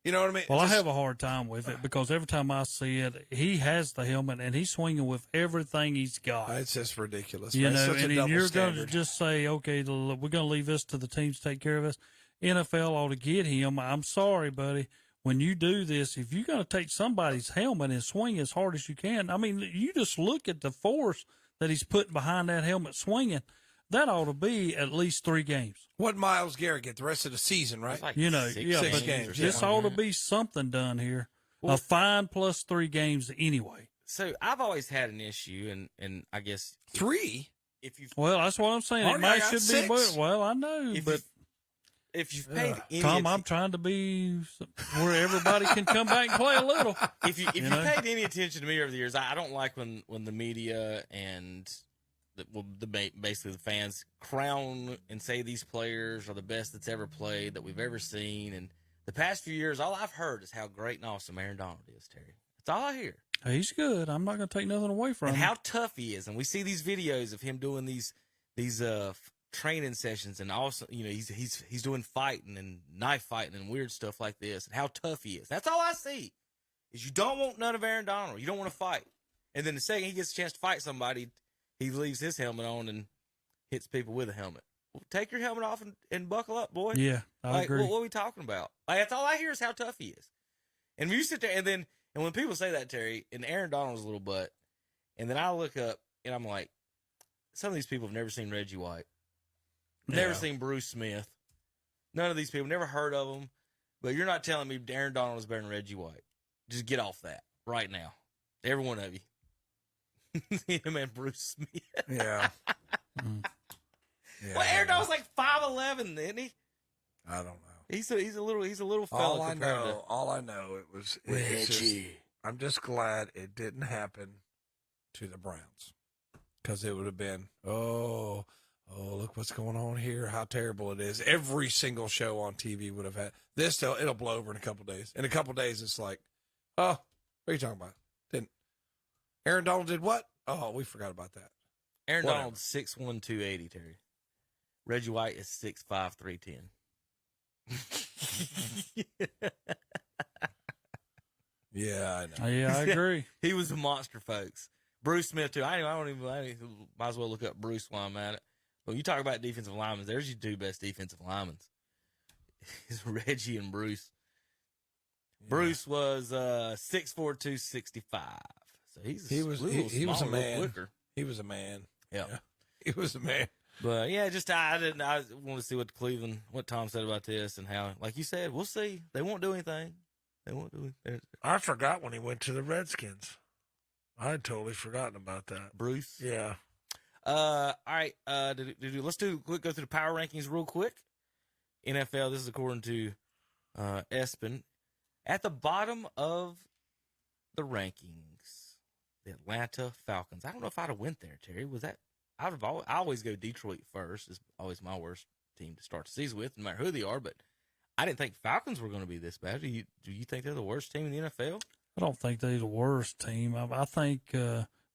Speaker 4: You know what I mean?
Speaker 5: Well, I have a hard time with it because every time I see it, he has the helmet and he's swinging with everything he's got.
Speaker 4: It's just ridiculous.
Speaker 5: And you're
Speaker 4: going
Speaker 5: to just say, okay, we're going to leave this to the teams to take care of us. NFL ought to get him. I'm sorry, buddy. When you do this, if you're going to take somebody's helmet and swing as hard as you can, I mean, you just look at the force that he's putting behind that helmet swinging. That ought to be at least 3 games.
Speaker 4: What Myles Garrett get the rest of the season, right?
Speaker 3: Like
Speaker 4: 6
Speaker 5: but
Speaker 4: games.
Speaker 5: This ought to be something done here. Well, a fine plus 3 games anyway.
Speaker 3: So I've always had an issue, and I guess
Speaker 4: 3.
Speaker 5: Well, that's what I'm saying. It might should
Speaker 4: 6.
Speaker 5: be. Well, I know, but
Speaker 3: if you've paid any
Speaker 5: Tom, I'm trying to be where everybody can come back and play a little.
Speaker 3: If you've paid any attention to me over the years, I don't like when the media and basically the fans crown and say these players are the best that's ever played, that we've ever seen. And the past few years, all I've heard is how great and awesome Aaron Donald is, Terry. That's all I hear.
Speaker 5: He's good. I'm not going to take nothing away from him.
Speaker 3: And how tough he is. And we see these videos of him doing these training sessions, and also, he's doing fighting and knife fighting and weird stuff like this, and how tough he is. That's all I see. Is you don't want none of Aaron Donald. You don't want to fight. And then the second he gets a chance to fight somebody, he leaves his helmet on and hits people with a helmet. Well, take your helmet off and buckle up, boy.
Speaker 5: Yeah, I agree.
Speaker 3: What are we talking about? That's all I hear is how tough he is. And you sit there, and when people say that, Terry, and Aaron Donald's a little butt, and then I look up, and I'm like, some of these people have never seen Reggie White. Never seen Bruce Smith. None of these people, never heard of them. But you're not telling me Aaron Donald is better than Reggie White. Just get off that right now. Every one of you. Him and Bruce Smith.
Speaker 4: Yeah.
Speaker 3: Well, Aaron Donald's like 5'11", isn't he?
Speaker 4: I don't know.
Speaker 3: He's a little fella.
Speaker 4: All I know, it was Reggie. I'm just glad it didn't happen to the Browns, because it would have been, oh, look what's going on here, how terrible it is. Every single show on TV would have had this. It'll blow over in a couple of days. In a couple of days, it's like, oh, what are you talking about? Aaron Donald did what? Oh, we forgot about that.
Speaker 3: Aaron Donald's 6'1", 280, Terry. Reggie White is 6'5", 310.
Speaker 4: Yeah, I know.
Speaker 5: Yeah, I agree.
Speaker 3: He was a monster, folks. Bruce Smith, too. I might as well look up Bruce while I'm at it. But when you talk about defensive linemen, there's your 2 best defensive linemen. It's Reggie and Bruce. Yeah. Bruce was 6'4", 265. So he was a man. Quicker.
Speaker 4: He was a man.
Speaker 3: Yeah.
Speaker 4: He was a man.
Speaker 3: But yeah, I want to see what Tom said about this, and how, like you said, we'll see. They won't do anything.
Speaker 4: I forgot when he went to the Redskins. I had totally forgotten about that.
Speaker 3: Bruce?
Speaker 4: Yeah.
Speaker 3: All right. Let's go through the power rankings real quick. NFL, this is according to Espen. At the bottom of the rankings, the Atlanta Falcons. I don't know if I'd have went there, Terry. Was that? I always go Detroit first. It's always my worst team to start the season with, no matter who they are. But I didn't think Falcons were going to be this bad. Do you think they're the worst team in the NFL?
Speaker 5: I don't think they're the worst team. I think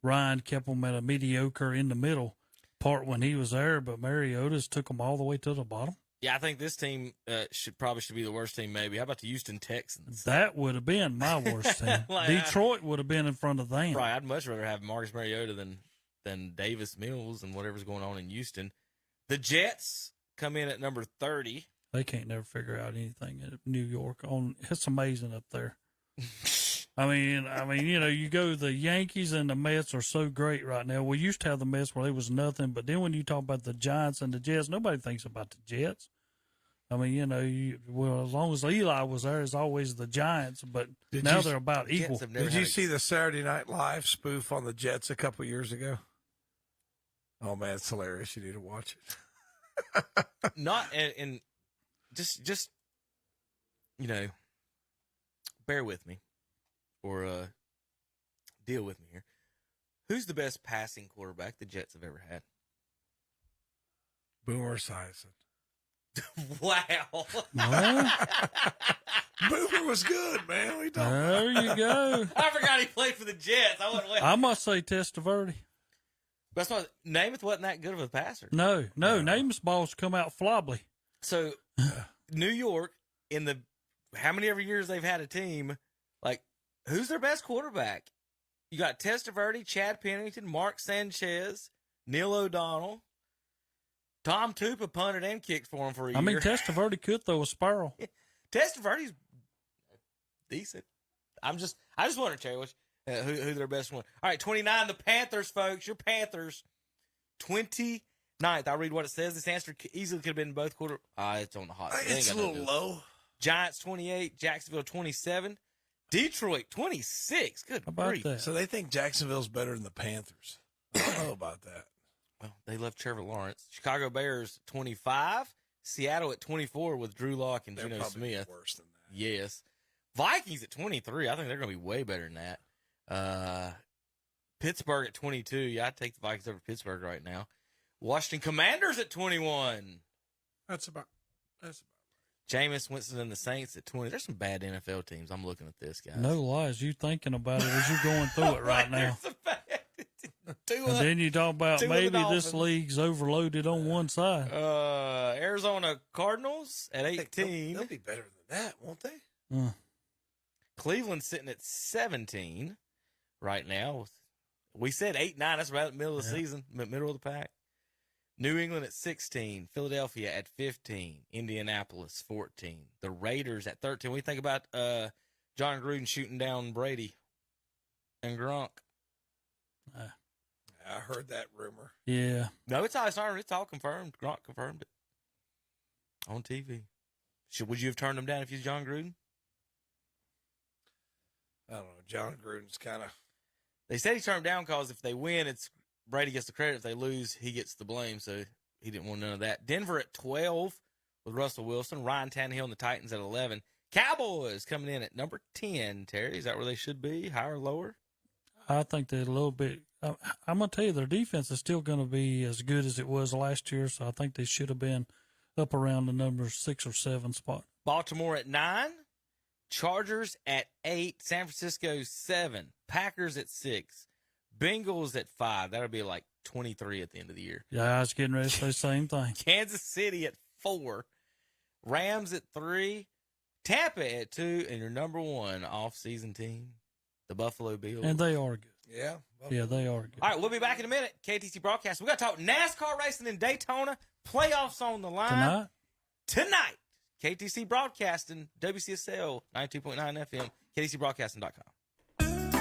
Speaker 5: Ryan kept them at a mediocre in the middle part when he was there, but Mariota's took them all the way to the bottom.
Speaker 3: Yeah, I think this team should be the worst team maybe. How about the Houston Texans?
Speaker 5: That would have been my worst team. Detroit would have been in front of them.
Speaker 3: Right, I'd much rather have Marcus Mariota than Davis Mills and whatever's going on in Houston. The Jets come in at number 30.
Speaker 5: They can't never figure out anything in New York. It's amazing up there. I mean, you go, the Yankees and the Mets are so great right now. We used to have the Mets where they was nothing, but then when you talk about the Giants and the Jets, nobody thinks about the Jets. I mean, as long as Eli was there, it's always the Giants, but now they're about equal.
Speaker 4: Did you see the Saturday Night Live spoof on the Jets a couple years ago? Oh, man, it's hilarious. You need to watch it.
Speaker 3: Not, and just bear with me or deal with me here. Who's the best passing quarterback the Jets have ever had?
Speaker 4: Boomer Esiason.
Speaker 3: Wow.
Speaker 4: Boomer was good, man. What are you talking about?
Speaker 5: There you go.
Speaker 3: I forgot he played for the Jets.
Speaker 5: I must say Testaverde.
Speaker 3: That's why Namath wasn't that good of a passer.
Speaker 5: No. Namath's balls come out flobbly.
Speaker 3: So, New York, in the how many ever years they've had a team, like, who's their best quarterback? You got Testaverde, Chad Pennington, Mark Sanchez, Neil O'Donnell. Tom Tupa punted and kicked for him for a year.
Speaker 5: I mean, Testaverde could throw a spiral.
Speaker 3: Testaverde's decent. I just want to tell you who their best one. All right, 29, the Panthers, folks. Your Panthers, 29th. I'll read what it says. This answer easily could have been both quarter. It's on the hot.
Speaker 4: It's a little low.
Speaker 3: Giants, 28. Jacksonville, 27. Detroit, 26. Good grief.
Speaker 5: That?
Speaker 4: So they think Jacksonville's better than the Panthers. I don't know about that.
Speaker 3: Well, they left Trevor Lawrence. Chicago Bears, 25. Seattle at 24 with Drew Lock and Geno Smith.
Speaker 4: Worse than that.
Speaker 3: Yes. Vikings at 23. I think they're going to be way better than that. Pittsburgh at 22. Yeah, I'd take the Vikings over Pittsburgh right now. Washington Commanders at 21.
Speaker 4: That's about
Speaker 3: Jameis Winston and the Saints at 20. There's some bad NFL teams. I'm looking at this, guys.
Speaker 5: No lies. You thinking about it as you're going through it right now. And then you talk about maybe this league's overloaded on one side.
Speaker 3: Arizona Cardinals at 18.
Speaker 4: They'll be better than that, won't they?
Speaker 3: Cleveland's sitting at 17 right now. We said 8-9. That's right in the middle of the season, middle of the pack. New England at 16. Philadelphia at 15. Indianapolis 14. The Raiders at 13. What do you think about John Gruden shooting down Brady and Gronk?
Speaker 4: I heard that rumor.
Speaker 5: Yeah.
Speaker 3: No, it's all confirmed. Gronk confirmed it on TV. Would you have turned him down if you was John Gruden?
Speaker 4: I don't know. John Gruden's kind of.
Speaker 3: They said he turned him down because if they win, it's Brady gets the credit. If they lose, he gets the blame. So he didn't want none of that. Denver at 12 with Russell Wilson. Ryan Tannehill and the Titans at 11. Cowboys coming in at number 10. Terry, is that where they should be? Higher or lower?
Speaker 5: I think they're a little bit. I'm going to tell you, their defense is still going to be as good as it was last year, so I think they should have been up around the number 6 or 7 spot.
Speaker 3: Baltimore at 9. Chargers at 8. San Francisco 7. Packers at 6. Bengals at 5. That'll be like 23 at the end of the year.
Speaker 5: Yeah, I was getting ready to say the same thing.
Speaker 3: Kansas City at 4. Rams at 3. Tampa at 2. And your number 1 off-season team, the Buffalo Bills.
Speaker 5: And they are good.
Speaker 4: Yeah.
Speaker 5: Yeah, they are good.
Speaker 3: All right, we'll be back in a minute. KTC Broadcast. We got to talk NASCAR racing in Daytona. Playoffs on the line. Tonight. KTC Broadcasting, WCSL 92.9 FM, KTCBroadcasting.com.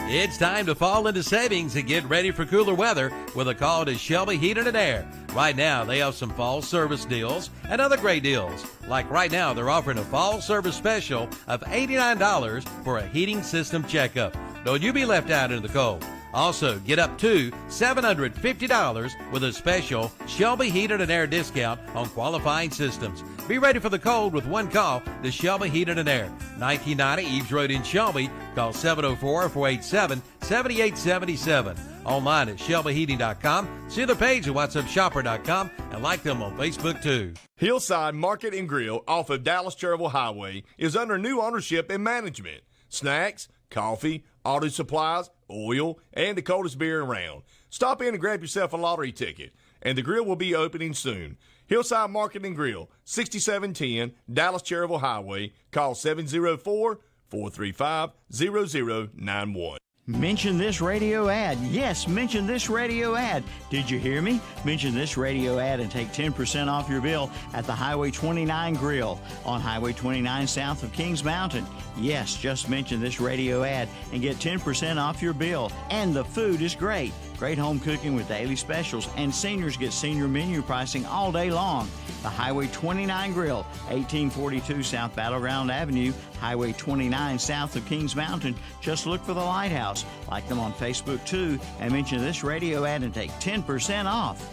Speaker 7: It's time to fall into savings and get ready for cooler weather with a call to Shelby Heating and Air. Right now, they have some fall service deals and other great deals. Like right now, they're offering a fall service special of $89 for a heating system checkup. Don't you be left out in the cold. Also, get up to $750 with a special Shelby Heating and Air discount on qualifying systems. Be ready for the cold with one call to Shelby Heating and Air. 1990 Eves Road in Shelby. Call 704-487-7877. online at shelbyheating.com. See their page at whatsupshopper.com and like them on Facebook too.
Speaker 8: Hillside Market and Grill off of Dallas Cherville Highway is under new ownership and management. Snacks, coffee, auto supplies, oil, and the coldest beer around. Stop in and grab yourself a lottery ticket, and the grill will be opening soon. Hillside Market and Grill, 6710 Dallas Cherville Highway. Call 704-435-0091.
Speaker 13: Mention this radio ad. Yes, mention this radio ad. Did you hear me? Mention this radio ad and take 10% off your bill at the Highway 29 Grill on Highway 29 south of Kings Mountain. Yes, just mention this radio ad and get 10% off your bill. And the food is great. Great home cooking with daily specials, and seniors get senior menu pricing all day long. The Highway 29 Grill, 1842 South Battleground Avenue, Highway 29 south of Kings Mountain. Just look for the lighthouse. Like them on Facebook too, and mention this radio ad and take 10% off.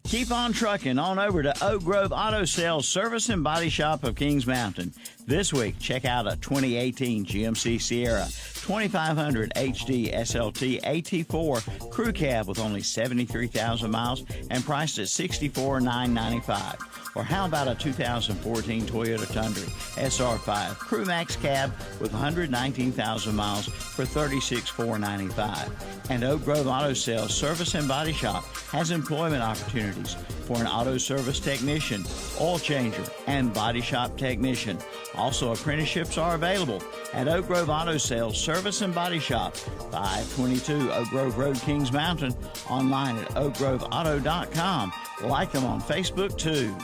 Speaker 13: Keep on trucking on over to Oak Grove Auto Sales Service and Body Shop of Kings Mountain. This week, check out a 2018 GMC Sierra 2500 HD SLT AT4 Crew Cab with only 73,000 miles and priced at $64,995. Or how about a 2014 Toyota Tundra SR5 Crew Max Cab with 119,000 miles for $36,495. And Oak Grove Auto Sales Service and Body Shop has employment opportunities for an auto service technician, oil changer, and body shop technician. Also, apprenticeships are available at Oak Grove Auto Sales Service and Body Shop, 522 Oak Grove Road, Kings Mountain, online at oakgroveauto.com. Like them on Facebook too.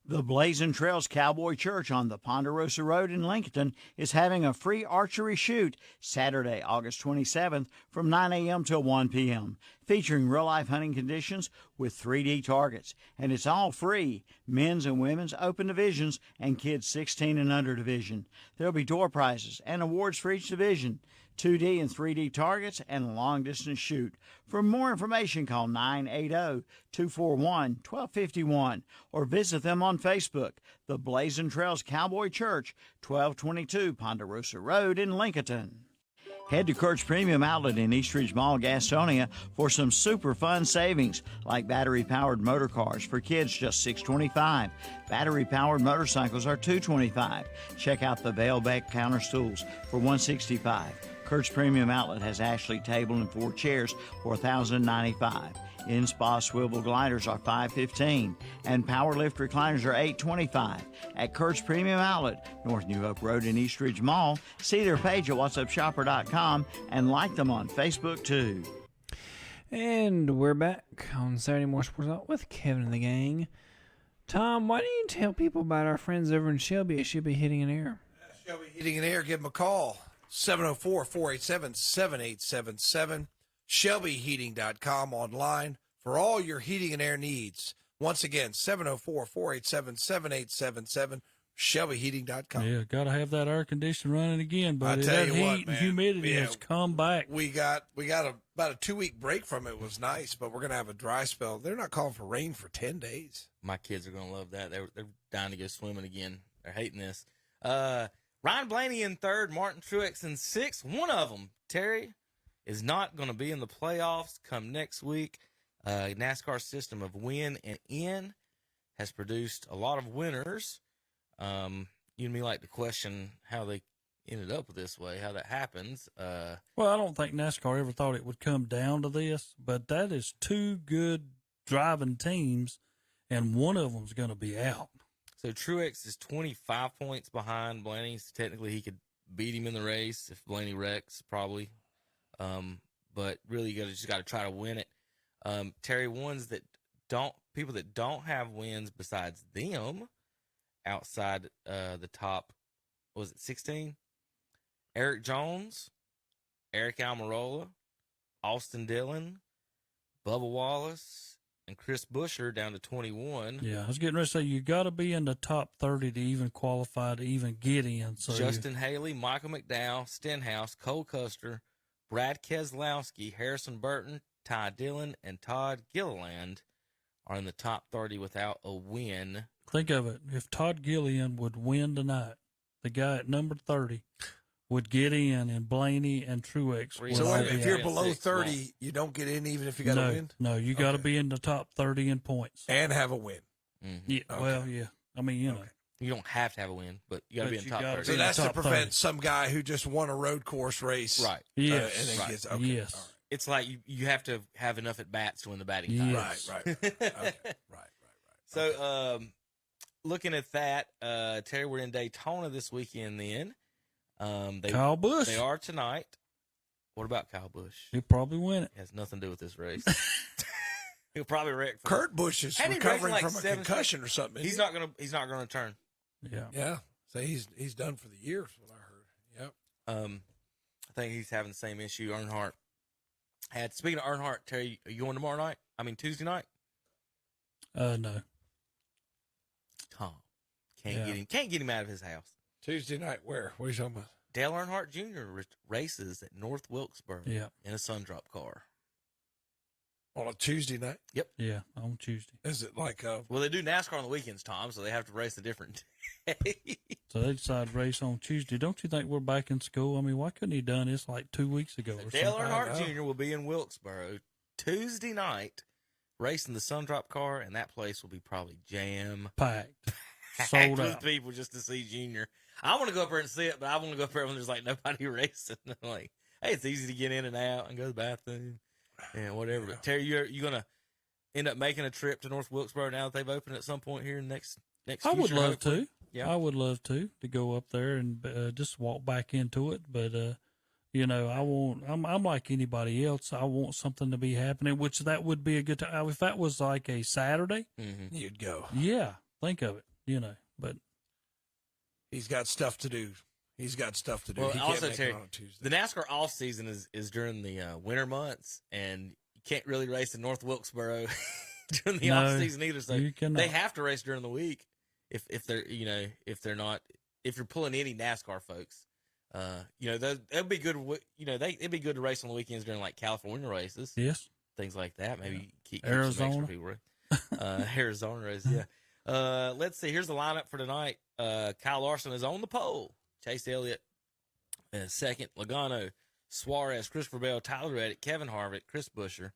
Speaker 13: The Blazing Trails Cowboy Church on the Ponderosa Road in Lincoln is having a free archery shoot Saturday, August 27th from 9 a.m. till 1 p.m., featuring real-life hunting conditions with 3D targets. And it's all free, men's and women's open divisions and kids 16 and under division. There'll be door prizes and awards for each division, 2D and 3D targets, and a long-distance shoot. For more information, call 980-241-1251 or visit them on Facebook. The Blazing Trails Cowboy Church, 1222 Ponderosa Road in Lincoln. Head to Kurt's Premium Outlet in Eastridge Mall, Gastonia for some super fun savings, like battery-powered motor cars for kids just $625. Battery-powered motorcycles are $225. Check out the Vailbeck counter stools for $165. Kurt's Premium Outlet has Ashley table and 4 chairs for $1,095. In-spa swivel gliders are $515, and power lift recliners are $825. At Kurt's Premium Outlet, North New Hope Road in Eastridge Mall. See their page at whatsupshopper.com and like them on Facebook too.
Speaker 2: And we're back on Saturday Morning Sports Talk with Kevin and the gang. Tom, why don't you tell people about our friends over in Shelby at Shelby Heating and Air?
Speaker 4: Shelby Heating and Air, give them a call. 704-487-7877. ShelbyHeating.com online for all your heating and air needs. Once again, 704-487-7877. ShelbyHeating.com.
Speaker 5: Yeah, got to have that air conditioner running again, buddy.
Speaker 4: I tell
Speaker 5: that
Speaker 4: you
Speaker 5: heat
Speaker 4: what,
Speaker 5: and
Speaker 4: man,
Speaker 5: humidity has come back.
Speaker 4: We got about a 2-week break from it. It was nice, but we're going to have a dry spell. They're not calling for rain for 10 days.
Speaker 3: My kids are going to love that. They're dying to go swimming again. They're hating this. Ryan Blaney in third, Martin Truex in sixth. One of them, Terry, is not going to be in the playoffs come next week. NASCAR system of win and in has produced a lot of winners. You and me like to question how they ended up this way, how that happens.
Speaker 5: Well, I don't think NASCAR ever thought it would come down to this, but that is 2 good driving teams, and one of them's going to be out.
Speaker 3: So Truex is 25 points behind Blaney. So technically, he could beat him in the race if Blaney wrecks, probably. But really, you just got to try to win it. Terry, people that don't have wins besides them, outside the top, was it 16? Eric Jones, Eric Almirola, Austin Dillon, Bubba Wallace, and Chris Buescher down to 21.
Speaker 5: Yeah, I was getting ready to say, you got to be in the top 30 to even qualify to even get in. So
Speaker 3: Justin Haley, Michael McDowell, Stenhouse, Cole Custer, Brad Keselowski, Harrison Burton, Ty Dillon, and Todd Gilliland are in the top 30 without a win.
Speaker 5: Think of it. If Todd Gilliland would win tonight, the guy at number 30 would get in, and Blaney and Truex. would
Speaker 4: So
Speaker 5: all
Speaker 4: if
Speaker 5: be
Speaker 4: you're
Speaker 5: out.
Speaker 4: below 30, you don't get in even if you got a win?
Speaker 5: No, you got to be in the top 30 in points.
Speaker 4: And have a win.
Speaker 5: Yeah, well, yeah. I mean, you know.
Speaker 3: You don't have to have a win, but you got to be in the top 30.
Speaker 4: So that's to prevent some guy who just won a road course race.
Speaker 3: Right.
Speaker 5: Yes.
Speaker 4: And then
Speaker 3: Right.
Speaker 4: gets, okay.
Speaker 5: Yes.
Speaker 4: all right.
Speaker 3: It's like you have to have enough at bats to win the batting
Speaker 5: Yes.
Speaker 3: title.
Speaker 4: Right. Okay. Right.
Speaker 3: So, looking at that, Terry, we're in Daytona this weekend. Then,
Speaker 5: Kyle Busch.
Speaker 3: They are tonight. What about Kyle Busch?
Speaker 5: He'll probably win it.
Speaker 3: Has nothing to do with this race. He'll probably wreck.
Speaker 4: Kurt Busch is
Speaker 3: Hadn't he
Speaker 4: recovering
Speaker 3: wrecked in
Speaker 4: from a
Speaker 3: 7
Speaker 4: concussion or something.
Speaker 3: He's not gonna turn.
Speaker 5: Yeah.
Speaker 4: Yeah. So he's done for the year, is what I heard. Yep.
Speaker 3: I think he's having the same issue Earnhardt had. Speaking of Earnhardt, Terry, are you going tomorrow night? I mean Tuesday night?
Speaker 5: No.
Speaker 3: Tom. Can't get him out of his house.
Speaker 4: Tuesday night, where? What are you talking about?
Speaker 3: Dale Earnhardt Jr. races at North Wilkesboro
Speaker 5: Yeah.
Speaker 3: in a Sundrop car.
Speaker 4: On a Tuesday night?
Speaker 3: Yep.
Speaker 5: Yeah, on Tuesday.
Speaker 4: Is it like
Speaker 3: Well, they do NASCAR on the weekends, Tom, so they have to race a different day.
Speaker 5: So they decide to race on Tuesday. Don't you think we're back in school? I mean, why couldn't he done this like 2 weeks ago or
Speaker 3: Dale
Speaker 5: something?
Speaker 3: Earnhart Jr. will be in Wilkesboro Tuesday night racing the Sundrop car, and that place will be probably
Speaker 5: Packed. Sold
Speaker 3: with
Speaker 5: out.
Speaker 3: people just to see Junior. I want to go up there and see it, but I want to go up there when there's like nobody racing. I'm like, hey, it's easy to get in and out and go to the bathroom and whatever. But Terry, you gonna end up making a trip to North Wilkesboro now that they've opened at some point here in the next
Speaker 5: I would
Speaker 3: future,
Speaker 5: love
Speaker 3: hopefully?
Speaker 5: to.
Speaker 3: Yeah.
Speaker 5: I would love to go up there and just walk back into it. But you know, I'm like anybody else. I want something to be happening, which that would be a good time. If that was like a Saturday,
Speaker 4: you'd go.
Speaker 5: Yeah, think of it. You know, but
Speaker 4: he's got stuff to do. He's got stuff to do.
Speaker 3: Well,
Speaker 4: he can't
Speaker 3: also,
Speaker 4: make
Speaker 3: Terry,
Speaker 4: it on a Tuesday.
Speaker 3: the NASCAR off season is during the winter months, and you can't really race in North Wilkesboro during the off season either. So
Speaker 5: you cannot.
Speaker 3: they have to race during the week if they're not if you're pulling any NASCAR folks. That'd be good. It'd be good to race on the weekends during like California races.
Speaker 5: Yes,
Speaker 3: things like that. Maybe keep
Speaker 5: Arizona.
Speaker 3: some extra people. Arizona race. Yeah. Let's see. Here's the lineup for tonight. Kyle Larson is on the pole. Chase Elliott second. Logano, Suarez, Christopher Bell, Tyler Reddick, Kevin Harvick, Chris Buescher,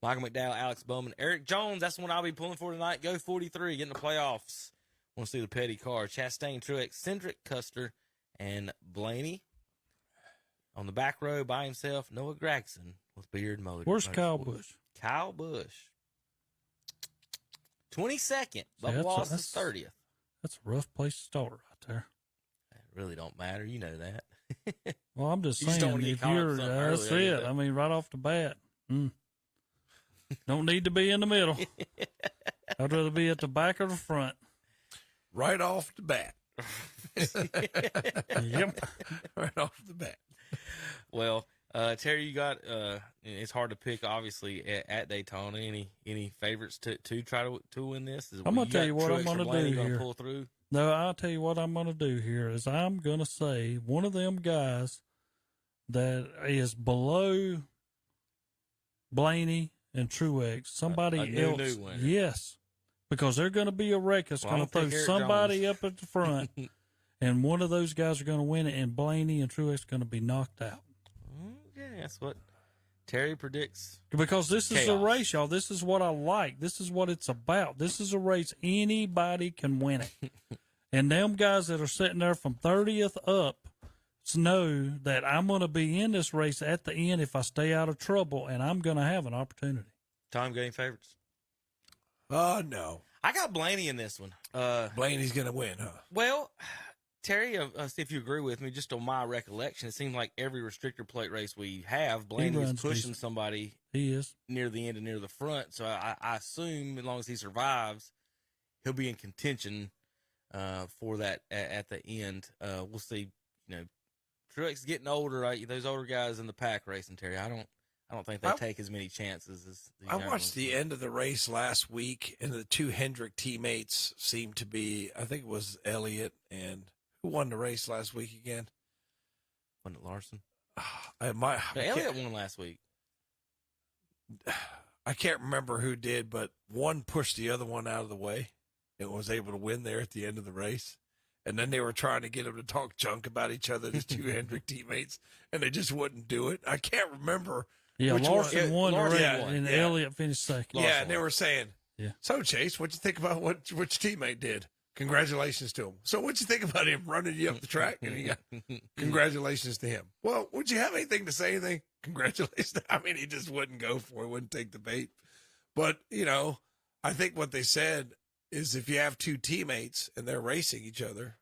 Speaker 3: Michael McDowell, Alex Bowman, Eric Jones. That's the one I'll be pulling for tonight. Go 43. Get in the playoffs. Want to see the petty car. Chastain, Truex, Cindric, Custer, and Blaney. On the back row by himself, Noah Gragson with Beard Motor.
Speaker 5: Where's Kyle Busch?
Speaker 3: Kyle Busch. 22nd. Bubba
Speaker 5: that's
Speaker 3: Wallace is 30th.
Speaker 5: That's a rough place to start right there.
Speaker 3: It really don't matter. You know that.
Speaker 5: Well, I'm just
Speaker 3: You just
Speaker 5: saying,
Speaker 3: don't wanna get
Speaker 5: if
Speaker 3: caught up
Speaker 5: you're,
Speaker 3: something
Speaker 5: that's
Speaker 3: early, I get
Speaker 5: it.
Speaker 3: that.
Speaker 5: I mean, right off the bat, don't need to be in the middle. I'd rather be at the back or the front.
Speaker 4: Right off the bat.
Speaker 5: Yep.
Speaker 4: Right off the bat.
Speaker 3: Well, Terry, you got it's hard to pick obviously at Daytona. Any favorites to try to win this?
Speaker 5: I'm gonna tell you what I'm
Speaker 3: Truex or
Speaker 5: gonna
Speaker 3: Blaney
Speaker 5: do
Speaker 3: gonna
Speaker 5: here.
Speaker 3: pull through?
Speaker 5: No, I'll tell you what I'm gonna do here is I'm gonna say one of them guys that is below Blaney and Truex, somebody
Speaker 3: A new
Speaker 5: else.
Speaker 3: winner.
Speaker 5: Yes, because they're gonna be a wreck that's
Speaker 3: Well, I
Speaker 5: gonna
Speaker 3: don't
Speaker 5: throw
Speaker 3: think Eric
Speaker 5: somebody
Speaker 3: Jones.
Speaker 5: up at the front, and one of those guys are gonna win it, and Blaney and Truex are gonna be knocked out.
Speaker 3: Yeah, that's what Terry predicts.
Speaker 5: Because this is a
Speaker 3: Chaos.
Speaker 5: race, y'all. This is what I like. This is what it's about. This is a race. Anybody can win it. And them guys that are sitting there from 30th up know that I'm going to be in this race at the end if I stay out of trouble, and I'm going to have an opportunity.
Speaker 3: Tom, got any favorites?
Speaker 4: No.
Speaker 3: I got Blaney in this one.
Speaker 4: Blaney's going to win, huh?
Speaker 3: Well, Terry, see if you agree with me. Just on my recollection, it seems like every restrictor plate race we have, Blaney is
Speaker 5: runs
Speaker 3: pushing
Speaker 5: decent.
Speaker 3: somebody.
Speaker 5: He is.
Speaker 3: Near the end and near the front. So I assume as long as he survives, he'll be in contention for that at the end. We'll see. Truex is getting older. Right? Those older guys in the pack racing, Terry. I don't think they take as many chances as the
Speaker 4: I
Speaker 3: young
Speaker 4: watched
Speaker 3: ones
Speaker 4: the
Speaker 3: do.
Speaker 4: end of the race last week, and the two Hendrick teammates seemed to be, I think it was Elliott, and who won the race last week again?
Speaker 3: Wasn't it Larson?
Speaker 4: Elliott
Speaker 3: won last week.
Speaker 4: I can't remember who did, but one pushed the other one out of the way and was able to win there at the end of the race. And then they were trying to get him to talk junk about each other, his two Hendrick teammates, and they just wouldn't do it. I can't remember.
Speaker 5: Yeah,
Speaker 4: which
Speaker 5: Larson won the race, and
Speaker 4: yeah.
Speaker 5: Elliott finished second.
Speaker 4: Yeah, and they were saying,
Speaker 5: yeah.
Speaker 4: So, Chase, what'd you think about what your teammate did? Congratulations to him. So what'd you think about him running you up the track? And he got congratulations to him. Well, would you have anything to say anything? Congratulations. I mean, he just wouldn't go for it, wouldn't take the bait. But, I think what they said is if you have two teammates and they're racing each other,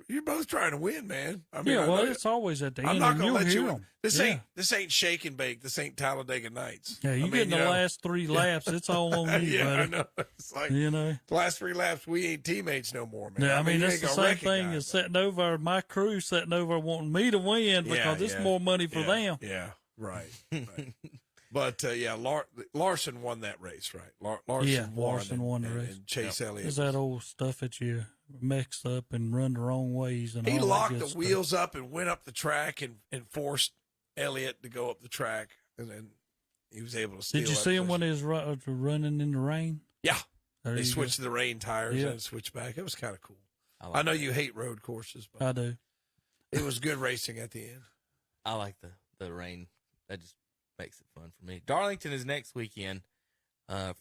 Speaker 4: you're both trying to win, man.
Speaker 5: It's always at the end.
Speaker 4: I'm not going to let you
Speaker 5: win.
Speaker 4: win. This ain't shake and bake. This ain't Talladega Nights.
Speaker 5: Yeah, you get in the last 3 laps, it's all on you,
Speaker 4: yeah,
Speaker 5: buddy.
Speaker 4: I know. It's like, the last 3 laps, we ain't teammates no more, man.
Speaker 5: Yeah, that's the same thing as my crew sitting over wanting me to win because it's more money for them.
Speaker 4: Yeah, right. But, Larson won that race, right? Larson
Speaker 5: won the race.
Speaker 4: And Chase Elliott.
Speaker 5: It's that old stuff that you mixed up and run the wrong ways. And
Speaker 4: he
Speaker 5: all
Speaker 4: locked
Speaker 5: that
Speaker 4: the
Speaker 5: good
Speaker 4: wheels up and went up the track and forced Elliott to go up the track. And then he was able to steal.
Speaker 5: Did you see him when he was running in the rain?
Speaker 4: Yeah. They switched to the rain tires and switched back. It was kind of cool. I know you hate road courses, but
Speaker 5: I do.
Speaker 4: It was good racing at the end.
Speaker 3: I like the rain. That just makes it fun for me. Darlington is next weekend for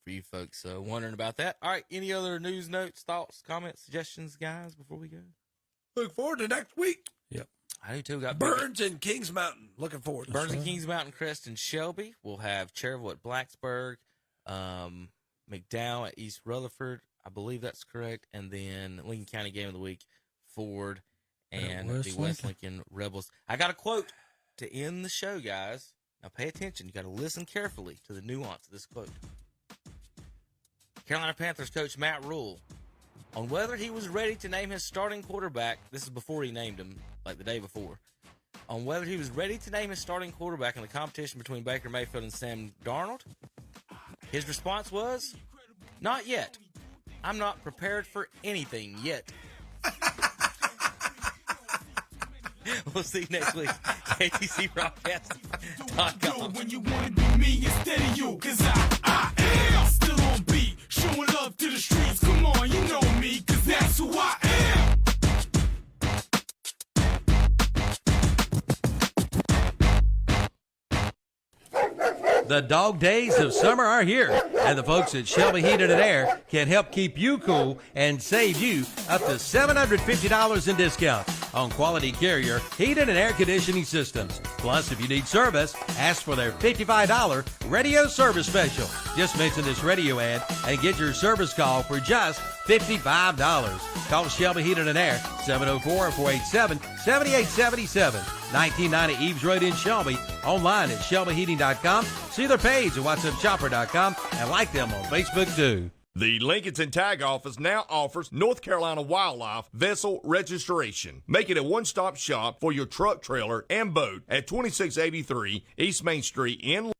Speaker 3: you folks wondering about that. All right, any other news, notes, thoughts, comments, suggestions, guys, before we go?
Speaker 4: Look forward to next week.
Speaker 5: Yep.
Speaker 3: I do too. Got
Speaker 4: Burns and Kings Mountain. Looking forward to
Speaker 3: Burns and Kings Mountain, Crest and Shelby. We'll have Cherville at Blacksburg, McDowell at East Rutherford. I believe that's correct. And then Lincoln County Game of the Week, Ford and the West Lincoln Rebels. I got a quote to end the show, guys. Now pay attention. You got to listen carefully to the nuance of this quote. Carolina Panthers coach Matt Rule, on whether he was ready to name his starting quarterback, this is before he named him, like the day before, on whether he was ready to name his starting quarterback in the competition between Baker Mayfield and Sam Darnold, his response was, "Not yet. I'm not prepared for anything yet." We'll see you next week. KTCBroadcast.com.
Speaker 1: When you want to be me instead of you, cause I am still on beat, showing love to the streets. Come on, you know me, cause that's who I am.
Speaker 7: The dog days of summer are here, and the folks at Shelby Heated and Air can help keep you cool and save you up to $750 in discounts on quality Carrier heated and air conditioning systems. Plus, if you need service, ask for their $55 radio service special. Just mention this radio ad and get your service call for just $55. Call Shelby Heated and Air, 704-487-7877. 1990 Eves Road in Shelby. Online at shelbyheating.com. See their page at whatsupshopper.com and like them on Facebook too.
Speaker 8: The Lincoln Tag Office now offers North Carolina wildlife vessel registration. Make it a one-stop shop for your truck, trailer, and boat at 2683 East Main Street in